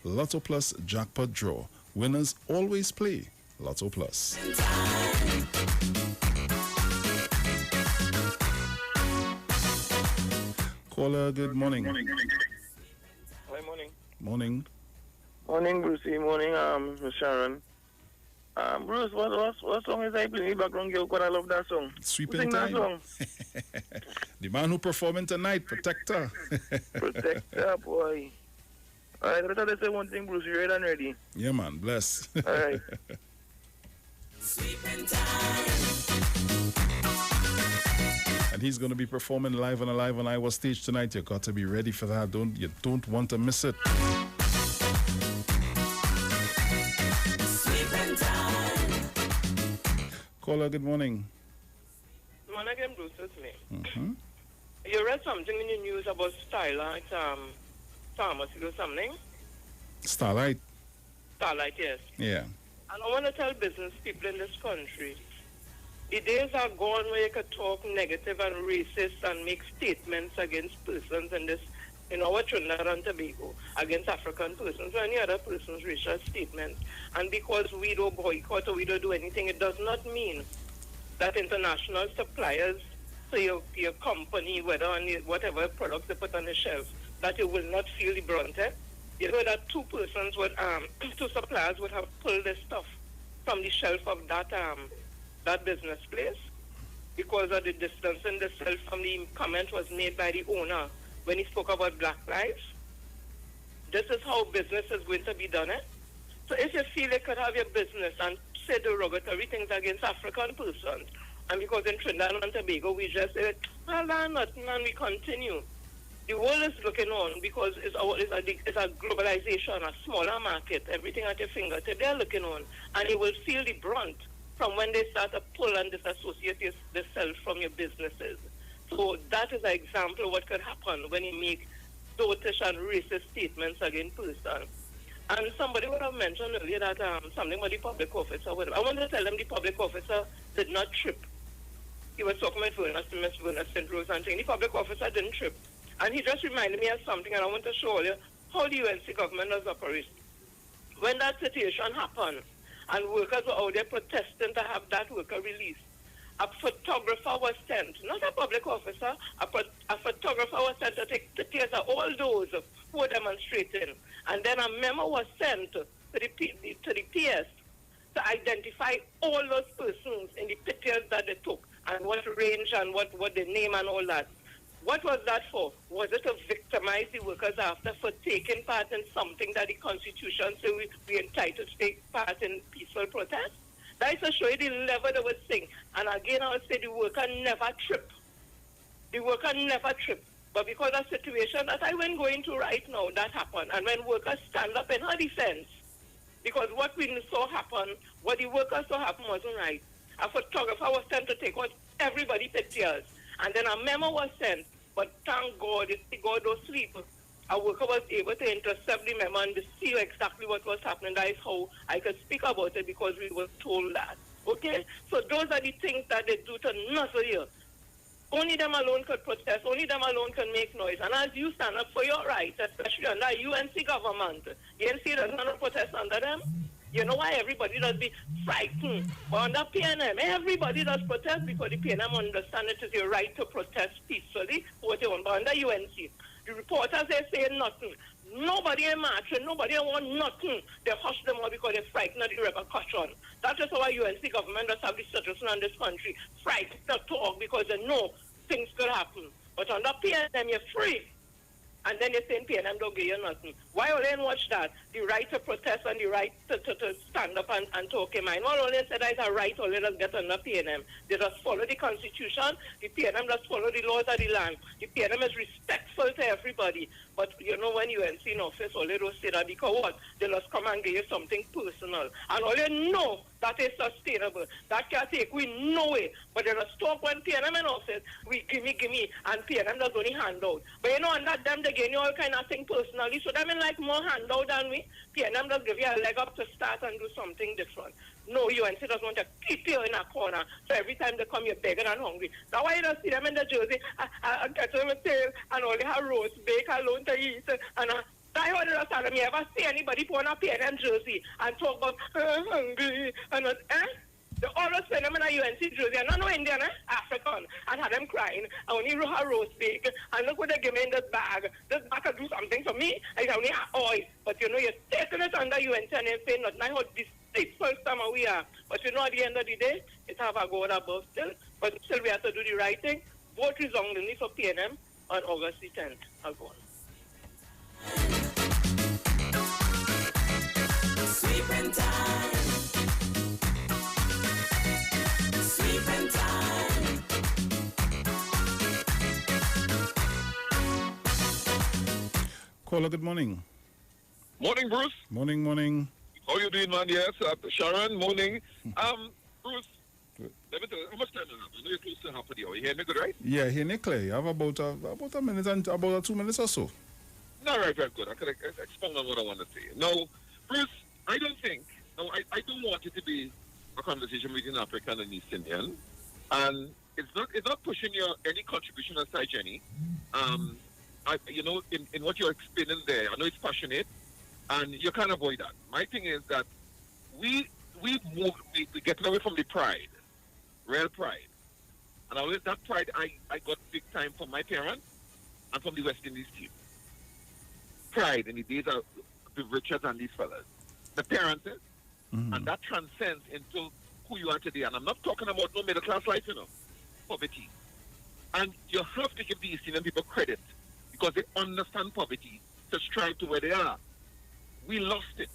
Lotto Plus jackpot draw. Winners always play Lotto Plus. Caller, good morning. Hi, morning. Morning. Morning, Brucey. Morning, Miss Sharon. Bruce, what song is I playing in the background? Girl, I love that song. Sweeping Sing time. that song. The man who performing tonight, Protector. Protector, boy. All right, let me say one thing, Bruce. You ready and ready? Yeah, man. Bless. All right. Sweeping time. And he's going to be performing live on Iwer stage tonight. You got to be ready for that. You don't want to miss it. Sweeping time. Caller, good morning. Good morning again, Bruce. It's me. Mm-hmm. You read something in the news about Starlight Pharmacy or something? Starlight? Starlight, yes. Yeah. And I want to tell business people in this country, the days are gone where you could talk negative and racist and make statements against persons in our Trinidad and Tobago, against African persons or any other person's racial statements. And because we don't boycott or we don't do anything, it does not mean that international suppliers, so your company, whether on whatever products they put on the shelf, that you will not feel the brunt. You know that two suppliers would have pulled the stuff from the shelf of that business place because of the distance in the shelf from the comment was made by the owner when he spoke about Black lives. This is how business is going to be done. So if you feel you could have your business and say derogatory things against African persons, and because in Trinidad and Tobago we just say, well, nothing, and we continue. The world is looking on because it's a globalization, a smaller market, everything at your fingertip. They're looking on, and you will feel the brunt from when they start to pull and disassociate themselves from your businesses. So that is an example of what could happen when you make dotish and racist statements against persons. And somebody would have mentioned earlier that something about the public officer. I want to tell them the public officer did not trip. He was talking about Miss Verna St. Rose and saying the public officer didn't trip. And he just reminded me of something, and I want to show you how the UNC government does operate. When that situation happened, and workers were out there protesting to have that worker released, a photographer was sent, not a public officer, a photographer was sent to take pictures of all those who were demonstrating. And then a memo was sent to the PS to identify all those persons in the pictures that they took, and what range and what the name and all that. What was that for? Was it to victimize the workers after for taking part in something that the Constitution says we entitled to take part in peaceful protest? That is to show you the level they were saying. And again, I would say the worker never tripped. The worker never tripped. But because of the situation that I went going to right now, that happened. And when workers stand up in her defense, because what we saw happen, what the workers saw happen wasn't right. A photographer was sent to take out everybody pictures. And then a memo was sent. But thank God, if God don't sleep, a worker was able to intercept the memo and see exactly what was happening. That is how I could speak about it, because we were told that. Okay? So those are the things that they do to nuzzle you. Only them alone could protest. Only them alone can make noise. And as you stand up for your rights, especially under UNC government, the UNC does not protest under them. You know why everybody does be frightened? But under PNM, everybody does protest because the PNM understand it is your right to protest peacefully for what they want. But under UNC, the reporters, they say nothing. Nobody ain't marching, nobody want nothing. They hush them all because they're frightened of the repercussion. That's just how UNC government does have the situation in this country. Frightened to talk because they know things could happen. But under PNM, you're free. And then you're saying PNM don't give you nothing. Why only watch that? The right to protest and the right to stand up and talk in mind. Not only said that it's a right, only does get under PNM. They just follow the Constitution. The PNM does follow the laws of the land. The PNM is respectful to everybody. But you know, when you in office, all they don't say that because what? They just come and give you something personal. And all you know that is sustainable. That can take, we know it. But they just talk when PNM in office, we gimme, and PNM does only handout. But you know, under them, they give you all kind of thing personally. So them in like more handout than we. PNM does give you a leg up to start and do something different. No, UNC doesn't want to keep you in a corner. So every time they come, you're begging and hungry. That's why you don't see them in the jersey, get them a tail, and only have roast bake alone to eat. And I heard it tell them, you ever see anybody put on a PNM jersey and talk about, hungry, and they always send them in a UNC jersey, and no Indian, African, and have them crying. I only have roast bake, and look what they give me in this bag. This bag can do something for me. I only have oil. But you know, you're taking it under UNC and they're saying nothing. I heard this first time we are. But you know, at the end of the day, it have a God above still. But still, we have to do the right thing. Vote resoundingly for PNM on August the 10th. I'll go on. Sweeping time. Sweeping time. Caller, good morning. Morning, Bruce. Morning. How you doing, man? Yes, Sharon, morning. Bruce, let me tell you, how much time do you have? I know you're close to half a day. You hear me good, right? Yeah, here Nicolay. I have about a minute and about 2 minutes or so. No, right, very good. I could expound on what I want to say. Now, Bruce, I don't want it to be a conversation between African and East Indian. And it's not pushing your any contribution aside, Jenny. You know, in what you're explaining there, I know it's passionate, and you can't avoid that. My thing is that we get away from the pride, real pride. And always that pride I got big time from my parents and from the West Indies team. Pride in the days of the Richards and these fellas. The parents, and that transcends into who you are today. And I'm not talking about no middle class life, you know, poverty. And you have to give the East Indian people credit because they understand poverty to strive to where they are. We lost it.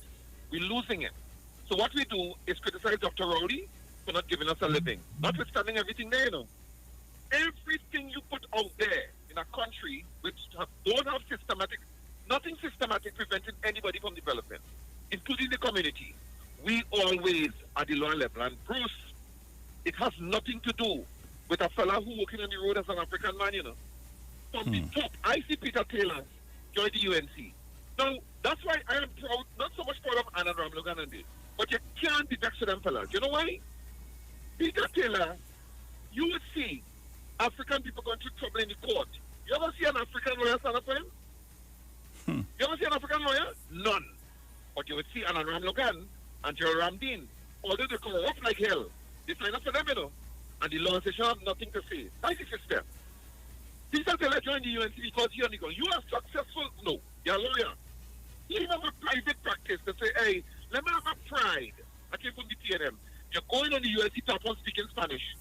We're losing it. So what we do is criticize Dr. Rowley for not giving us a living. Notwithstanding everything there, you know. Everything you put out there in a country which don't have nothing systematic preventing anybody from development, including the community. We always are the lower level. And Bruce, it has nothing to do with a fella who walking on the road as an African man, you know. From the top, I see Peter Taylor join the UNC. Now, that's why I am proud, not so much proud of Anna Ramlogan and this, but you can't be vexed with them fellas. You know why? Peter Taylor, you would see African people going through trouble in the court You ever see an African lawyer stand up for him? You ever see an African lawyer? None. But you would see Alan Ram Logan and Gerald Ramdeen. Although they come up like hell, they sign up for them, you know. And the law station have nothing to say. That's the system. These are to let you in the UNC because you're Nico. You are successful? No. You're a lawyer. You even have a private practice to say, hey, let me have a pride. I can't put the TNM. You're going on the UNC platform speaking Spanish.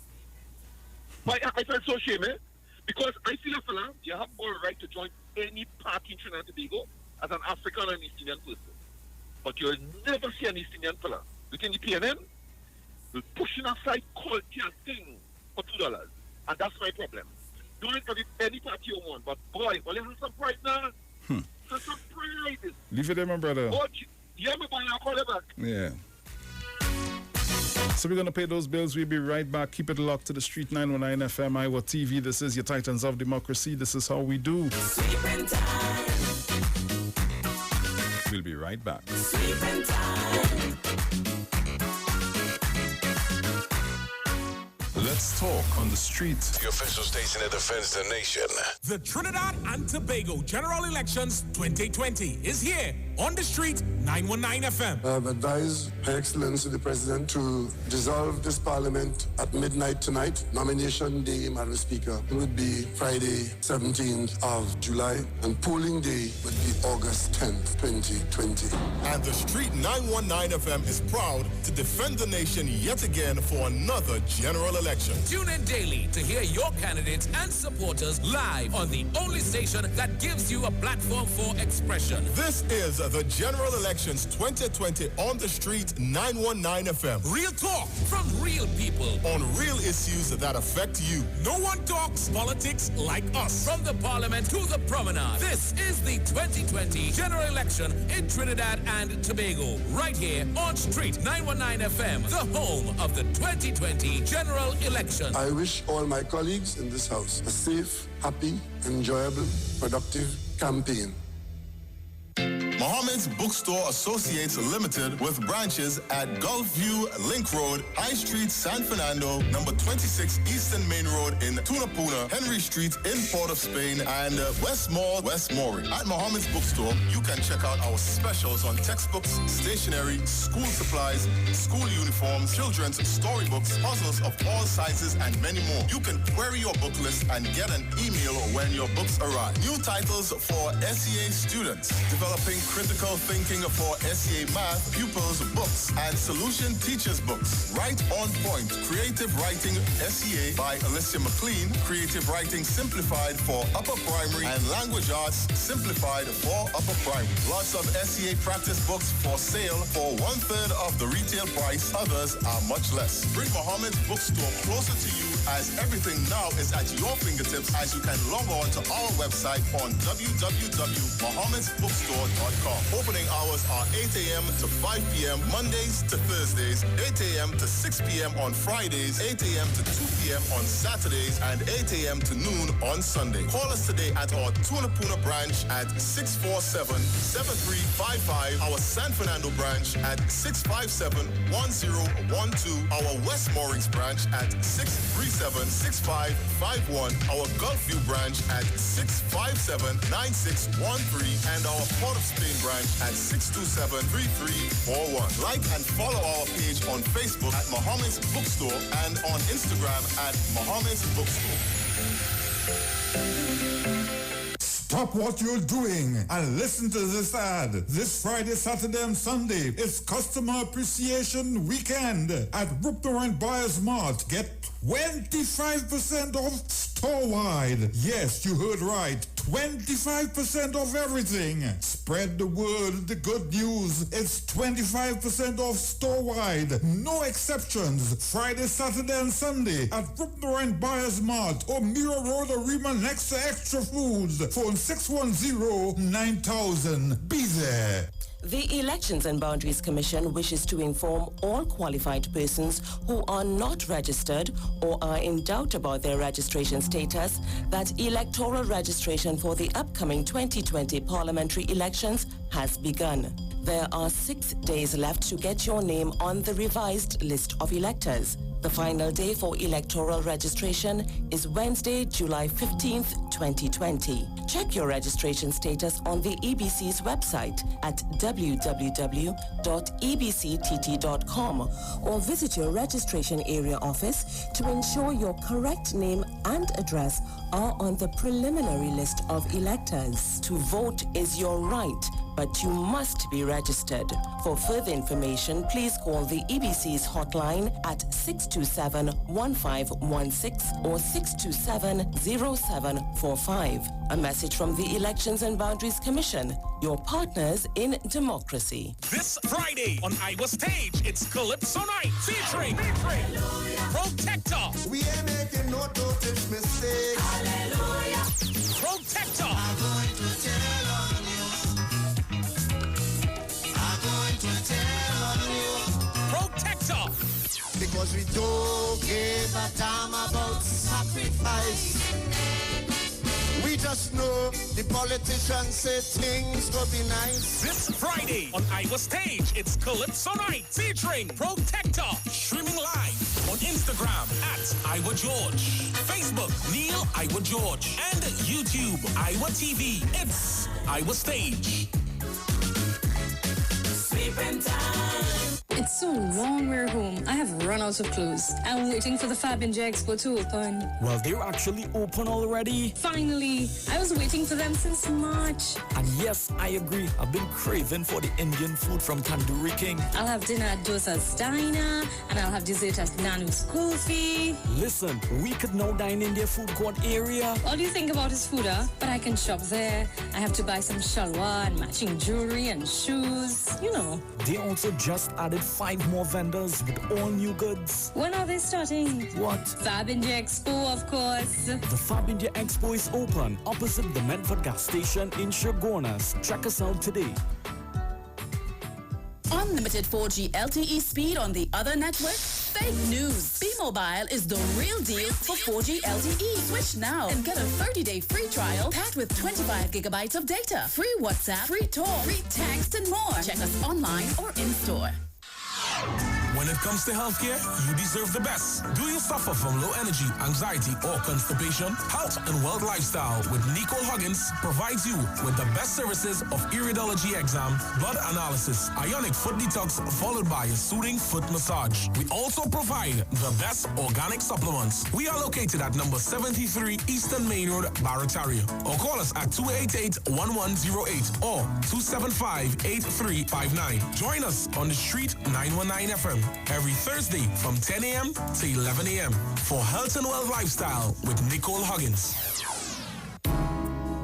But I felt so shame, because I feel a fella, you have all right to join any party in Trinidad and Tobago as an African or an East Indian person. But you'll never see an East Indian fella within the PNM pushing aside culture thing for $2. And that's my problem. Do it for any party you want, but boy, well, you have some pride now. Have some pride. Leave it there, my brother. Oh, yeah, my boy, I'll call you back. Yeah. So we're going to pay those bills. We'll be right back. Keep it locked to the Street 919 FM, Iwer TV. This is your Titans of Democracy. This is how we do. Sleeping time. We'll be right back. Sleeping time. Let's talk on the street. The official station that defends the nation. The Trinidad and Tobago General Elections 2020 is here on the Street 919 FM. I have advised Her Excellency the President to dissolve this Parliament at midnight tonight. Nomination day, Madam Speaker, would be Friday, 17th of July, and polling day would be August 10th, 2020. And the Street 919 FM is proud to defend the nation yet again for another general election. Tune in daily to hear your candidates and supporters live on the only station that gives you a platform for expression. This is the General Elections 2020 on the Street 919 FM. Real talk from real people on real issues that affect you. No one talks politics like us. From the Parliament to the Promenade, this is the 2020 General Election in Trinidad and Tobago. Right here on Street 919 FM, the home of the 2020 General Election. I wish all my colleagues in this House a safe, happy, enjoyable, productive campaign. Mohammed's Bookstore Associates Limited with branches at Gulfview, Link Road, High Street, San Fernando, number 26 Eastern Main Road in Tunapuna, Henry Street in Port of Spain, and Westmore, West Mooring. At Mohammed's Bookstore, you can check out our specials on textbooks, stationery, school supplies, school uniforms, children's storybooks, puzzles of all sizes, and many more. You can query your book list and get an email when your books arrive. New titles for SEA students, developing critical thinking for SEA math pupils books and solution teachers books. Right on point. Creative writing SEA by Alicia McLean. Creative writing simplified for upper primary and language arts simplified for upper primary. Lots of SEA practice books for sale for 1/3 of the retail price. Others are much less. Bring Mohammed's Bookstore closer to you as everything now is at your fingertips as you can log on to our website on www.mohammedsbookstore.com. Opening hours are 8 a.m. to 5 p.m. Mondays to Thursdays, 8 a.m. to 6 p.m. on Fridays, 8 a.m. to 2 p.m. on Saturdays, and 8 a.m. to noon on Sunday. Call us today at our Tunapuna branch at 647-7355, our San Fernando branch at 657-1012, our West Moorings branch at 637-6551, our Gulfview branch at 657-9613, and our Port of Spain branch at 627-3341. Like and follow our page on Facebook at Mohammed's Bookstore and on Instagram at Mohammed's Bookstore. Stop what you're doing and listen to this ad. This Friday, Saturday, and Sunday, it's Customer Appreciation Weekend at Rupner and Buyers Mart. Get 25% off store-wide. Yes, you heard right. 25% off everything. Spread the word, the good news. It's 25% off store-wide. No exceptions. Friday, Saturday, and Sunday at Rupner and Buyers Mart or Mira Road Arima next to Extra Foods. Phone 610-9000. Be there. The Elections and Boundaries Commission wishes to inform all qualified persons who are not registered or are in doubt about their registration status that electoral registration for the upcoming 2020 parliamentary elections has begun. There are 6 days left to get your name on the revised list of electors. The final day for electoral registration is Wednesday, July 15th, 2020. Check your registration status on the EBC's website at www.ebctt.com or visit your registration area office to ensure your correct name and address are on the preliminary list of electors. To vote is your right, but you must be registered. For further information, please call the EBC's hotline at 627-1516 or 627-0745. A message from the Elections and Boundaries Commission, your partners in democracy. This Friday on Iwer Stage, it's Calypso Night featuring Protector. We ain't making no dopage mistakes. Hallelujah. Protector. I'm going to tell on you. I'm going to tell on you. Protector. Because we don't give a damn about sacrifice. We just know the politicians say things will be nice. This Friday on Iwer Stage, it's Calypso Night featuring Protector. Streaming live on Instagram at Iwer George, Facebook Neil Iwer George, and YouTube Iwer TV. It's Iwer Stage. Sleeping time. It's so long we're home. I have run out of clothes. I'm waiting for the Fab and J Expo to open. Well, they're actually open already. Finally. I was waiting for them since March. And yes, I agree. I've been craving for the Indian food from Tandoori King. I'll have dinner at Dosa's Diner, and I'll have dessert at Nanu's Kulfi. Listen, we could now dine in their food court area. All you think about is food, huh? But I can shop there. I have to buy some shalwar and matching jewelry and shoes. You know. They also just added 5 more vendors with all new goods. When are they starting? What? Fab India Expo, of course. The Fab India Expo is open opposite the Medford gas station in Shogunas. Check us out today. Unlimited 4G LTE speed on the other network? Fake news. B-Mobile is the real deal for 4G LTE. Switch now and get a 30-day free trial packed with 25 gigabytes of data, free WhatsApp, free talk, free text, and more. Check us online or in-store. When it comes to healthcare, you deserve the best. Do you suffer from low energy, anxiety, or constipation? Health and Wealth Lifestyle with Nicole Huggins provides you with the best services of iridology exam, blood analysis, ionic foot detox, followed by a soothing foot massage. We also provide the best organic supplements. We are located at number 73 Eastern Main Road, Barataria. Or call us at 288-1108 or 275-8359. Join us on the street 919 FM. Every Thursday from 10 a.m. to 11 a.m. for Health and Wealth Lifestyle with Nicole Huggins.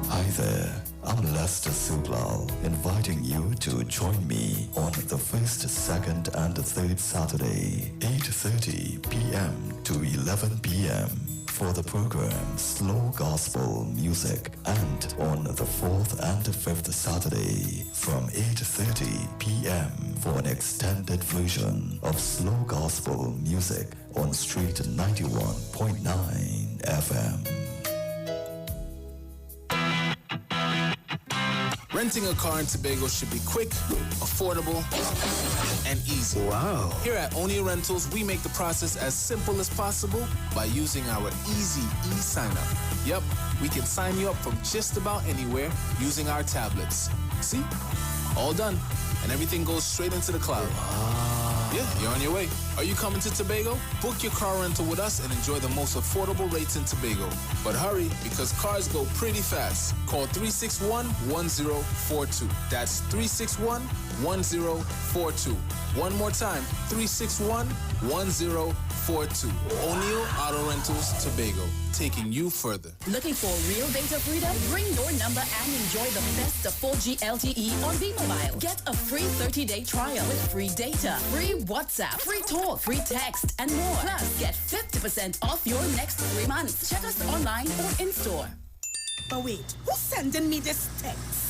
Hi there, I'm Lester Sublal, inviting you to join me on the 1st, 2nd, and 3rd Saturday, 8:30 p.m. to 11 p.m. for the program Slow Gospel Music, and on the 4th and 5th Saturday from 8:30 p.m. for an extended version of Slow Gospel Music on Street 91.9 FM. Renting a car in Tobago should be quick, affordable, and easy. Wow. Here at O'Neill Rentals, we make the process as simple as possible by using our easy e-sign-up. Yep, we can sign you up from just about anywhere using our tablets. See? All done. And everything goes straight into the cloud. Yeah, you're on your way. Are you coming to Tobago? Book your car rental with us and enjoy the most affordable rates in Tobago. But hurry, because cars go pretty fast. Call 361-1042. That's 361-1042. One more time, 361-1042. O'Neill Auto Rentals, Tobago, taking you further. Looking for real data freedom? Bring your number and enjoy the best of 4G LTE on B-Mobile. Get a free 30-day trial with free data, free WhatsApp, free talk, free text, and more. Plus, get 50% off your next 3 months. Check us online or in-store. But wait, who's sending me this text?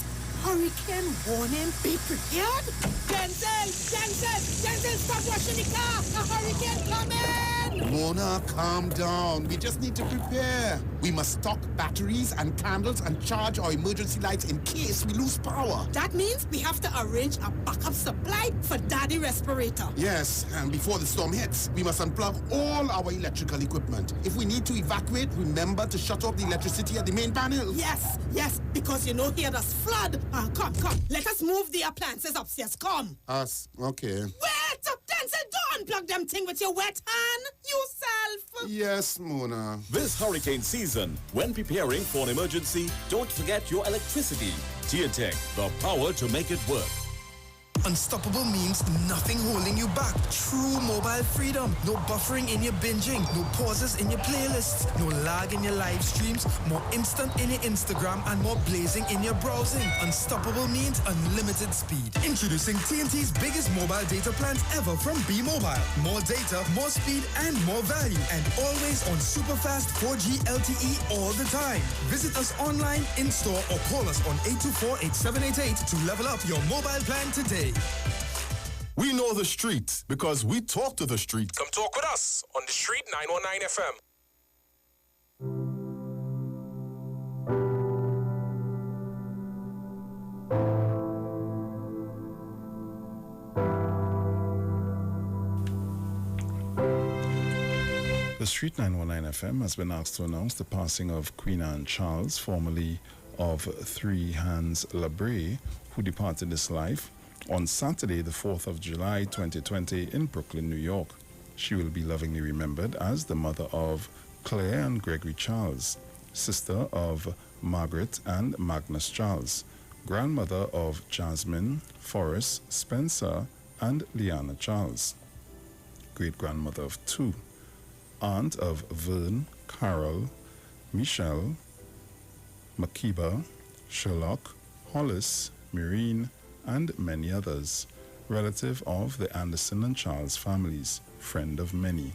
Hurricane warning, be prepared? Denzel, stop washing the car! A hurricane coming! Mona, calm down. We just need to prepare. We must stock batteries and candles and charge our emergency lights in case we lose power. That means we have to arrange a backup supply for Daddy respirator. Yes, and before the storm hits, we must unplug all our electrical equipment. If we need to evacuate, remember to shut off the electricity at the main panel. Yes, because you know here does flood. Come. Let us move the appliances upstairs. Come. Us, okay. Wait! Denzel, don't unplug them thing with your wet hand. Yourself. Yes, Mona. This hurricane season, when preparing for an emergency, don't forget your electricity. TNTech, the power to make it work. Unstoppable means nothing holding you back. True mobile freedom. No buffering in your binging. No pauses in your playlists. No lag in your live streams. More instant in your Instagram and more blazing in your browsing. Unstoppable means unlimited speed. Introducing TNT's biggest mobile data plans ever from B-Mobile. More data, more speed, and more value. And always on super fast 4G LTE all the time. Visit us online, in-store, or call us on 824-8788 to level up your mobile plan today. We know the street because we talk to the street. Come talk with us on the street 919 FM. The Street 919 FM has been asked to announce the passing of Queen Anne Charles, formerly of Three Hands Labrie, who departed this life on Saturday, the 4th of July 2020 in Brooklyn, New York. She will be lovingly remembered as the mother of Claire and Gregory Charles, sister of Margaret and Magnus Charles, grandmother of Jasmine, Forrest, Spencer, and Liana Charles, great-grandmother of 2, aunt of Vern, Carol, Michelle, Makiba, Sherlock, Hollis, Maureen, and many others, relative of the Anderson and Charles families, friend of many.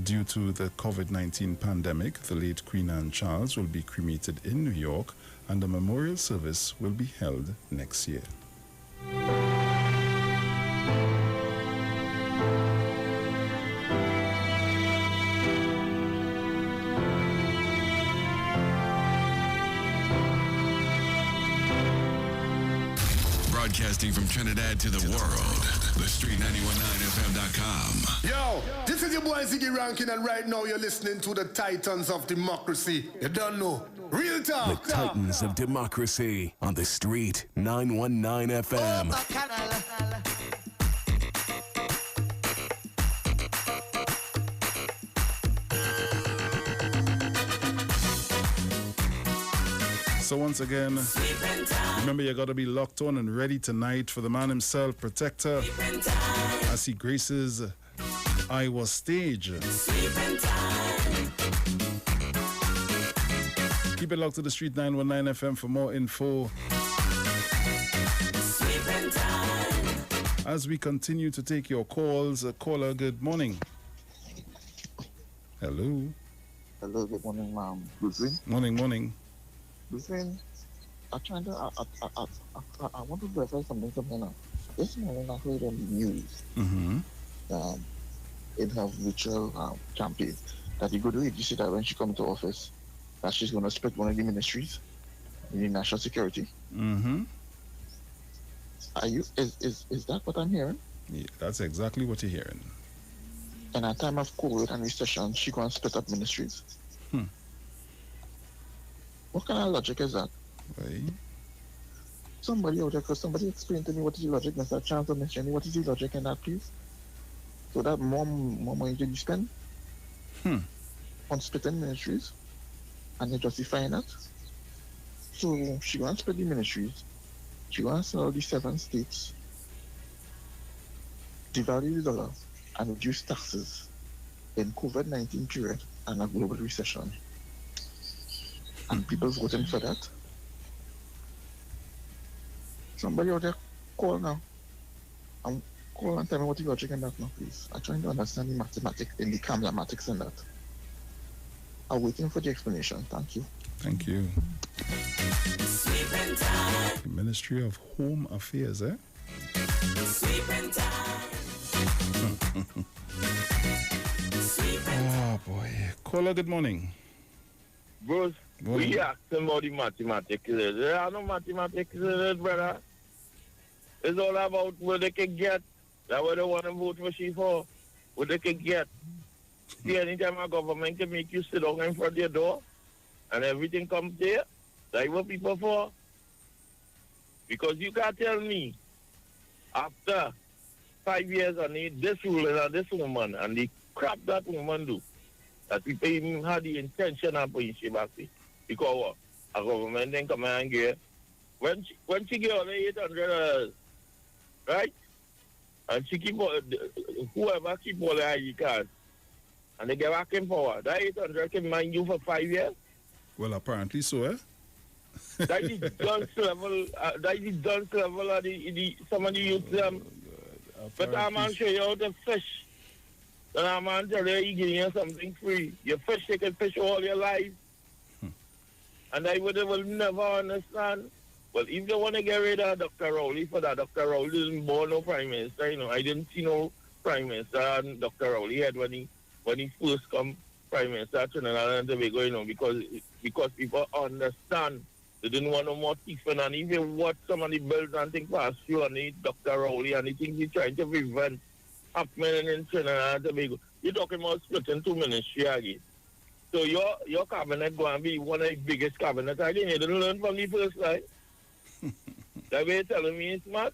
Due to the COVID-19 pandemic, the late Queen Anne Charles will be cremated in New York and a memorial service will be held next year. Broadcasting from Trinidad to the world, the Street919FM.com. Yo, this is your boy Ziggy Rankin, and right now you're listening to the Titans of Democracy. You don't know. Real talk. The Titans of Democracy on the Street 919 FM. So once again, remember you got to be locked on and ready tonight for the man himself, Protector, as he graces Iwer stage. Keep it locked to the Street 919 FM for more info. As we continue to take your calls, caller, good morning. Hello. Hello, good morning, ma'am. Good Morning. Listen, I want to verify something from her now. This morning I heard on the news in her virtual campaign that the good lady said that when she comes to office that she's going to split one of the ministries in the national security. Are you? Is that what I'm hearing? Yeah, that's exactly what you're hearing. In a time of COVID and recession, she going to split up ministries. What kind of logic is that? Right. Somebody out there, because somebody explain to me what is the logic, Mr. Chance of mentioning what is the logic in that, please? So that more money did you spend on splitting ministries, and you're justifying that. So she wants to split the ministries, she wants to sell the 7 states, devalue the dollar, and reduce taxes in COVID-19 period and a global recession. And people voting for that. Somebody out there call now. And call and tell me what you logic in that now, please. I'm trying to understand the mathematics in the mathematics in that. I'm waiting for the explanation. Thank you. Thank you. The Ministry of Home Affairs, eh? Caller, good morning. Bruce, Morning. we asking about the mathematics. There are no mathematics in it, brother. It's all about what they can get. That's what they want to vote for she for. What they can get. See, anytime a government can make you sit down in front of your door and everything comes there, that's what people for. Because you can't tell me after 5 years on this ruler and this woman and the crap that woman do, that people even had the intention of putting she back there. Because what? A government then come and get when she get all the $800, right? And she keep all, whoever keep all the ID cards and they get back in power. That 800 can mind you for 5 years. Well, apparently so, eh? That is dunce level. That is dunce level of some of the youth them. But I'm man show you how to fish. And I'm man tell you he give you something free. You fish, you can fish all your life. And I will never understand. Well, if they want to get rid of Dr. Rowley for that, Dr. Rowley isn't born no prime minister. You know, I didn't see no prime minister and Dr. Rowley had when he first come prime minister of Trinidad and Tobago, you know, because people understand. They didn't want no more thief and even what some of the bills and things past you and Dr. Rowley and the things he's trying to prevent happening in Trinidad and Tobago. You're talking about splitting 2 ministries again. So your cabinet going to be one of the biggest cabinets again. You didn't learn from the first side. That way you're telling me it's smart.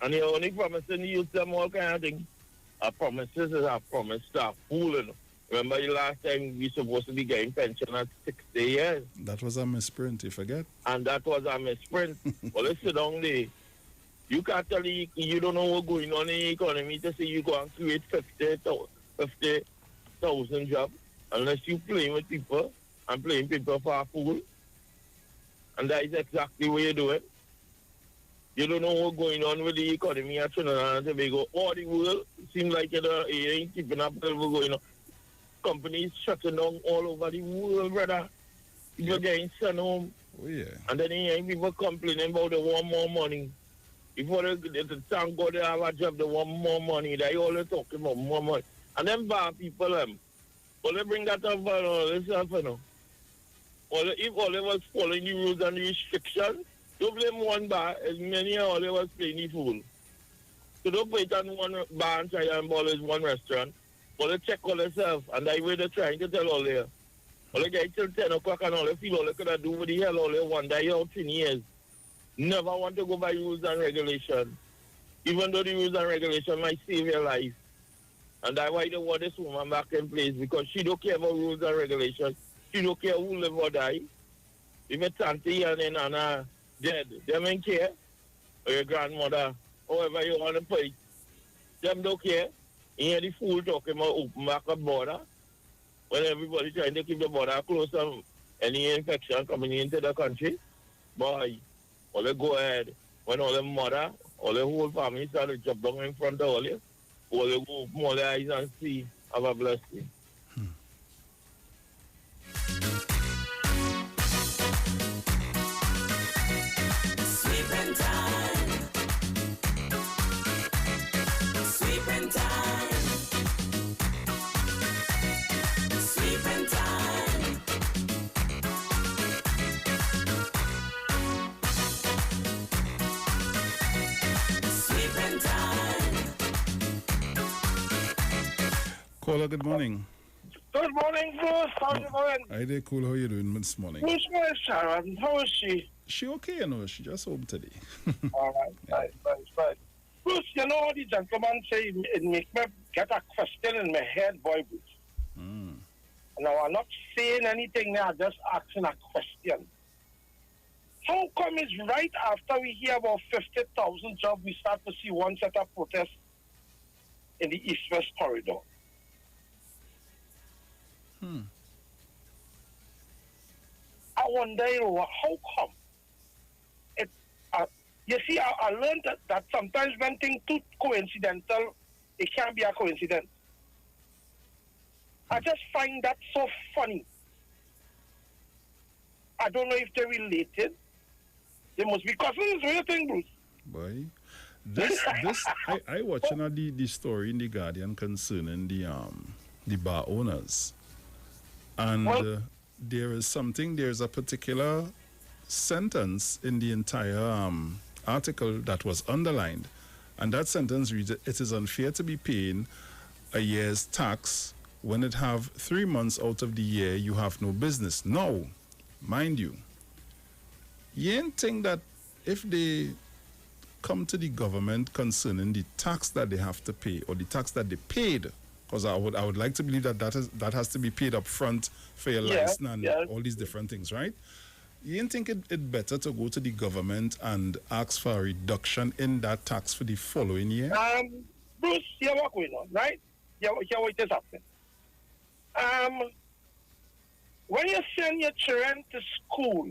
And you're only promising you them all kind of things. A promises is a promise to fool, you know. Remember the last time we supposed to be getting pension at 60 years? That was a misprint, you forget? And that was a misprint. Well, let's sit down there. You can't tell me you don't know what's going on in the economy to say you go and create 50,000 jobs unless you playing with people and playing people for a fool. And that is exactly what you're doing. You don't know what's going on with the economy at Trinidad and Tobago. All the world seems like you ain't keeping up with what's going on. Companies shutting down all over the world, brother. People getting sent home. Oh, yeah. And then you ain't people complaining about they want more money. Before they thank God they have a job, they want more money. They always talking about more money. And then bad people, well, they bring that up for themselves, you know. If all they was following the rules and the restrictions, don't blame one bar as many as all they was playing the fool. So don't put it on one bar and try and ball as one restaurant. But they check all themselves, and that's where they're trying to tell all there. All they get till 10 o'clock and all they feel all they could do with the hell all they want. They're out in years. Never want to go by rules and regulations. Even though the rules and regulations might save your life. And that's why they want this woman back in place, because she don't care about rules and regulations. She don't care who live or die. If your auntie and Nana dead, they don't care. Or your grandmother, however you want to put it. Them don't care. You hear the fool talking about open back a border. When everybody trying to keep the border closed and any infection coming into the country. Boy, all they go ahead. When all the mother, all the whole family start to jump down in front of all you, all they go open all their eyes and see. Have a blessing. Sweeping time. Sweeping time. Sweeping time. Sweeping time. Caller, good morning. Good morning, Bruce. How you doing? Hi there, cool. How you doing this morning? Bruce, where is Sharon? How is she? She okay, you know. She just home today. All right, nice. Bruce, you know what the gentleman say? It make me get a question in my head, boy, Bruce. Now, I'm not saying anything now, I'm just asking a question. How come it's right after we hear about 50,000 jobs, we start to see one set of protests in the East-West corridor? I wonder, how come? You see, I learned that sometimes when things too coincidental, it can't be a coincidence. I just find that so funny. I don't know if they're related. They must be cousins. What do you think, Bruce? Boy, I watching the story in the Guardian concerning the bar owners. And there's a particular sentence in the entire article that was underlined. And that sentence reads, it is unfair to be paying a year's tax when it have 3 months out of the year you have no business. Now, mind you ain't think that if they come to the government concerning the tax that they have to pay or the tax that they paid, because I would like to believe that has to be paid up front for your license and all these different things, right? You ain't think it better to go to the government and ask for a reduction in that tax for the following year? Bruce, hear what's going on, right? Hear what is happening. When you send your children to school,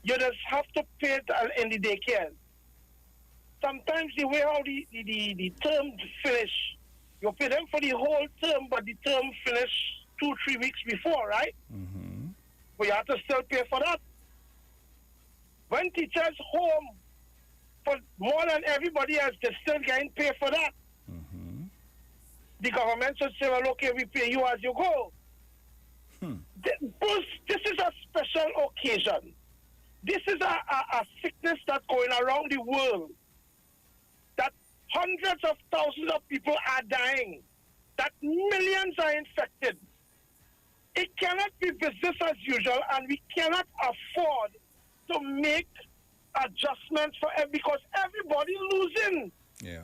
you just have to pay it in the daycare. Sometimes the way how the term finish, you pay them for the whole term, but the term finish 2-3 weeks before, right? Mm-hmm. But you have to still pay for that. When teachers home for more than everybody else, they're still getting paid for that. Mm-hmm. The government should say, well, okay, we pay you as you go. This is a special occasion. This is a sickness that's going around the world. That hundreds of thousands of people are dying. That millions are infected. It cannot be business as usual, and we cannot afford to make adjustments for because everybody losing. Yeah.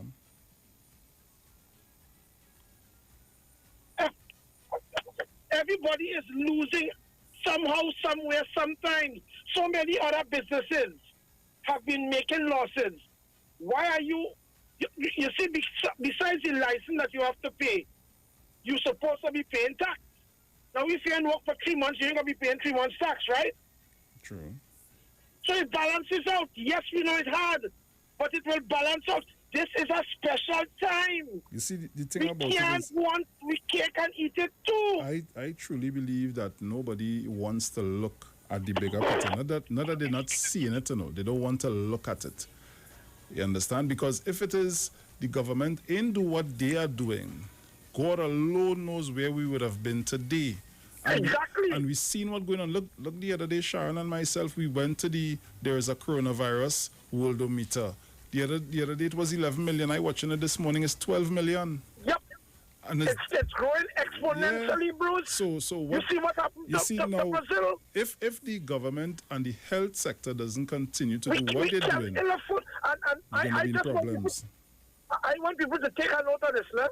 Everybody is losing somehow, somewhere, sometimes. So many other businesses have been making losses. Why are you see, besides the license that you have to pay, you're supposed to be paying tax. Now, if you work for 3 months, you're going to be paying 3 months tax, right? True. So it balances out. Yes, we know it's hard, but it will balance out. This is a special time. You see, the thing about it is, we cake and eat it too. I truly believe that nobody wants to look at the bigger picture. Not that they're not seeing it, they don't want to look at it. You understand? Because if it is the government ain't do what they are doing, God alone knows where we would have been today. Exactly. And we seen what's going on. Look the other day, Sharon and myself, we went to there is a coronavirus worldometer. The other day it was 11 million. I watching it this morning. It's 12 million. Yep. And it's growing exponentially, Bruce. So what? You see what happened to Brazil? If the government and the health sector doesn't continue to do what they're doing, and I just problems. want people to take a note of this, man.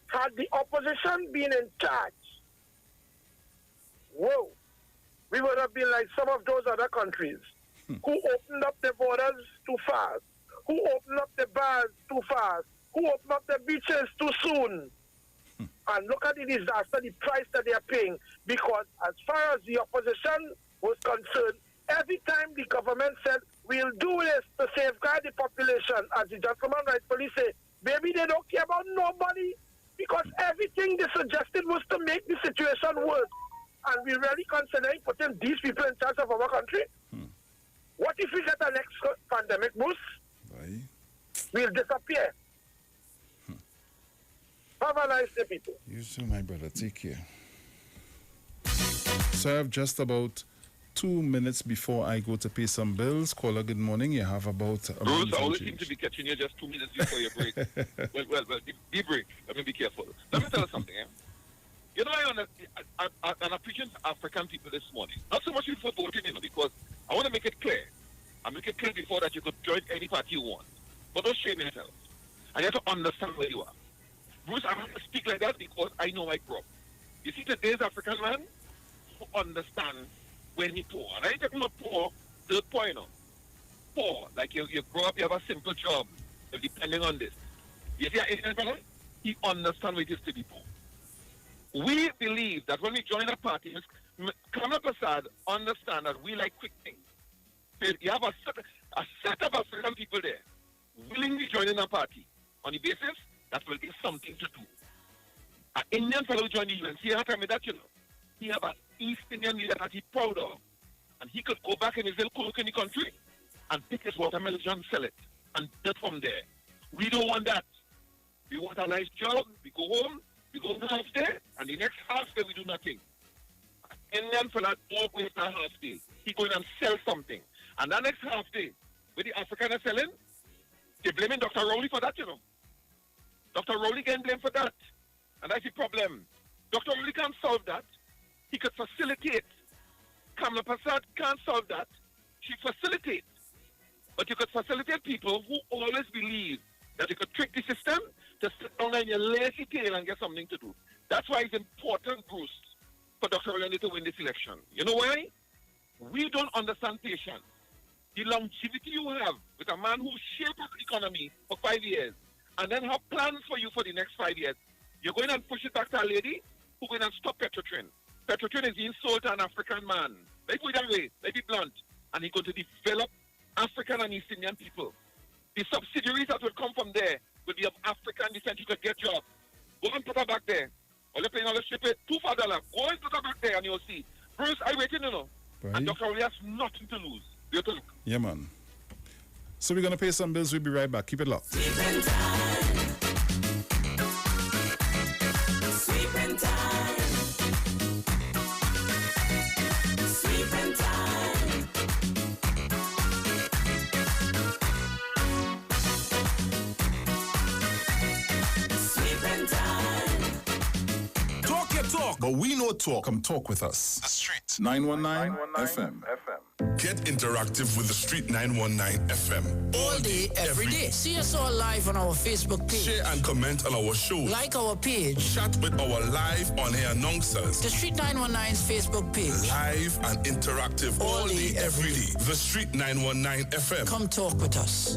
Had the opposition been in charge, whoa, we would have been like some of those other countries who opened up the borders too fast, who opened up the bars too fast, who opened up the beaches too soon. And look at the disaster, the price that they are paying. Because as far as the opposition was concerned, every time the government said, we'll do this to safeguard the population, as the gentleman rightfully said, maybe they don't care about nobody, because everything they suggested was to make the situation worse. And we really considering putting these people in charge of our country? What if we get the next pandemic, Bruce? Right. We'll disappear. Have a nice day, people. You too, my brother. Take care. So I have just about 2 minutes before I go to pay some bills. Caller, good morning. You have about a Bruce, minute I only and seem to be catching you just 2 minutes before your break. well, be brief. Let me be careful. Let me tell you something, eh? You know, I'm preaching to African people this morning. Not so much for voting, because I want to make it clear. I make it clear before that you could join any party you want. But don't shame yourself. And you have to understand where you are. Bruce, I have to speak like that because I know my crop. You see, today's African man who understand when he's poor. And I ain't talking about poor, third point, poor. Like you grow up, you have a simple job, depending on this. You see, an Indian brother, he understands what it is to be poor. We believe that when we join a party, Kamala Prasad understand that we like quick things. So you have a set of African people there willingly joining a party on the basis that will give something to do. An Indian fellow joined the UN. See how tell me that, he have an East Indian leader that he's proud of. And he could go back in his little cook in the country and pick his watermelon and sell it. And get from there. We don't want that. We want a nice job. We go home. We go half day. And the next half day, we do nothing. And then for that, all waste that half day. He going and sell something. And that next half day, where the African are selling, they're blaming Dr. Rowley for that, you know. Dr. Rowley getting blamed for that. And that's the problem. Dr. Rowley can't solve that. He could facilitate. Kamala Prasad can't solve that. She facilitates. But you could facilitate people who always believe that you could trick the system to sit down on your lazy tail and get something to do. That's why it's important, Bruce, for Dr. Rowley to win this election. You know why? We don't understand patience. The longevity you have with a man who shaped the economy for 5 years and then have plans for you for the next 5 years. You're going and push it back to a lady who's going to stop Petrotrin. Petrotrin is being sold to an African man. Let's put it that way. Let's be blunt. And he's going to develop African and East Indian people. The subsidiaries that will come from there will be of African descent. You could get jobs. Go and put her back there. Or let's pay all the ship it. $2 for $1. Go and put her back there and you'll see. Bruce, I waiting, you know. Right. And Dr. Rowley has nothing to lose. You have to look. Yeah, man. So we're going to pay some bills. We'll be right back. Keep it locked. Sweeping time. Sweeping time. Sweeping time. Sweeping time. Talk your talk, but we know talk. Come talk with us. The Street 919 FM. Get interactive with the Street 919 FM. All day, every day. See us all live on our Facebook page. Share and comment on our show. Like our page. Chat with our live on-air announcers. The Street 919's Facebook page. Live and interactive all day, every day. The Street 919 FM. Come talk with us.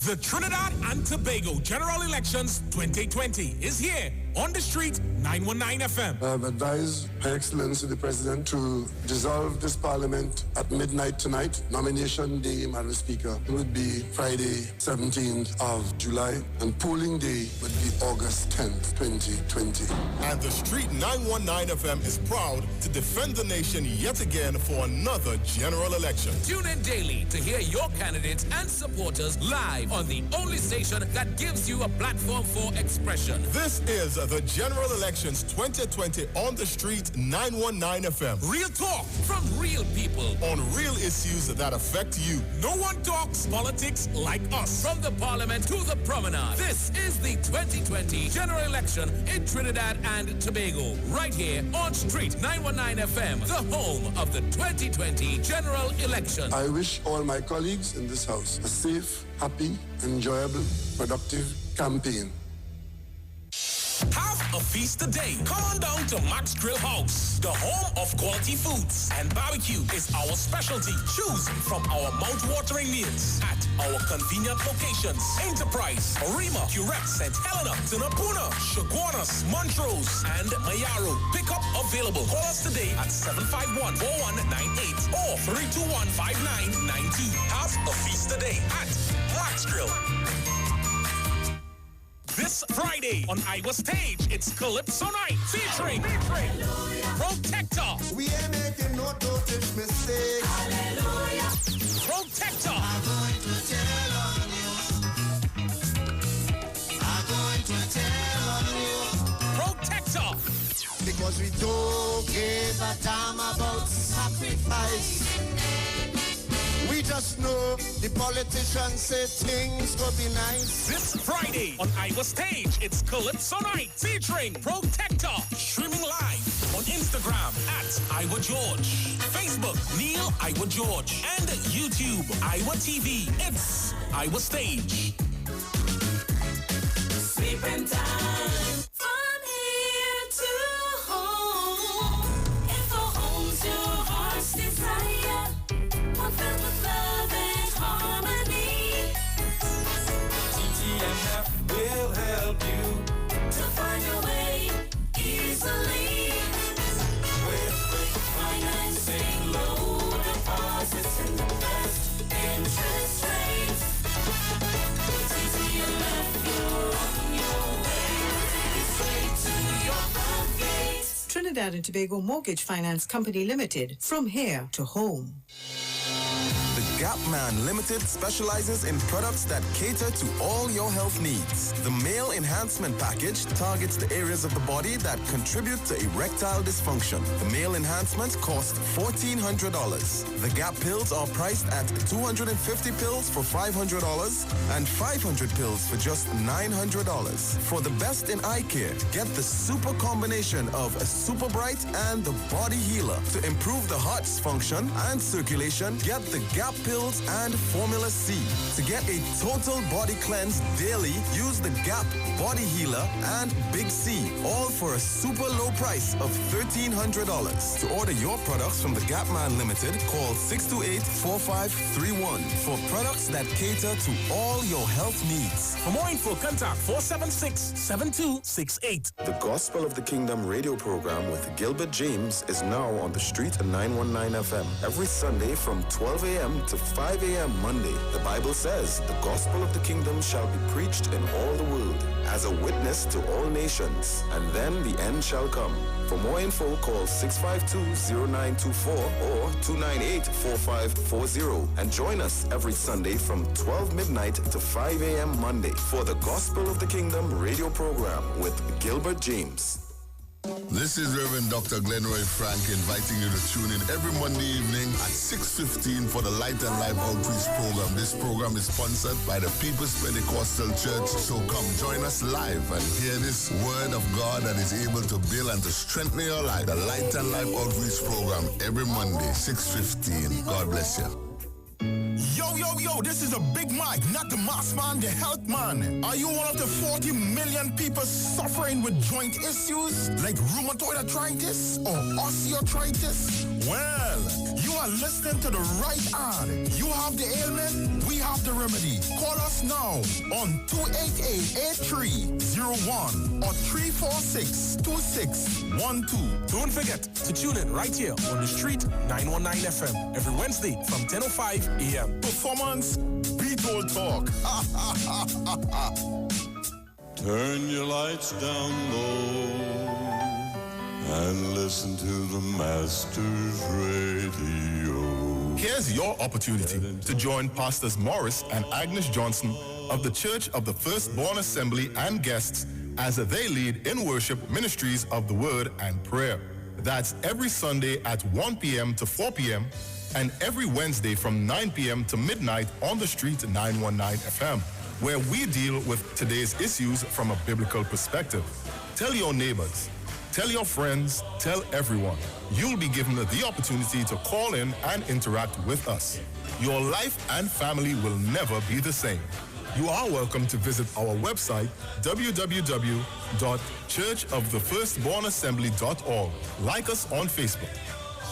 The Trinidad and Tobago General Elections 2020 is here on the Street 919 FM. I have advised Her Excellency the President to dissolve this Parliament at midnight tonight. Nomination day, Madam Speaker, would be Friday, 17th of July, and polling day would be August 10th, 2020. And the Street 919 FM is proud to defend the nation yet again for another general election. Tune in daily to hear your candidates and supporters live on the only station that gives you a platform for expression. This is the General Elections 2020 on the Street 919 FM. Real talk from real people on real issues that affect you. No one talks politics like us. From the Parliament to the Promenade. This is the 2020 General Election in Trinidad and Tobago. Right here on Street 919 FM, the home of the 2020 General Election. I wish all my colleagues in this house a safe, happy, enjoyable, productive campaign. Have a feast today. Come on down to Max Grill House, the home of quality foods, and barbecue is our specialty. Choose from our mouth-watering meals at our convenient locations: Enterprise, Arima, Curette, St. Helena, Tunapuna, Chaguanas, Montrose, and Mayaro. Pickup available. Call us today at 751-4198 or 321-5992. Have a feast today at Max Grill. This Friday on Iwer Stage, it's Calypso Night featuring Protector. We ain't making no dosage mistake. Hallelujah. Protector. I'm going to tell on you. I'm going to tell on you. Protector. Because we don't give a damn about sacrifice. We just know the politicians say things will be nice. This Friday on Iwer Stage, it's Calypso Night featuring Protector. Streaming live on Instagram at Iwer George, Facebook Neil Iwer George, and YouTube Iwer TV. It's Iwer Stage. Sweeping time. From here to home. If a home's your heart's desire. One filled with love and harmony. TTMF will help you to find your way easily. with quick Financing, low deposits, and the best interest rates. TTMF, you're on your way. Take it straight to your front gate. Trinidad and Tobago Mortgage Finance Company Limited. From here to home. The Gap Man Limited specializes in products that cater to all your health needs. The Male Enhancement Package targets the areas of the body that contribute to erectile dysfunction. The Male Enhancement costs $1,400. The Gap pills are priced at 250 pills for $500 and 500 pills for just $900. For the best in eye care, get the super combination of a Super Bright and the Body Healer. To improve the heart's function and circulation, get the Gap pills and Formula C. To get a total body cleanse daily, use the Gap Body Healer and Big C, all for a super low price of $1,300. To order your products from the Gap Man Limited, call 628-4531 for products that cater to all your health needs. For more info, contact 476-7268. The Gospel of the Kingdom radio program with Gilbert James is now on the street at 919 FM every Sunday from 12 a.m. to 5 a.m. Monday. The Bible says the gospel of the kingdom shall be preached in all the world as a witness to all nations, and then the end shall come. For more info, call 652-0924 or 298-4540 and join us every Sunday from 12 midnight to 5 a.m. Monday for the Gospel of the Kingdom radio program with Gilbert James. This is Reverend Dr. Glenroy Frank inviting you to tune in every Monday evening at 6:15 for the Light and Life Outreach Program. This program is sponsored by the People's Pentecostal Church, so come join us live and hear this word of God that is able to build and to strengthen your life. The Light and Life Outreach Program every Monday, 6:15. God bless you. Yo, this is a Big Mike, not the mass man, the health man. Are you one of the 40 million people suffering with joint issues like rheumatoid arthritis or osteoarthritis? Well, you are listening to the right ad. You have the ailment, we have the remedy. Call us now on 288-8301 or 346-2612. Don't forget to tune in right here on the street 919 FM every Wednesday from 10:05 a.m. Performance, beat all talk. Turn your lights down low and listen to the Master's Radio. Here's your opportunity to join Pastors Morris and Agnes Johnson of the Church of the Firstborn Assembly and guests as they lead in worship ministries of the Word and Prayer. That's every Sunday at 1 p.m. to 4 p.m. and every Wednesday from 9 p.m. to midnight on the street 919 FM, where we deal with today's issues from a biblical perspective. Tell your neighbors, tell your friends, tell everyone. You'll be given the opportunity to call in and interact with us. Your life and family will never be the same. You are welcome to visit our website, www.churchofthefirstbornassembly.org. Like us on Facebook.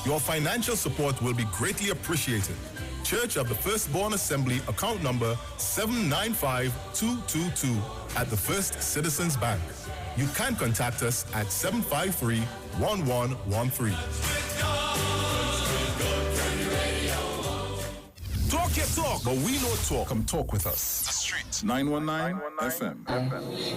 Your financial support will be greatly appreciated. Church of the Firstborn Assembly, account number 795222 at the First Citizens Bank. You can contact us at 753-1113. Talk your talk, but we know talk. Come talk with us. The Street 919 FM.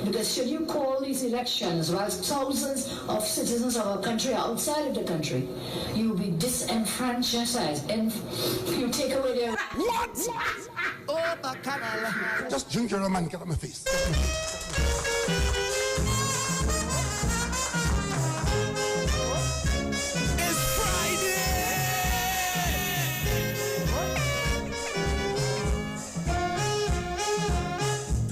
Because should you call these elections whilst thousands of citizens of our country are outside of the country, you will be disenfranchised and you take away their... What? Oh, Bacchanal. Just drink your rum and get on my face. It's Friday!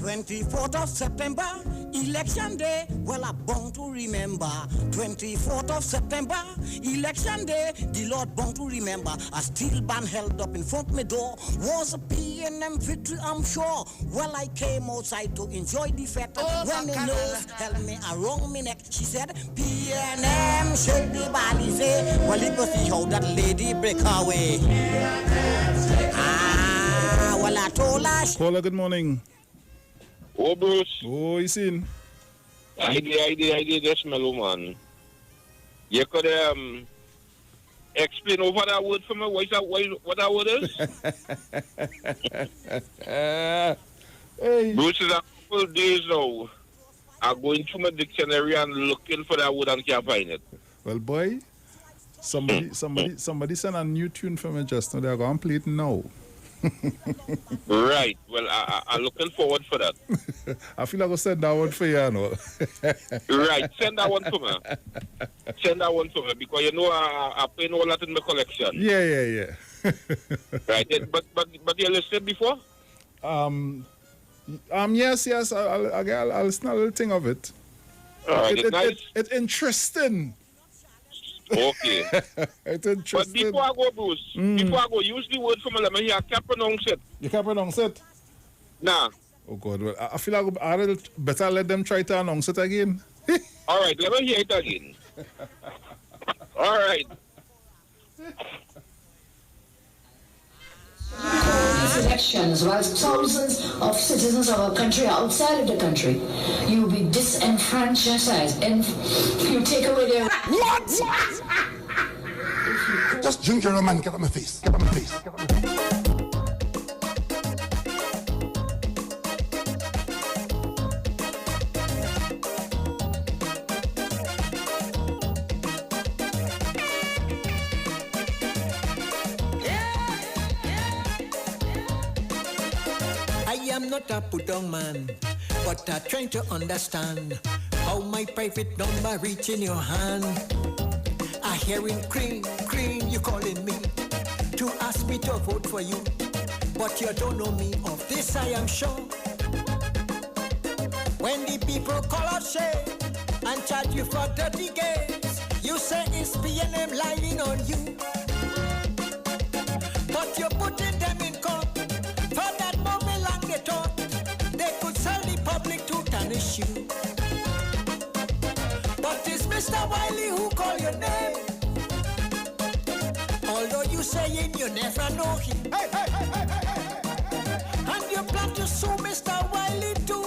24th of September, election day, well, I'm bound to remember. 24th of September, election day, the Lord bound to remember. A steel band held up in front of my door was a PNM victory, I'm sure. Well, I came outside to enjoy the fete. When the nurse held me around my neck, she said, PNM, shake the body, say, well, it was see how that lady break her way. Well, I told her. Caller, good morning. Oh, Bruce. Oh, you seen? I did this mellow man. You could explain over that word for me. What that word is? Hey. Bruce, is a couple days now. I'm going through my dictionary and looking for that word and can't find it. Well, boy, somebody sent a new tune for me just now. They're going to play it now. Right. Well, I'm looking forward for that. I feel like I'll send that one for you, you know. Right. Send that one for me. Send that one for me because you know I pay all that in my collection. Yeah. Right. But you listened before? Yes. I'll listen a little thing of it. All right. It's nice. It's interesting. Okay. It's interesting. But before I go, Bruce, before I go, use the word for me. Let me hear. I can't pronounce it. You can't pronounce it? Nah. Oh, God. Well, I feel like I'd better let them try to announce it again. All right. Let me hear it again. All right. These elections, whilst thousands of citizens of our country are outside of the country, you will be disenfranchised and you take away their... What? Just drink your rum and get on my face. Get on my face. Get on my face. I am not a put-down man, but I'm trying to understand how my private number reach in your hand. I hearing cream, you calling me to ask me to vote for you, but you don't know me. Of this I am sure. When the people call out shame and charge you for dirty games, you say it's PNM lying on you, but you're putting them in court. For that moment long they thought they could sell the public to tarnish you. But it's Mr. Wiley who call your name. Although you saying you never know him. And you plan to sue Mr. Wiley too.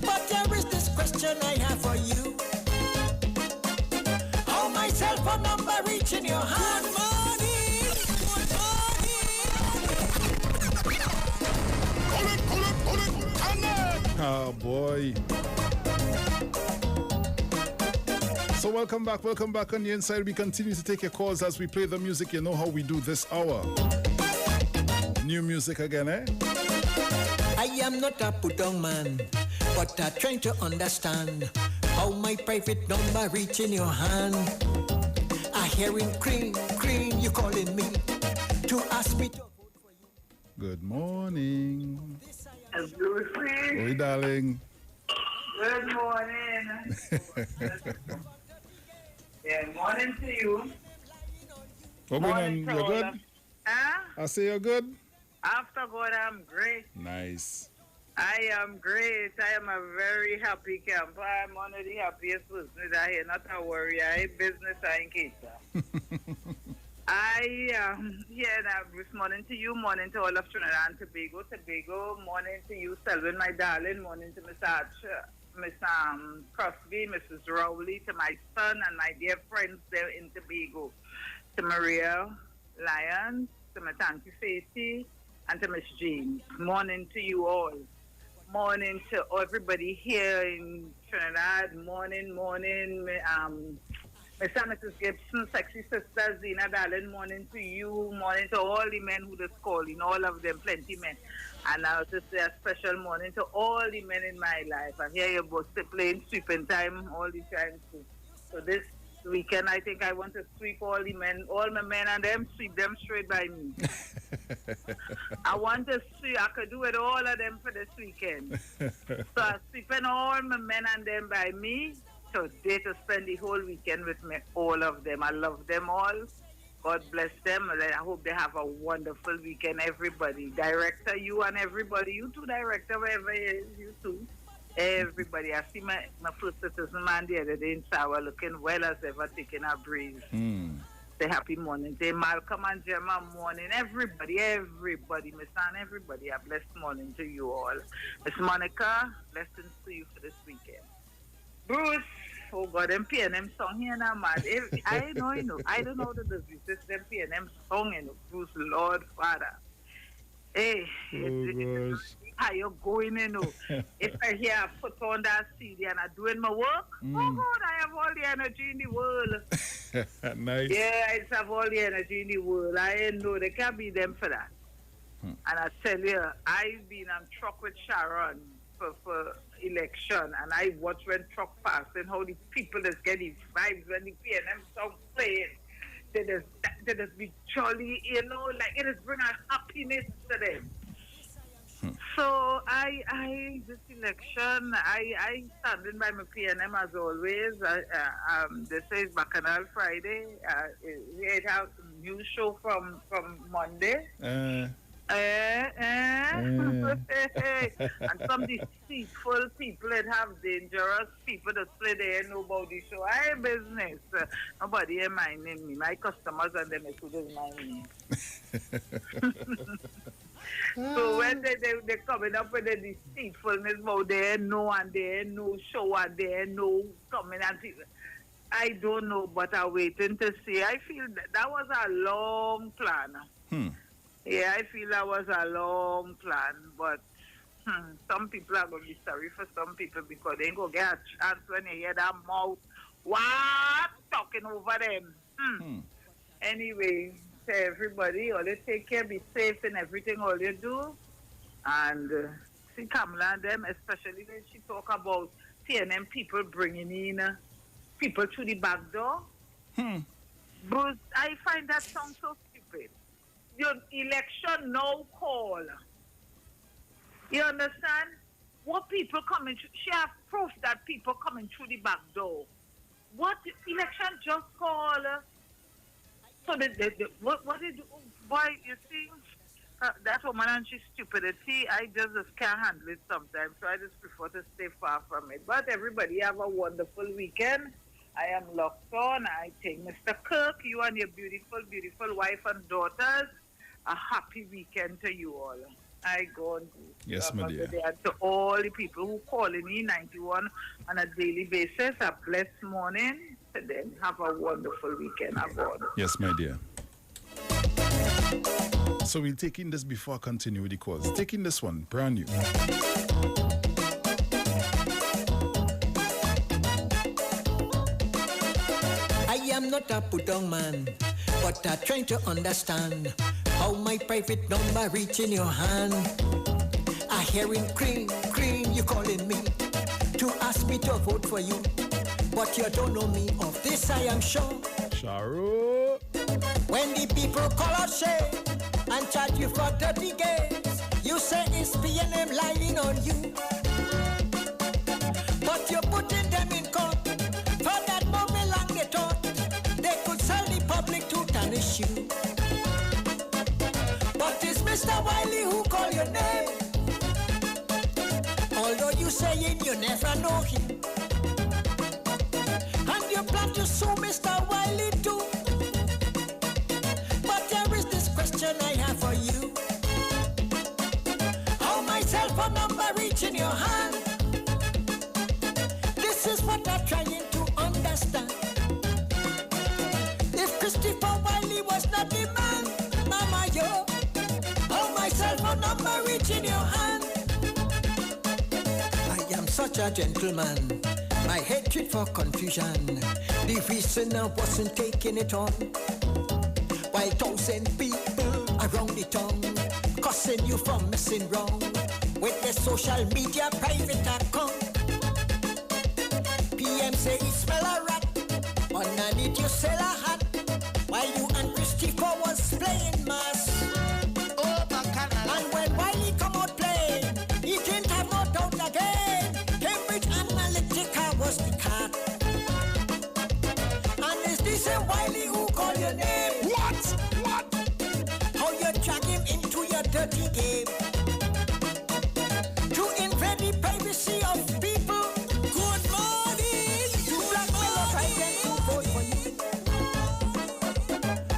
But there is this question I have for you. How my cell phone number reach in your hand? Oh, boy. So welcome back on the inside. We continue to take your calls as we play the music. You know how we do this hour. New music again, eh? I am not a put-down man, but I'm trying to understand how my private number reach in your hand. I hearing cream, you calling me to ask me to vote for you. Good morning. Lucy. Oi, darling. Good morning. Yeah, morning to you. What going on? You're good? Huh? I say you're good? After God, I'm great. Nice. I am great. I am a very happy camper. I'm one of the happiest persons I hear. Not a worry. I business, I ain't cater. I am here now this morning to you, morning to all of Trinidad and Tobago, morning to you, Selwyn, my darling, morning to Miss Archer, Miss Crosby, Mrs. Rowley, to my son and my dear friends there in Tobago, to Maria Lyons, to my Auntie Faithie, and to Miss Jean. Morning to you all. Morning to everybody here in Trinidad. Morning, Mr. and Mrs. Gibson, sexy sister, Zena, darling, morning to you, morning to all the men who just calling, all of them, plenty men. And I'll just say a special morning to all the men in my life. I hear you both playing sweeping time all the time too. So this weekend, I think I want to sweep all the men, all my men and them, sweep them straight by me. I want to sweep, I could do it all of them for this weekend. So I'm sweeping all my men and them by me. So they to spend the whole weekend with me, all of them. I love them all. God bless them. I hope they have a wonderful weekend, everybody. Director, you and everybody. You too, director, wherever it is, you too. Everybody. I see my first citizen man the other day in Sawa looking well as ever, taking a breeze. Say happy morning. Say Malcolm and Gemma morning. Everybody, Miss Anne, everybody. A blessed morning to you all. Miss Monica, blessings to you for this weekend. Bruce, oh God, them PNM song here now, man. I know, you know. I don't know the disease. This them PNM song, you know. Bruce, Lord, Father. Hey, it's tired going, you know. If I hear I put on that CD and I'm doing my work, oh God, I have all the energy in the world. Nice. Yeah, I just have all the energy in the world. I know they can't be them for that. And I tell you, I've been on truck with Sharon for election, and I watch when truck pass and how the people just get the vibes when the PNM song playing. They just be jolly, you know, like it just bring a happiness to them. So this election, I standing by my PNM as always. They say it's Bacchanal Friday. It has a new show from Monday. And some deceitful people that have dangerous people that say they ain't know about the show. I ain't business. Nobody ain't minding me. My customers and them who don't mind me. So when they coming up with the deceitfulness about they ain't know and they ain't no show and they ain't no coming and people. I don't know, but I'm waiting to see. I feel that was a long plan. Yeah, I feel that was a long plan, but some people are going to be sorry for some people because they ain't going to get a chance when they hear that mouth. What? Talking over them. Anyway, to everybody, all you take care, be safe in everything, all you do. And see Kamala and them, especially when she talk about PNM people bringing in people through the back door. But I find that sound so stupid. Your election no call. You understand? What people coming through? She have proof that people coming through the back door. What election just call? So what did boy? You see, that woman and she's stupidity. I just can't handle it sometimes. So I just prefer to stay far from it. But everybody have a wonderful weekend. I am locked on. I take Mr. Kirk, you and your beautiful, beautiful wife and daughters. A happy weekend to you all. I go and yes, my dear. To all the people who call me 91 on a daily basis. A blessed morning to them. Have a wonderful weekend aboard. Yes, my dear. So we'll take in this before I continue with the calls. Taking this one, brand new. I am not a put-down man, but I'm trying to understand how my private number reach in your hand. I hearing cream, you calling me to ask me to vote for you, but you don't know me of this, I am sure. Sharo. When the people call out shame and charge you for dirty games, you say it's PNM lying on you, but you're putting them in court. For that moment long they thought they could sell the public to tarnish you. But it's Mr. Wiley who call your name, although you saying you never know him, and you plan to sue Mr. Wiley too. But there is this question I have for you: how my cell phone number reach in your hand? This is what I'm trying to understand. If Christopher Wiley was not the man, Mama yo, how my cell phone number reach in your hand? I am such a gentleman. My hatred for confusion, the reason I wasn't taking it on, while 1,000 people around the town cussing you for messing wrong with the social media private account. PM say it smell a rat, underneath you sell a hat, while you and Christopher was playing mass. And when Wiley come out playing, he didn't have no doubt again. Cambridge Analytica was the cat. And is this a Wiley who call your name? What? How you drag him into your dirty game to invade the privacy of people? Good morning. You blackmail us, I can vote for you.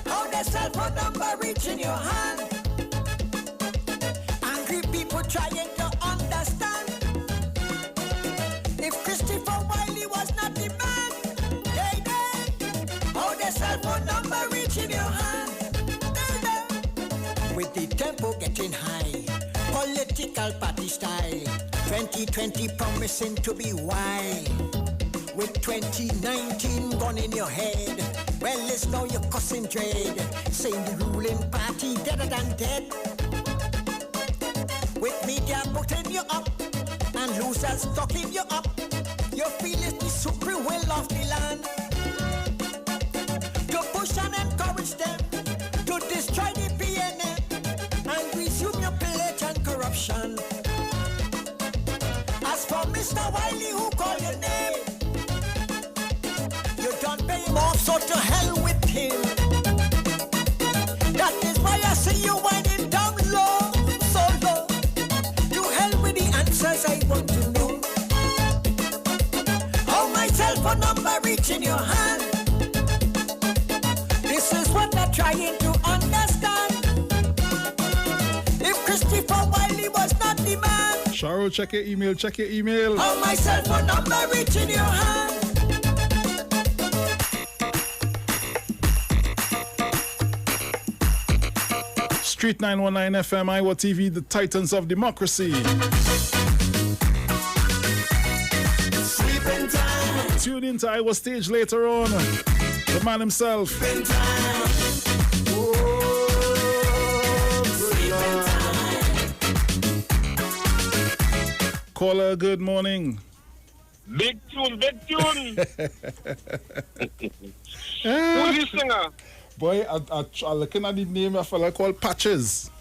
How the cell phone number reach in your hand? Angry people trying to understand. If Christopher Wiley was not the man, how the cell phone number reach in your hand? With the tempo getting high, Political party style. 2020 promising to be wild. With 2019 gun in your head. Well, it's now you're cussing dread. Saying the ruling party deader than dead. With media putting you up and losers stocking you up. You feel it's the supreme will of the land. To push and encourage them to destroy the PNM and resume your pillage and corruption. As for Mr. Wiley who called your name, you don't pay him off, so to hell with him. That is why I see you winding down low, so low. To hell with the answers I want to know. How my cell phone number reach in your hand? This is what I'm trying to understand. If Christopher Wiley was not the man, Sharo, check your email, check your email. how my cell phone number reach in your hand? Street 919 FM, Iwer TV, the Titans of Democracy. Sleeping time. Tune in to Iwer Stage later on. The man himself. Sleeping time. Caller, good morning. Big tune, big tune. Who's this singer? Boy, I looking at the name of a fella called Patches.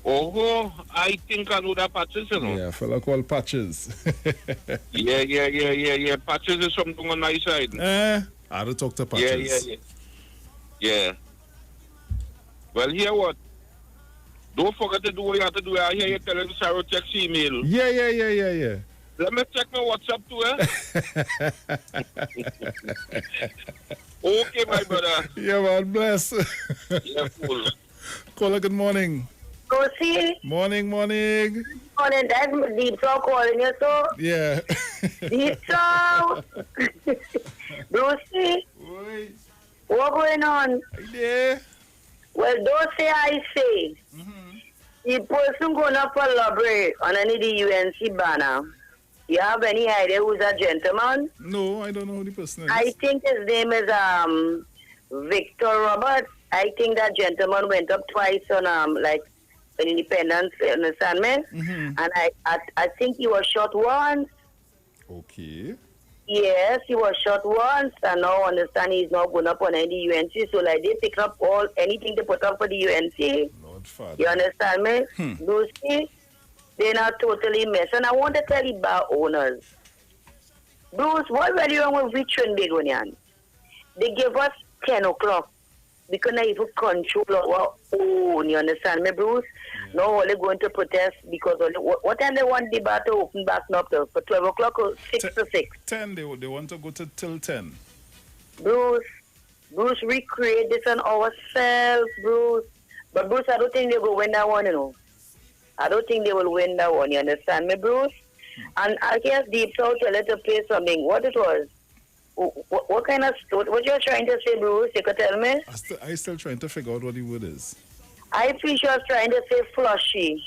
Oh, I think I know that Patches, you know. Yeah, a fella called Patches. Yeah. Patches is something on my side. I had to talk to Patches. Yeah. Well, hear what? Don't forget to do what you have to do. I hear you telling Sarah check email. Yeah. Let me check my WhatsApp too, Okay, my brother. Yeah, man, bless. Yeah, cool. Caller, good morning. Lucy. Morning. Morning, that's Deep Throat calling you, so. Yeah. Deep Throat. Lucy. What going on? Yeah. Well, don't say I say. The person going to collaborate on any of the UNC banner. You have any idea who's that gentleman? No, I don't know who the person is. I think his name is Victor Roberts. I think that gentleman went up twice on like an Independence, understand me? And I think he was shot once. Okay. Yes, he was shot once, and now understand he's not going up on any UNC. So like they pick up anything they put up for the UNC. Lord Father. You understand me? Lucy, they're not totally mess. And I want to tell you about owners. Bruce, what were you wrong with Richmond Begonian? They gave us 10 o'clock. We couldn't even control our own, you understand me, Bruce? Now all they're going to protest because what time they want the bar to open back up to? For 12 o'clock or 6 to 6? 10, they want to go to till 10. Bruce, we create this on ourselves, Bruce. But Bruce, I don't think they will win that one, you know. I don't think they will win that one, you understand me, Bruce? And I guess Deep South tell her to play something. What it was? What kind of what you're trying to say, Bruce? You could tell me? I still trying to figure out what the word is. I think she was trying to say flushy.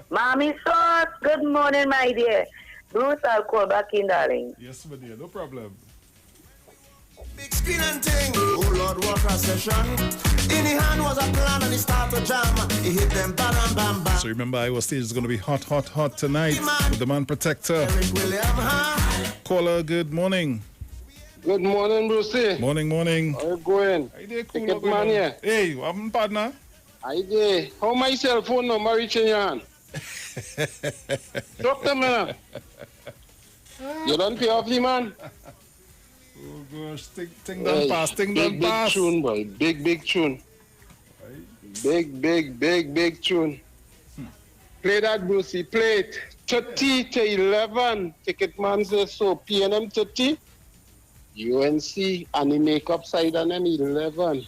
Mommy sauce, good morning, my dear. Bruce, I'll call back in, darling. Yes, my dear, no problem. Big screen and thing. Oh Lord, what a session. In the hand was a plan and he started to jam. He hit them bam, bam, bam. So remember, Iwer Stage is going to be hot tonight with the man protector. Caller, good morning. Good morning, Brucey. Morning. How you going? How you doing, cool? Ticket man here. Hey, I'm partner. How you doing? How my cell phone number reach in your hand? Drop them, man. You don't pay off the man? Oh gosh, thing done pass. Big tune, boy. Big tune. Big tune. Play that, Brucey. Play it. 30 to 11. Ticket man says so. PNM 30. UNC and the makeup side and then 11.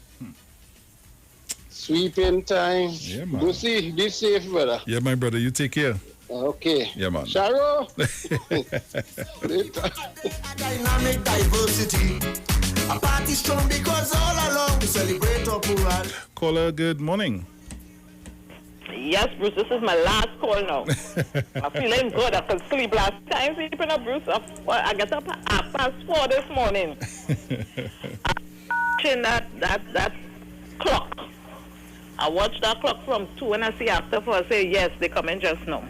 Sweeping time. Yeah, man. Brucey, be safe, brother. Yeah, my brother, you take care. Okay. Yeah, man. Sharo. Dynamic diversity. A party strong because all along we celebrate our plural. Caller, good morning. Yes, Bruce, this is my last call now. I'm feeling good. I could sleep last time sleeping up, Bruce. I get up at 4:30 this morning. I'm watching that clock. I watch that clock from 2 and I see after 4. I say, yes, they come in just now.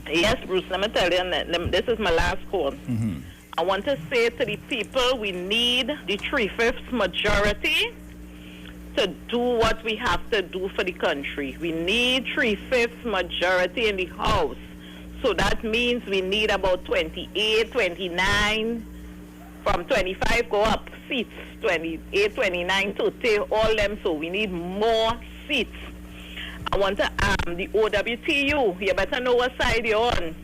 Yes, Bruce, let me tell you, this is my last call. I want to say to the people, we need the 3/5 majority to do what we have to do for the country. We need 3/5 majority in the House. So that means we need about 28, 29, from 25 go up seats, 28, 29, 30, all them. So we need more seats. I want to the OWTU, you better know what side you're on.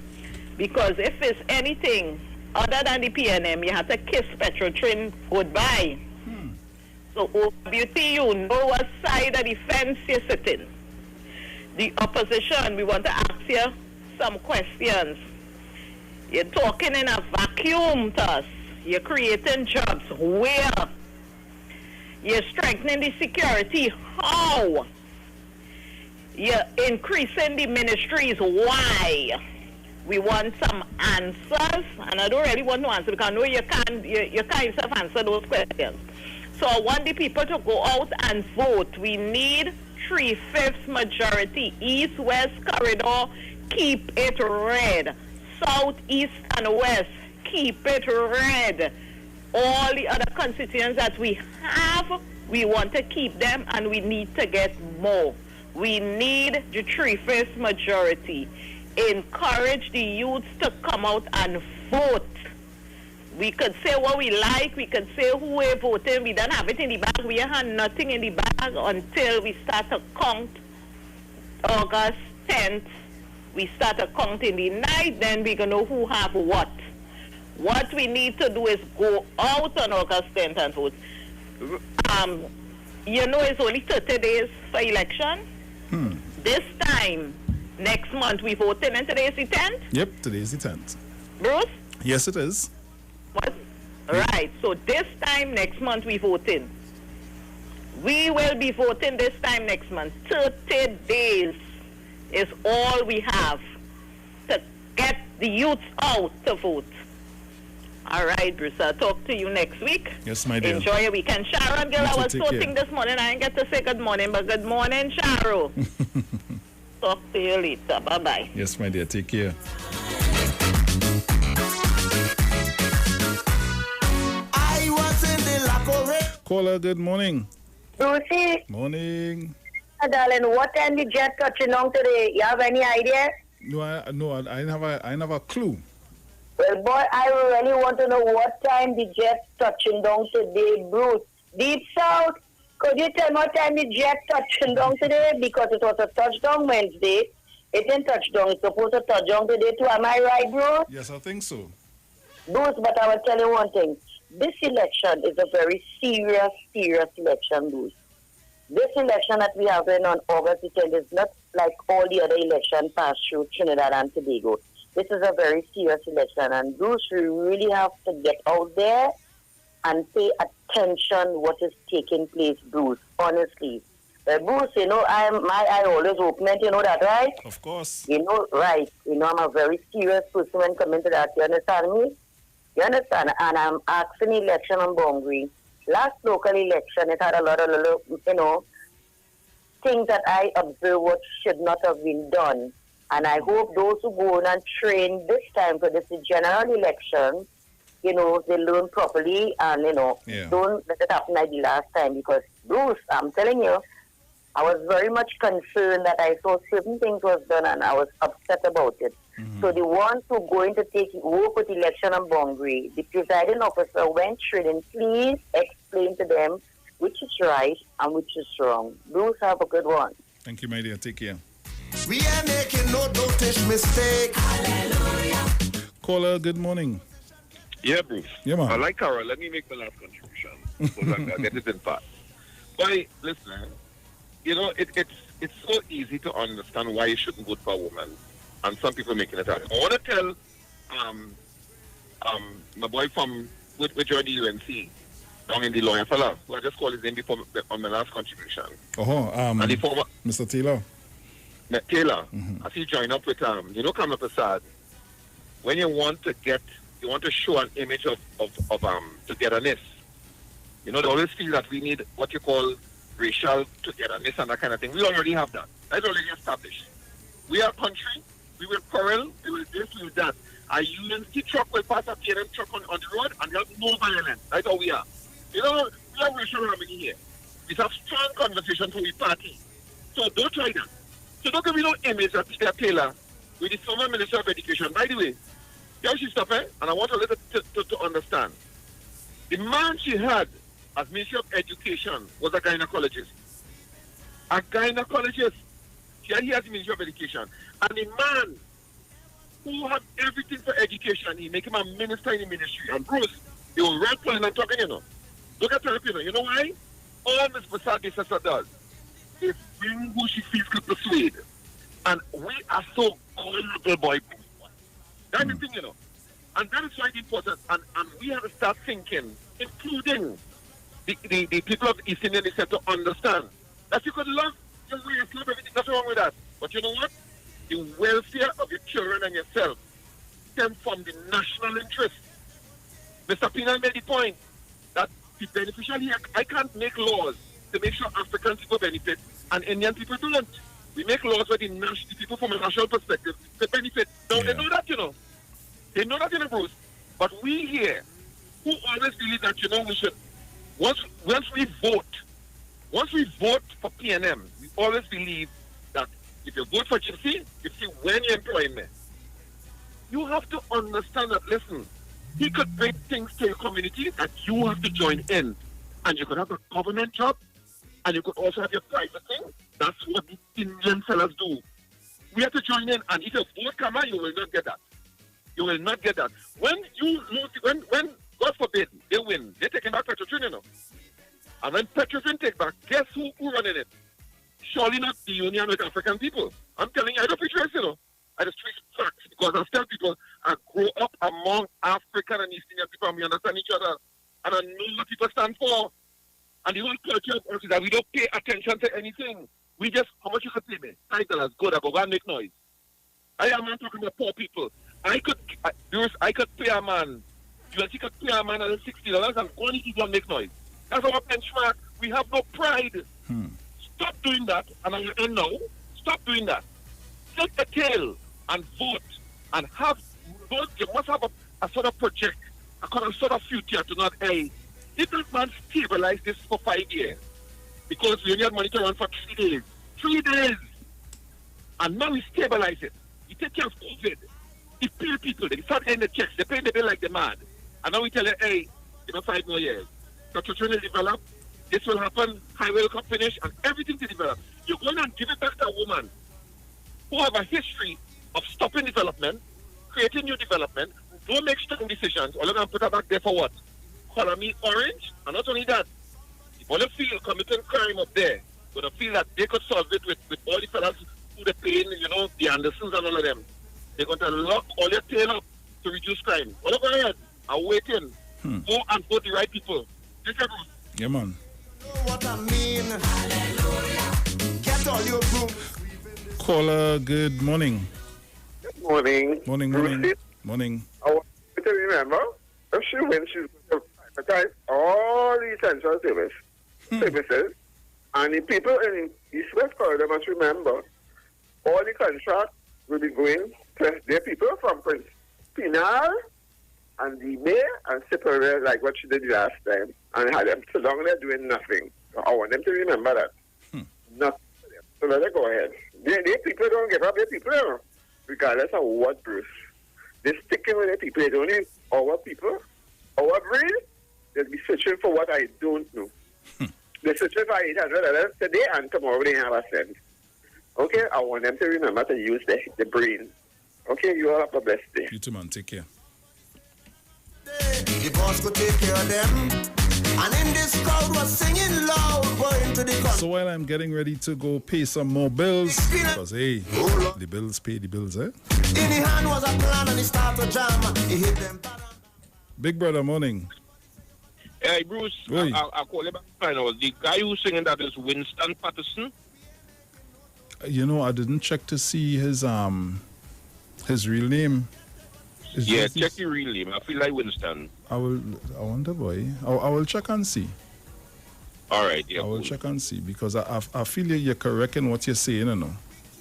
Because if it's anything other than the PNM, you have to kiss Petrotrin goodbye. So OWTU, know what side of the fence you're sitting. The opposition, we want to ask you some questions. You're talking in a vacuum to us. You're creating jobs. Where? You're strengthening the security. How? You're increasing the ministries. Why? We want some answers, and I don't really want to answer because I know you can't yourself answer those questions. So I want the people to go out and vote. We need 3/5 majority. East-West corridor, keep it red. South, East, and West, keep it red. All the other constituents that we have, we want to keep them, and we need to get more. We need the 3/5 majority. Encourage the youths to come out and vote. We could say what we like, we could say who we're voting, we don't have it in the bag, we have nothing in the bag until we start to count August 10th. We start to count in the night, then we're going to know who have what. What we need to do is go out on August 10th and vote. You know it's only 30 days for election. This time, next month, we voting, and today is the 10th? Yep, today is the 10th. Bruce? Yes, it is. What? Right, so this time next month we voting. We will be voting this time next month. 30 days is all we have to get the youths out to vote. All right, Bruce, I'll talk to you next week. Yes, my dear. Enjoy your weekend. Sharon, girl, I was sorting this morning. I didn't get to say good morning, but good morning, Sharo. Talk to you later. Bye-bye. Yes, my dear. Take care. I was in the Lacore. Caller, good morning. Brucey, Morning. darling, what time the jet touching on today? You have any idea? No, I have a clue. Well, boy, I really want to know what time the jet touching down today, Bruce. Deep South, could you tell me what time the jet touching down today? Because it was a touchdown Wednesday. It didn't touch down. It's supposed to touch down today too. Am I right, Bruce? Yes, I think so. Bruce, but I will tell you one thing. This election is a very serious election, Bruce. This election that we have on August 10th is not like all the other elections passed through Trinidad and Tobago. This is a very serious election, and Bruce, we really have to get out there and pay attention what is taking place, Bruce, honestly. Bruce, you know, my eye always open, you know that, right? Of course. You know, right. You know, I'm a very serious person when coming to that. You understand me? You understand? And I'm asking election on Bongri. Last local election, it had a lot of little, you know, things that I observed what should not have been done. And I hope those who go on and train this time for this general election, you know, they learn properly and, you know, don't let it happen like the last time. Because, Bruce, I'm telling you, I was very much concerned that I saw certain things was done and I was upset about it. So the ones who are going to work with election on Bongri, the presiding officer went training, please explain to them which is right and which is wrong. Bruce, have a good one. Thank you, my dear. Take care. We are making no notice mistake. Hallelujah. Caller, good morning. Yeah, Bruce. Yeah, man. I like Carol. Let me make my last contribution. So I'll get it in part. But listen, you know, it's so easy to understand why you shouldn't vote for a woman. And some people making it hard. I want to tell my boy from with joined the UNC down in the lawyer fella, who I just called his name before on my last contribution. Oh, and the former Mr. Taylor. Taylor, as he join up with Kamla Prasad, when you want to show an image of togetherness. They always feel that we need what you call racial togetherness and that kind of thing. We already have that. That's already established. We are a country. We will quarrel. We will this, we will that. A UNC truck will pass a PNM truck on the road and there's no violence. That's how we are. We have racial harmony here. We have strong conversation for we party. So don't try that. So don't give me no image of Peter Taylor with the former Minister of Education. By the way, here she stuff, and I want a little to understand. The man she had as Minister of Education was a gynecologist. A gynecologist. He has the Ministry of Education. And the man who had everything for education, he make him a minister in the ministry. And Bruce, he was right playing and talking, Look at her, you know why? All Ms. Prasad sister does is bring who she feels could persuade. And we are so gullible, boy. That's the thing, And that is why it's important. And we have to start thinking, including the people of the East Indian descent, to understand that you could love your way, love everything, nothing wrong with that. But you know what? The welfare of your children and yourself stem from the national interest. Mr. Pina made the point that the beneficiary, I can't make laws to make sure African people benefit and Indian people don't. We make laws where the people from a national perspective they benefit. Now they know that, They know that, Bruce. But we here, who always believe that, we should, once we vote for PNM, we always believe that if you vote for Gypsy, when you employ me, you have to understand that, listen, he could bring things to your community that you have to join in. And you could have a government job, and you could also have your private thing. That's what the Indian fellas do. We have to join in, and if you vote come out, you will not get that. You will not get that. When you lose, when God forbid, they win, they're taking back Petrotrin, And when Petrotrin take back, guess who running it? Surely not the union with African people. I'm telling you, I don't preach race, I just preach facts because I tell people I grow up among African and East Indian people and we understand each other and I know what people stand for. And the whole culture of us is that we don't pay attention to anything. We just, how much you could pay me? $5, good, I go and make noise. I am not talking about poor people. I could pay a man, you could pay a man $60 and only people don't make noise. That's our benchmark. We have no pride. Stop doing that, and I will end now. Stop doing that. Take the tail and vote and have vote. You must have a sort of project, a sort of future to not, hey, did that man stabilize this for 5 years? Because we only had money to run for 3 days. 3 days. And now we stabilize it. You take care of COVID. You pay people. They start getting the checks. They pay the bill like the mad. And now we tell them, hey, 5 more years. So children will develop. This will happen. Highway will come finish. And everything to develop. You're going to give it back to a woman who have a history of stopping development, creating new development, don't make strong decisions, or you're going to put her back there for what? Color me orange? And not only that, if all feel committing crime up there, going to feel that they could solve it with all the fellas who they paying, the Andersons and all of them. They're going to lock all your tail up to reduce crime. Well, go ahead. I'm waiting. Go and vote the right people. Take care, Bruce. Yeah, man. Know what I mean? Hallelujah. Get all your broom. Caller, good morning. Good morning. Morning. I want you to remember, if she wins, she's going to privatize all the essential services. And the people in East West Corridor must remember, all the contracts will be going to their people from Prince Pinal and the mayor and Superior, like what she did last time, and had them so long they're doing nothing. So I want them to remember that. Nothing for them. So let them go ahead. Their people don't give up their people, regardless of what, Bruce. They're sticking with their people. They don't need our people, our breed. They'll be searching for what I don't know. They're searching for $800 today, and tomorrow they have a cent. Okay, I want them to remember to use the brain. Okay, you all have a blessed day. You too, man. Take care. The boss could take care of them. And in this crowd was singing loud, going to the So while I'm getting ready to go pay some more bills, because hey, the bills pay the bills, eh? In the hand was a plan and he started jam. He hit them. Big brother, morning. Hey, Bruce, I call you back. I know the guy who's singing that is Winston Patterson. You know, I didn't check to see his real name. Yeah, check the real name. I feel like Winston. I wonder, boy. I will check and see. All right, yeah. I will check and see because I feel you're correct in what you're saying, you know.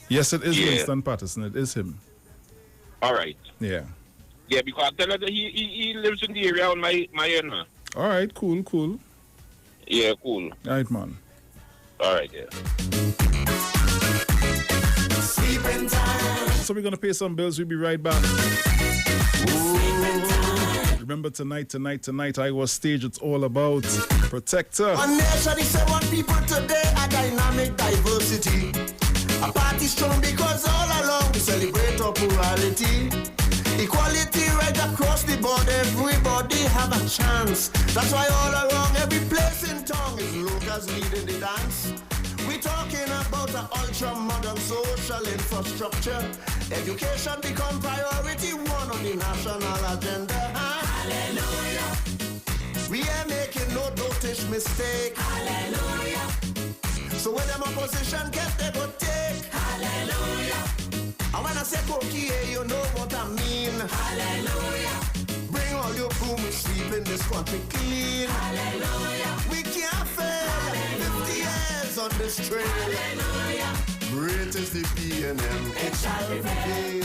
Yes, it is Winston Patterson. It is him. All right. Yeah. Yeah, because I tell her that he lives in the area on my end, man. All right, cool. Yeah, cool. All right, man. All right, yeah. Sleeping time. So we're going to pay some bills. We'll be right back. Remember tonight, Iwer Stage, it's all about Protector. One nation is one people today, a dynamic diversity. A party strong because all along we celebrate our plurality. Equality right across the board, everybody have a chance. That's why all around every place in town is locals leading the dance. We talking about an ultra-modern social infrastructure. Education become priority one on the national agenda. Hallelujah. We ain't making no dotish mistake. Hallelujah. So when them opposition get they go take. Hallelujah. And when I say cookie, you know what I mean. Hallelujah. Bring all your boom and sleep in this country clean. Hallelujah. We can't fail. 50 years on this trail. Hallelujah. Great is the PNM. It shall prevail.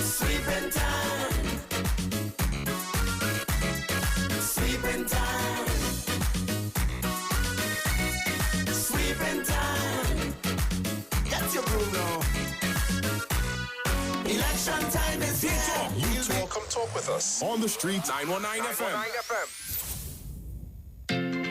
Sleeping time. Sleeping time. Sleeping time. Get your broom now. Election time is here. You talk, come talk with us. On the street, 919 FM.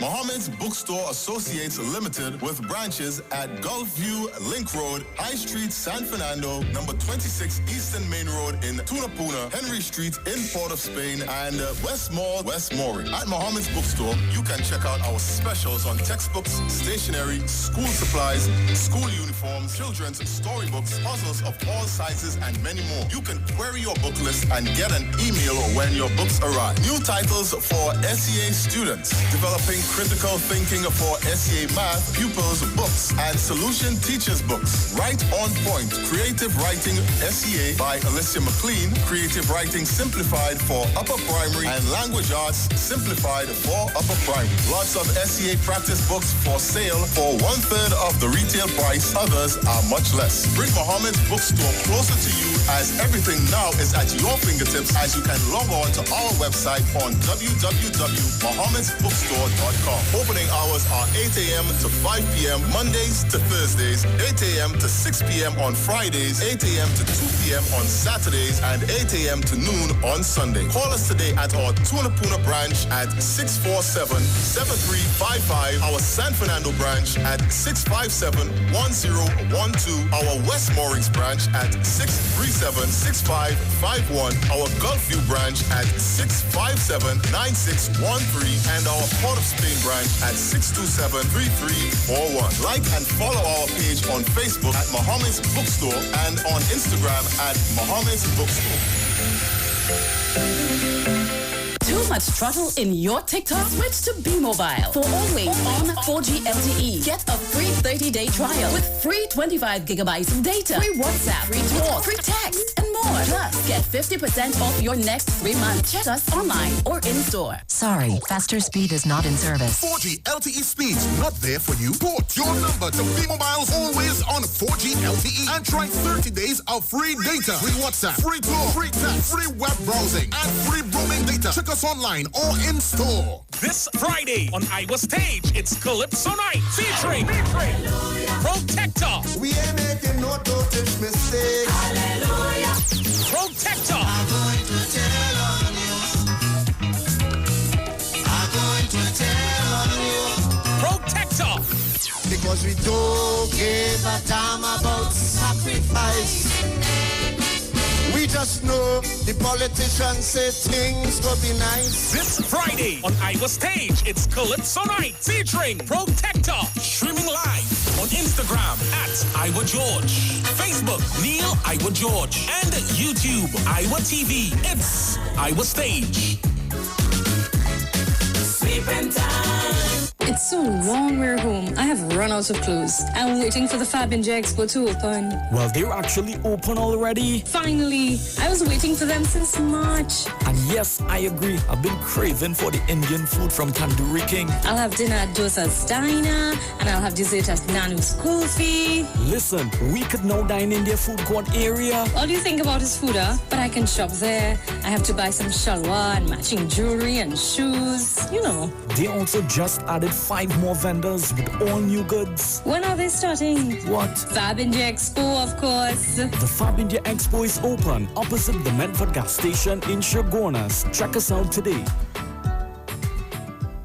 Mohammed's Bookstore Associates Limited with branches at Gulfview, Link Road, High Street, San Fernando, number 26 Eastern Main Road in Tunapuna, Henry Street in Port of Spain, and West Mall, West Maury. At Mohammed's Bookstore, you can check out our specials on textbooks, stationery, school supplies, school uniforms, children's storybooks, puzzles of all sizes, and many more. You can query your book list and get an email when your books arrive. New titles for SEA students, developing critical thinking for SEA math pupils books and solution teachers books. Right on point. Creative Writing SEA by Alicia McLean. Creative Writing Simplified for upper primary and Language Arts Simplified for upper primary. Lots of SEA practice books for sale for 1/3 of the retail price. Others are much less. Bring Mohammed's Bookstore closer to you as everything now is at your fingertips as you can log on to our website on www.mohammedsbookstore.com. Opening hours are 8 a.m. to 5 p.m. Mondays to Thursdays, 8 a.m. to 6 p.m. on Fridays, 8 a.m. to 2 p.m. on Saturdays, and 8 a.m. to noon on Sunday. Call us today at our Tunapuna branch at 647-7355, our San Fernando branch at 657-1012, our West Morris branch at 637-6551, our Gulfview branch at 657-9613, and our Port of Spain branch at 627-3341. Like and follow our page on Facebook at Mohammed's Bookstore and on Instagram at Mohammed's Bookstore. Too much trouble in your TikTok? Switch to B-Mobile. For always on 4G LTE. Get a free 30-day trial with free 25 gigabytes of data, free WhatsApp, free talk, free text, and more. Plus, get 50% off your next 3 months. Check us online or in-store. Sorry, faster speed is not in service. 4G LTE speeds not there for you? Port your number to B-Mobile's always on 4G LTE and try 30 days of free data, free WhatsApp, free talk, free text, free web browsing, and free roaming data. Check us online or in store. This Friday on Iwer Stage, it's Calypso Night featuring Protector. We ain't making no dotish mistake. Hallelujah. Protector. I'm going to tell on you. I'm going to tell on you. Protector. Because we don't give a damn about sacrifice. We just know the politicians say things will be nice. This Friday on Iwer Stage, it's Calypso Night featuring Protector. Streaming live on Instagram at Iwer George, Facebook Neil Iwer George, and YouTube Iwer TV. It's Iwer Stage. Sleeping time. It's so long we're home. I have run out of clothes. I'm waiting for the Fab India Expo to open. Well, they're actually open already. Finally! I was waiting for them since March. And yes, I agree. I've been craving for the Indian food from Tandoori King. I'll have dinner at Dosa's Diner, and I'll have dessert at Nanu's Kulfi. Listen, we could now dine in their food court area. All you think about is food, huh? But I can shop there. I have to buy some shalwar and matching jewelry and shoes. You know. They also just added 5 more vendors with all new goods. When are they starting? What? Fab India Expo, of course. The Fab India Expo is open opposite the Medford gas station in Chaguanas. Check us out today.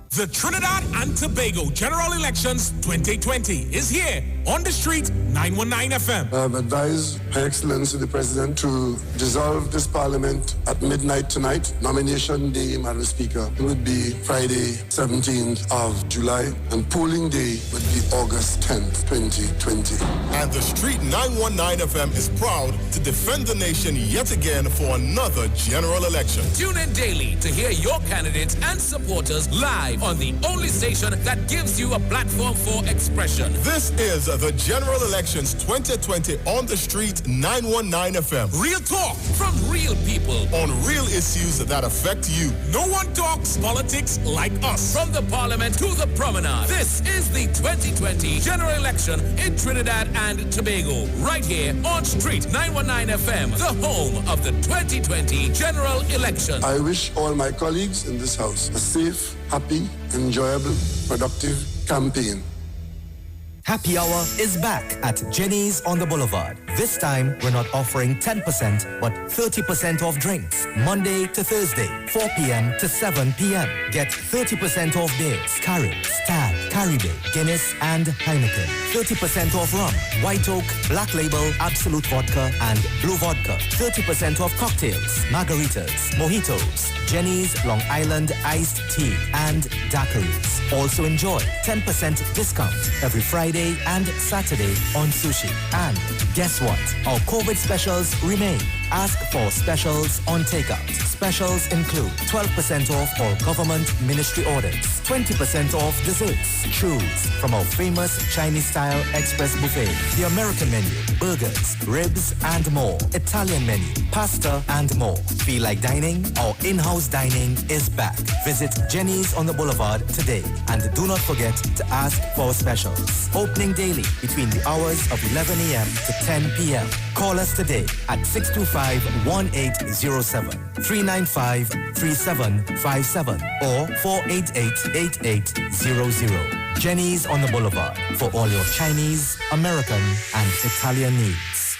The Trinidad and Tobago General Elections 2020 is here on the street, 919 FM. I have advised Her Excellency the President to dissolve this Parliament at midnight tonight. Nomination day, Madam Speaker, would be Friday, 17th of July, and polling day would be August 10th, 2020. And the Street 919 FM is proud to defend the nation yet again for another general election. Tune in daily to hear your candidates and supporters live on the only station that gives you a platform for expression. This is the General Elections 2020 on the Street 919 FM. Real talk from real people on real issues that affect you. No one talks politics like us. From the Parliament to the Promenade, this is the 2020 General Election in Trinidad and Tobago. Right here on Street 919 FM, the home of the 2020 General Election. I wish all my colleagues in this house a safe, happy, enjoyable, productive campaign. Happy Hour is back at Jenny's on the Boulevard. This time, we're not offering 10%, but 30% off drinks. Monday to Thursday, 4 p.m. to 7 p.m. Get 30% off beers, Carib, Stag, Caribbean, Guinness, and Heineken. 30% off rum, White Oak, Black Label, Absolute Vodka, and Blue Vodka. 30% off cocktails, margaritas, mojitos, Jenny's Long Island Iced Tea, and daiquiris. Also enjoy 10% discount every Friday and Saturday on sushi. And guess what? Our COVID specials remain. Ask for specials on takeout. Specials include 12% off all government ministry orders, 20% off desserts. Choose from our famous Chinese-style express buffet, the American menu, burgers, ribs, and more. Italian menu, pasta, and more. Feel like dining? Our in-house dining is back. Visit Jenny's on the Boulevard today. And do not forget to ask for specials. Opening daily between the hours of 11 a.m. to 10 p.m. Call us today at 625-1807, 395-3757, or 488-8800. Jenny's on the Boulevard for all your Chinese, American, and Italian needs.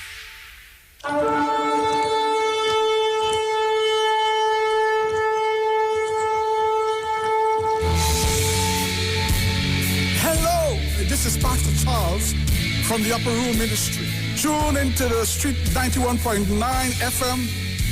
Hello, this is Pastor Charles from the Upper Room Ministry. Tune into the Street 91.9 FM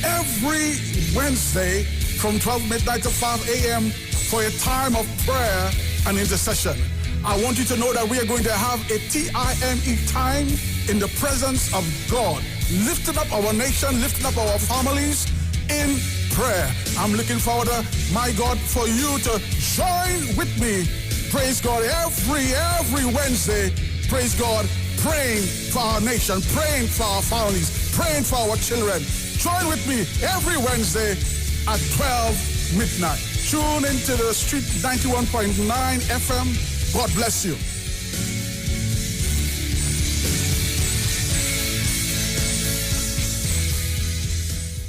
every Wednesday from 12 midnight to 5 a.m. for a time of prayer and intercession. I want you to know that we are going to have a TIME time in the presence of God, lifting up our nation, lifting up our families in prayer. I'm looking forward, my God, for you to join with me. Praise God, every Wednesday, praise God, praying for our nation, praying for our families, praying for our children. Join with me every Wednesday at 12 midnight. Tune into the Street 91.9 FM. God bless you.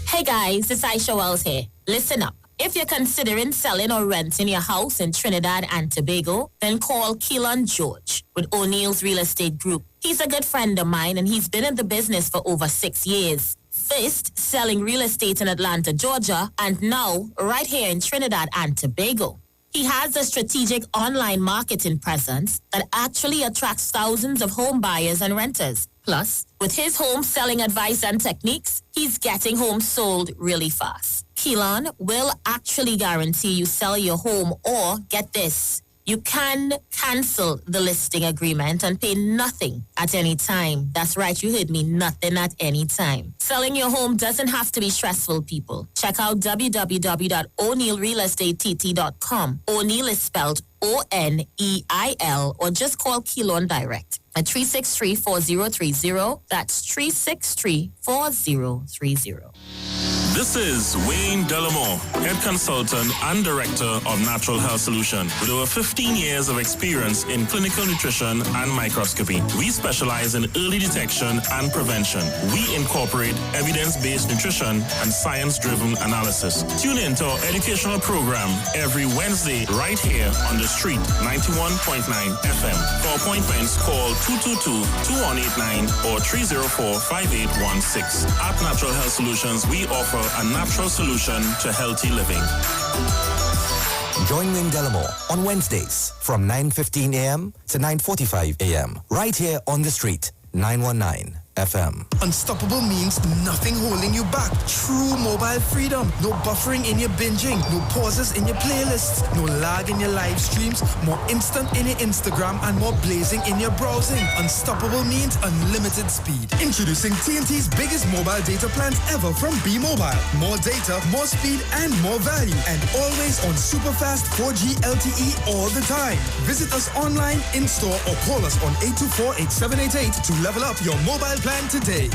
Hey guys, it's Aisha Wells here. Listen up. If you're considering selling or renting your house in Trinidad and Tobago, then call Keelan George with O'Neill's Real Estate Group. He's a good friend of mine and he's been in the business for over 6 years. First, selling real estate in Atlanta, Georgia, and now right here in Trinidad and Tobago. He has a strategic online marketing presence that actually attracts thousands of home buyers and renters. Plus, with his home selling advice and techniques, he's getting homes sold really fast. Keelan will actually guarantee you sell your home, or get this, you can cancel the listing agreement and pay nothing at any time. That's right, you heard me, nothing at any time. Selling your home doesn't have to be stressful, people. Check out www.o'neillrealestatetT.com. O'Neill is spelled ONEIL, or just call Keelan direct at 363-4030. That's 363-4030. This is Wayne Delamore, Head Consultant and Director of Natural Health Solution, with over 15 years of experience in clinical nutrition and microscopy. We specialize in early detection and prevention. We incorporate evidence-based nutrition and science-driven analysis. Tune in to our educational program every Wednesday right here on the street, 91.9 FM. For appointments, call 222-2189 or 304-5816. At Natural Health Solutions, we offer a natural solution to healthy living. Join Wayne Delamore on Wednesdays from 9:15 a.m. to 9:45 a.m. right here on the street, 919 FM. Unstoppable means nothing holding you back. True mobile freedom. No buffering in your binging. No pauses in your playlists. No lag in your live streams. More instant in your Instagram and more blazing in your browsing. Unstoppable means unlimited speed. Introducing TNT's biggest mobile data plans ever from B-Mobile. More data, more speed, and more value. And always on super fast 4G LTE all the time. Visit us online, in-store, or call us on 824-8788 to level up your mobile plan today.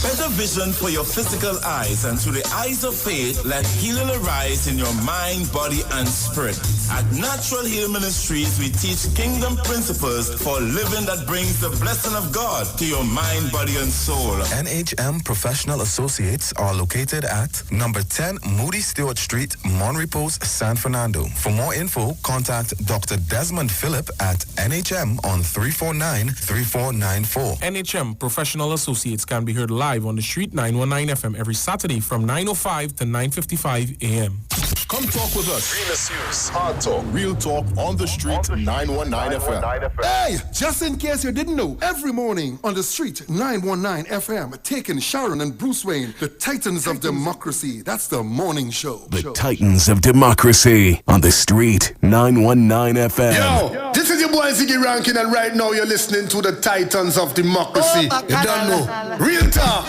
Better vision for your physical eyes, and through the eyes of faith, let healing arise in your mind, body, and spirit. At Natural Heal Ministries, we teach kingdom principles for living that brings the blessing of God to your mind, body, and soul. NHM Professional Associates are located at number 10 Moody Stewart Street, Monrepos, San Fernando. For more info, contact Dr. Desmond Phillip at NHM on 349-3494. NHM Professional Associates can be heard live on the street, 919 FM, every Saturday from 9:05 to 9:55 a.m. Come talk with us. Realest news, hard talk, real talk on the street, 919 FM. Hey, just in case you didn't know, every morning on the street, 919 FM, taking Sharon and Bruce Wayne, the Titans of Democracy. That's the morning show. The Titans of Democracy on the street, 919 FM. Yo, this is your boy Ziggy Rankin, and right now you're listening to the Titans of Democracy. You don't know. Real talk.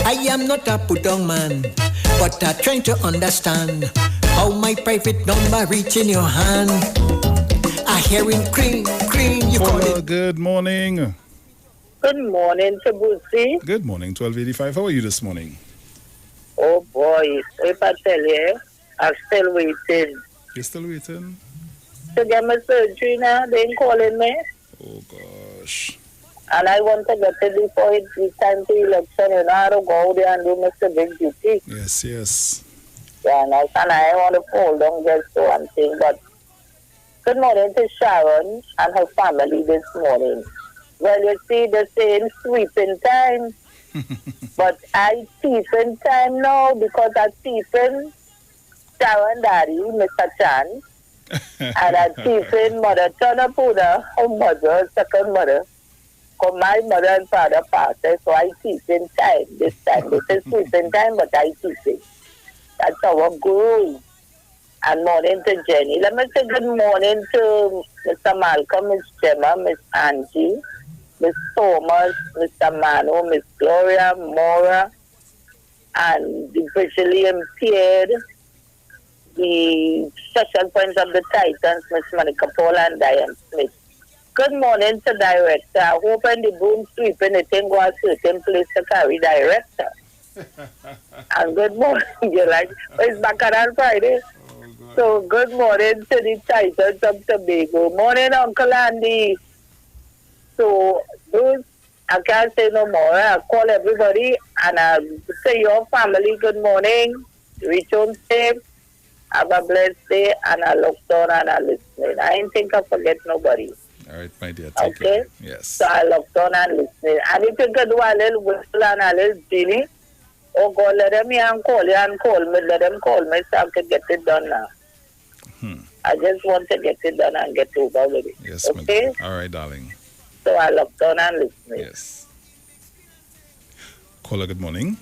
I am not a put-on man, but I'm trying to understand how my private number reach in your hand. I hear him cream, you call it. Good morning. Good morning to Bootsy. Good morning, 1285. How are you this morning? Oh boy, if I tell you, I'm still waiting. You're still waiting? To get my surgery now, they ain't calling me. Oh gosh. And I want to get it before it's time to election, you know, I don't go there and do Mr. Big Duty. Yes. Yeah, and I want to fall down just to one thing, but good morning to Sharon and her family this morning. Well, you see, they're saying sweeping time, but I thiefing time now because I'm thiefing Sharon Daddy, Mr. Chan, and I'm thiefing Mother Chanapuda, her mother, second mother. Because my mother and father passed, so I thiefing time this time. This is sweeping time, but I thiefing. That's our goal. And morning to Jenny. Let me say good morning to Mr. Malcolm, Miss Gemma, Miss Angie, Miss Thomas, Mr. Mano, Miss Gloria, Mora, and the visually impaired, the special points of the Titans, Miss Monica Paul and Diane Smith. Good morning to Director. I hope when the broom sweeping, it can go a certain place to carry Director. And good morning, you're like, it's back on Friday. So good morning to the Titans of Tobago. Morning, Uncle Andy. So those, I can't say no more. I'll call everybody and I'll say your family good morning. Reach home safe. Have a blessed day, and I look down and I listen. I ain't think I forget nobody. All right, my dear. Take Okay? care. Yes. So I look down and listen. And if you could do a little whistle and a little genie, oh God, let them here and call you and call me. Let them call me so I can get it done now. I just want to get it done and get over with it. Yes, okay? All right, darling. So I look down and listen. Yes. Caller, good morning.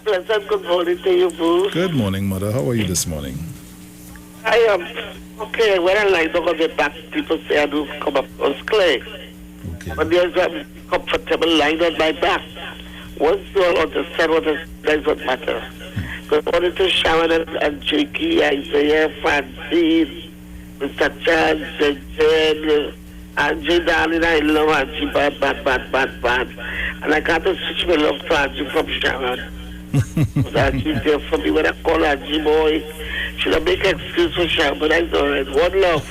Pleasant good morning to you, Bruce. Good morning, Mother. How are you this morning? I am okay. When I lie down on the back, people say I do come up on clay. Okay. But there's a comfortable line on my back. Once you all understand what does not matter. Good morning to Sharon and Jakey, Isaiah, Francine, Mr. Chan, Jen, Angie, darling, I love Angie, bad. And I got to switch my love to Angie from Sharon. Angie there for me when I call Angie boy. Should I make an excuse for Sharon? But that's all right. One love.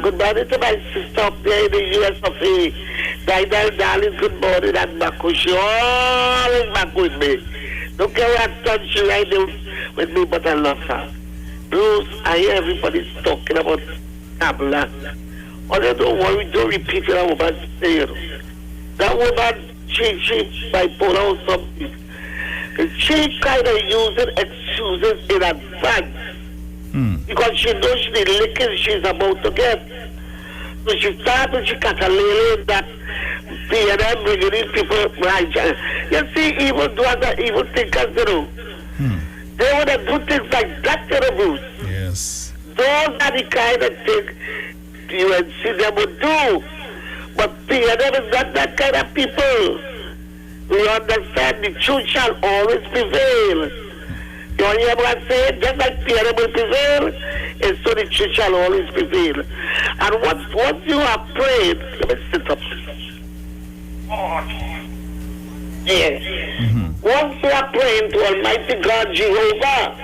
Good morning to my sister up there in the US of A. Dinah, darling, good morning. And Marco, she always back with me. Don't care what touch she right there with me, but I love her. Bruce, I hear everybody's talking about Kabbalah. Oh, don't worry, don't repeat what that woman said. That woman, she bipolar or something. She kind of using excuses in advance. Because she knows the licking she's about to get. So she started, she calculated that PNM bringing in people right. You see, evil doers are evil thinkers, you know. They want to do things like that, you know, Bruce. Yes. Those are the kind of things you would see them would do. But PNM is not that kind of people. We understand the truth shall always prevail. You hear what I say? Just like PNM will prevail, and so the truth shall always prevail. And once you are prayed, let me sit up. Yes. Once you are praying to Almighty God Jehovah,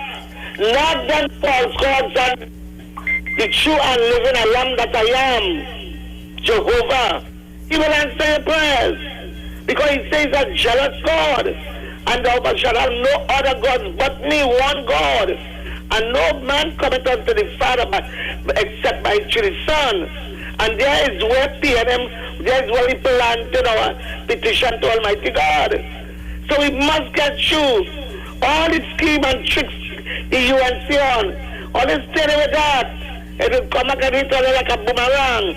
not that false gods and the true and living I am that I am, Jehovah, He will answer your prayers. Because He says a jealous God, and thou shalt have no other gods but me, one God. And no man cometh unto the Father except by through the Son. And there is where PNM, there is where we planted our petition to Almighty God. So we must get through all the scheme and tricks the UNC on. All this steady with that. It will come back and hit on like a boomerang.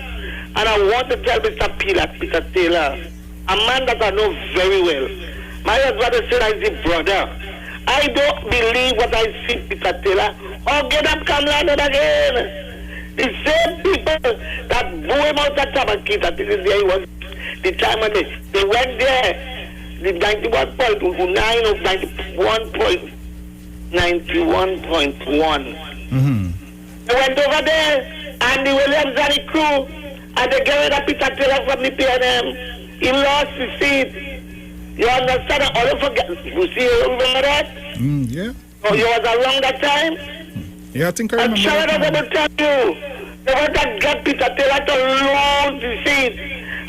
And I want to tell Mr. Peter Taylor, a man that I know very well. My husband said I see brother. I don't believe what I see, Peter Taylor. Oh, get up, come London again. The same people that blew him out of Tamakit, I think there he was the time when they went there, the 91.9 of 91.1. They went over there, and the Williams and the crew, and they gave it a Peter Taylor from the PNM. He lost his seat. You understand? All you forget. You see, you remember that? Yeah. Oh, you was around that time? Yeah, I think I remember. I'm sure I will tell you. They want to get Peter Taylor to lose the seat.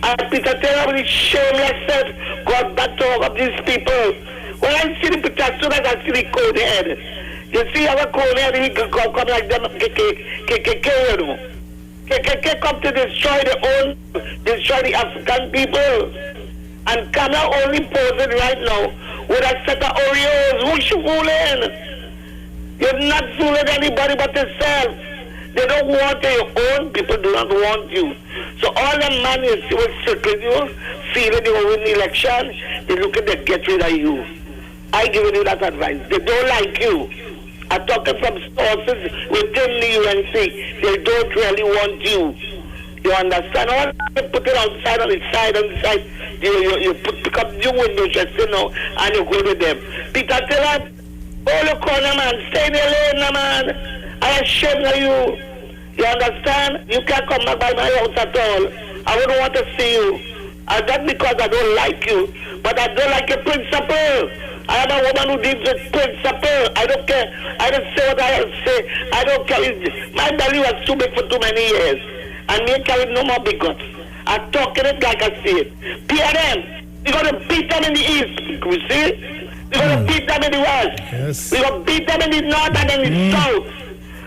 And Peter Taylor, with his shameless self, got back to all of these people. When I see the picture, as soon as I see the cone head, you see our cone head, he can come like them, KKK, you know. KKK come to destroy the African people. And Kamala only posing right now with a set of Oreos. Who's you fooling? You're not fooling anybody but yourself. They don't want you. Your own people do not want you. So all the man is circling you, feeling you win the election, they look at them, get rid of you. I giving you that advice. They don't like you. I'm talking from sources within the UNC. They don't really want you. You understand? All you put it outside on the side, You pick up new windows just, you know, and you go with them. Peter Taylor, all the corner, man. Stay in your lane, man. I am ashamed of you. You understand? You can't come back by my house at all. I wouldn't want to see you. And that's because I don't like you. But I don't like your principle. I am a woman who deals with principle. I don't care. I don't say what I say. I don't care. My belly was too big for too many years. And me carry no more big guts. I'm talking it like I see it. PNM, we're going to beat them in the east. You see? We're going to beat them in the west. Yes. We're going to beat them in the north and in the south.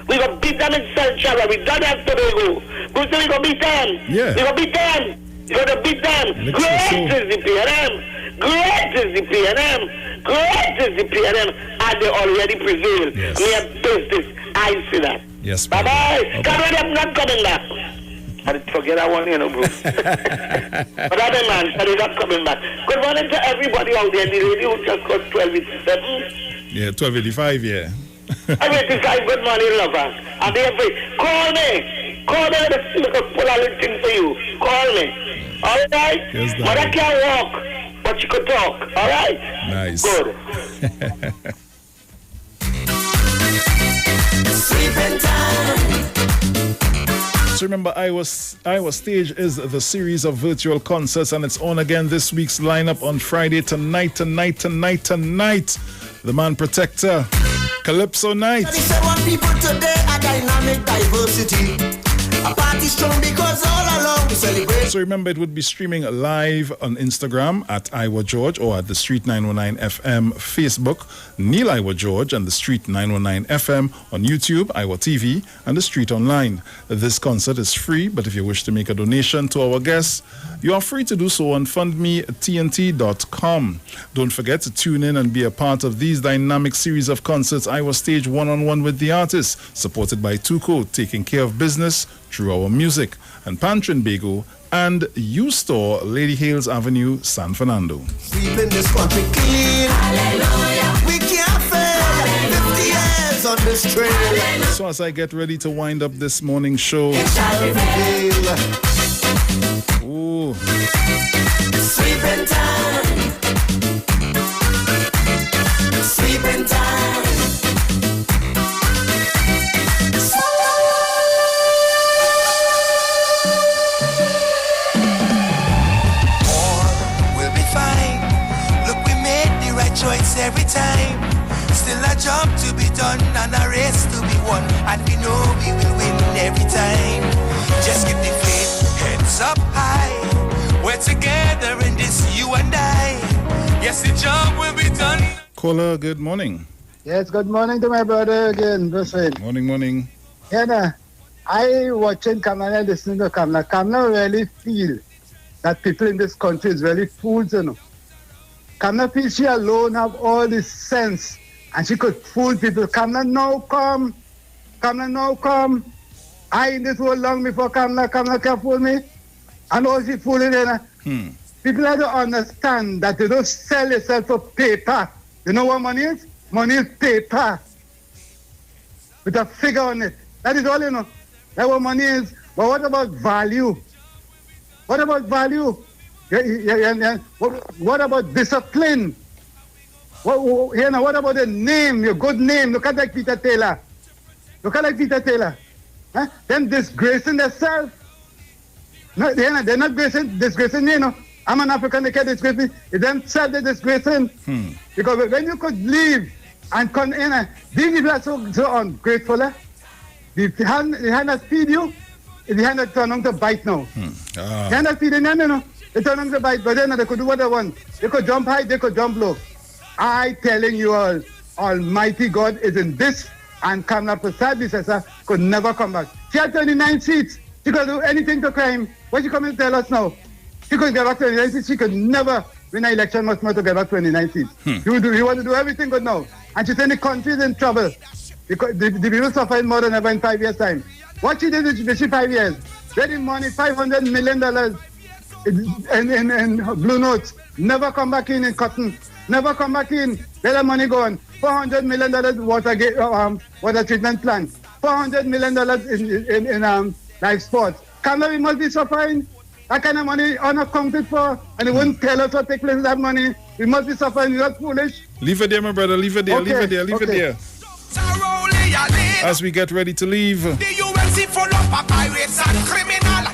We're going to beat them in Central. We done that Tobago. We're going to beat them. Yeah. We're going to beat them. We're going to beat them. Great is the PNM. Great is the PNM. Great is the PNM. And they already prevailed. Yes. We have business. I see that. Yes. Bye-bye. Come on, I'm not coming back. And forget I want, Bruce. But other man, so they're not coming back. Good morning to everybody out there. The lady who just got 1287. Yeah, 1285, yeah. 1285, good morning, lover. And they call me. Call me, let's make a pull a little thing for you. Call me. All right? Yes, Mother can't walk, but she could talk. All right? Nice. Good. Sleeping time. So remember, Iwer Stage is the series of virtual concerts, and it's on again this week's lineup on Friday tonight. The Man Protector, Calypso Night. 37 people today, a dynamic diversity. A party strong because all along we celebrate. So remember, it would be streaming live on Instagram at Iwer George or at the Street 919 FM Facebook, Neil Iwer George and the Street 919 FM on YouTube, Iwer TV, and the Street Online. This concert is free, but if you wish to make a donation to our guests, you are free to do so on fundmetnt.com. Don't forget to tune in and be a part of these dynamic series of concerts, Iwer Stage one-on-one with the artists, supported by Tuco, taking care of business through our music, and Pantrin Bagel and U-Store, Lady Hales Avenue, San Fernando. Sweeping this country clean. Hallelujah. We can't fail. 50 years on this trail. So as I get ready to wind up this morning show, ooh, sleeping time. Sleeping time. Choice every time. Still a job to be done and a race to be won, and we know we will win every time. Just keep the faith, heads up high. We're together in this, you and I. Yes, the job will be done. Caller, good morning. Yes, good morning to my brother again, Bruce. Morning. Yeah, I watching Kamala, listening to Kamala. Kamala really feel that people in this country is really fools, Kamala feels she alone have all this sense and she could fool people. Kamala now come. I in this world long before Kamala can fool me. And all she fooling People have to understand that you don't sell yourself for paper. You know what money is? Money is paper. With a figure on it. That is all you know. That's what money is. But what about value? What about value? Yeah. What about discipline? What about the name, your good name? Look at like Peter Taylor. Huh? Them disgracing themselves. No, they're not disgracing me, I'm an African, they can't disgrace me. It's themselves they're disgracing. Because when you could leave and come in, these people are so ungrateful. The hand that feed you, the hand that turn on to bite now. The hand that feed you, they turn on to bite, but then they could do what they want. They could jump high, they could jump low. I telling you all, Almighty God is in this, and Kamala Prasad, could never come back. She had 29 seats. She could do anything to crime. What she coming to tell us now? She could get back 29 seats. She could never win an election much more to get back 29 seats. He want to do everything good now. And she said the country is in trouble. Because the people suffering more than ever in 5 years' time. What she did in 5 years, getting money, $500 million in blue notes. Never come back in cotton. Never come back in. Let the money go on. $400 million water treatment plant. $400 million in life sports. Kamala, we must be suffering. That kind of money unaccounted for, and they wouldn't tell us what take place with that money. We must be suffering. You're not foolish. Leave it there, my brother. Leave it there. Leave it there. As we get ready to leave. The UNC full of pirates and criminal.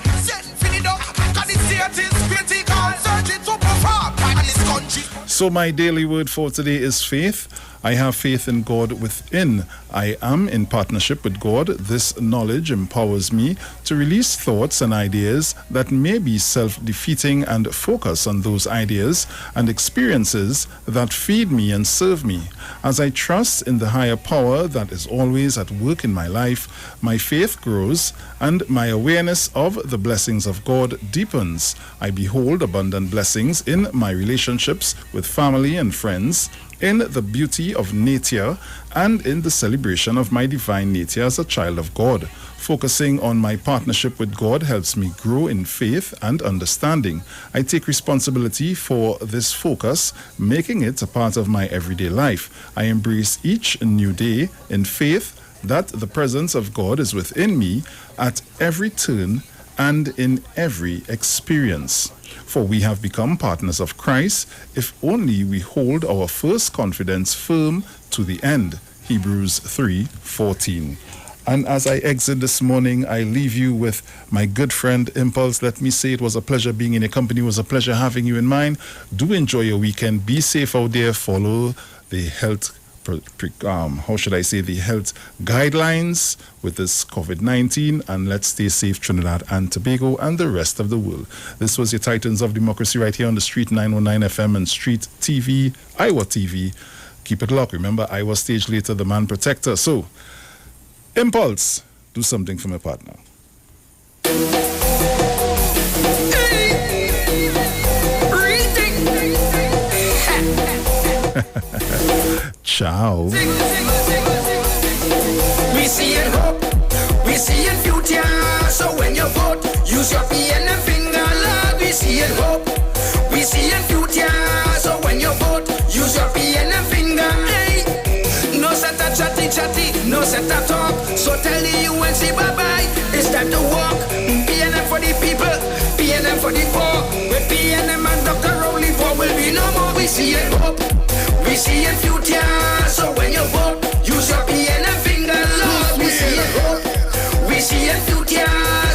So my daily word for today is faith. I have faith in God within. I am in partnership with God. This knowledge empowers me to release thoughts and ideas that may be self-defeating and focus on those ideas and experiences that feed me and serve me. As I trust in the higher power that is always at work in my life, my faith grows and my awareness of the blessings of God deepens. I behold abundant blessings in my relationships with family and friends, in the beauty of nature and in the celebration of my divine nature as a child of God. Focusing on my partnership with God helps me grow in faith and understanding. I take responsibility for this focus, making it a part of my everyday life. I embrace each new day in faith that the presence of God is within me at every turn and in every experience. For we have become partners of Christ if only we hold our first confidence firm to the end. Hebrews 3:14. And as I exit this morning, I leave you with my good friend Impulse. Let me say it was a pleasure being in your company. It was a pleasure having you in mind. Do enjoy your weekend. Be safe out there. Follow the health the health guidelines with this COVID-19, and let's stay safe, Trinidad and Tobago and the rest of the world. This was your Titans of Democracy right here on the Street 919 FM and Street TV, Iwer TV. Keep it locked. Remember, Iwer Stage Later, the man protector. So, Impulse, do something for my partner. Ciao. We see it hope, we see it future. So when you vote, use your pen and finger, Lord. We see it hope, we see it future. So when you vote, use your pen and finger. Hey, no set a chatty, no set a talk. So tell the UNC bye-bye, it's time to walk. PNM for the people, PNM for the poor. With PNM and Dr. Rowley, poor will be no more. We see it hope, we see it future. So when you vote, use your pen and finger, Lord. We see it hope, we see it future.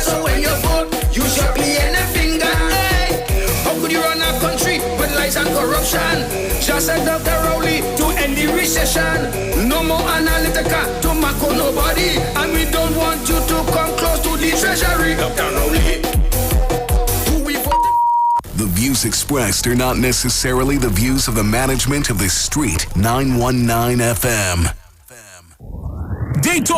So when you vote, use your pen and finger. Hey, how could you run a country with lies and corruption? Just said Dr. Rowley to end the recession. No more Analytica to Mako nobody. And we don't want you to come close to the treasury. Dr. Rowley. The views expressed are not necessarily the views of the management of the Street 919 FM. Day Talk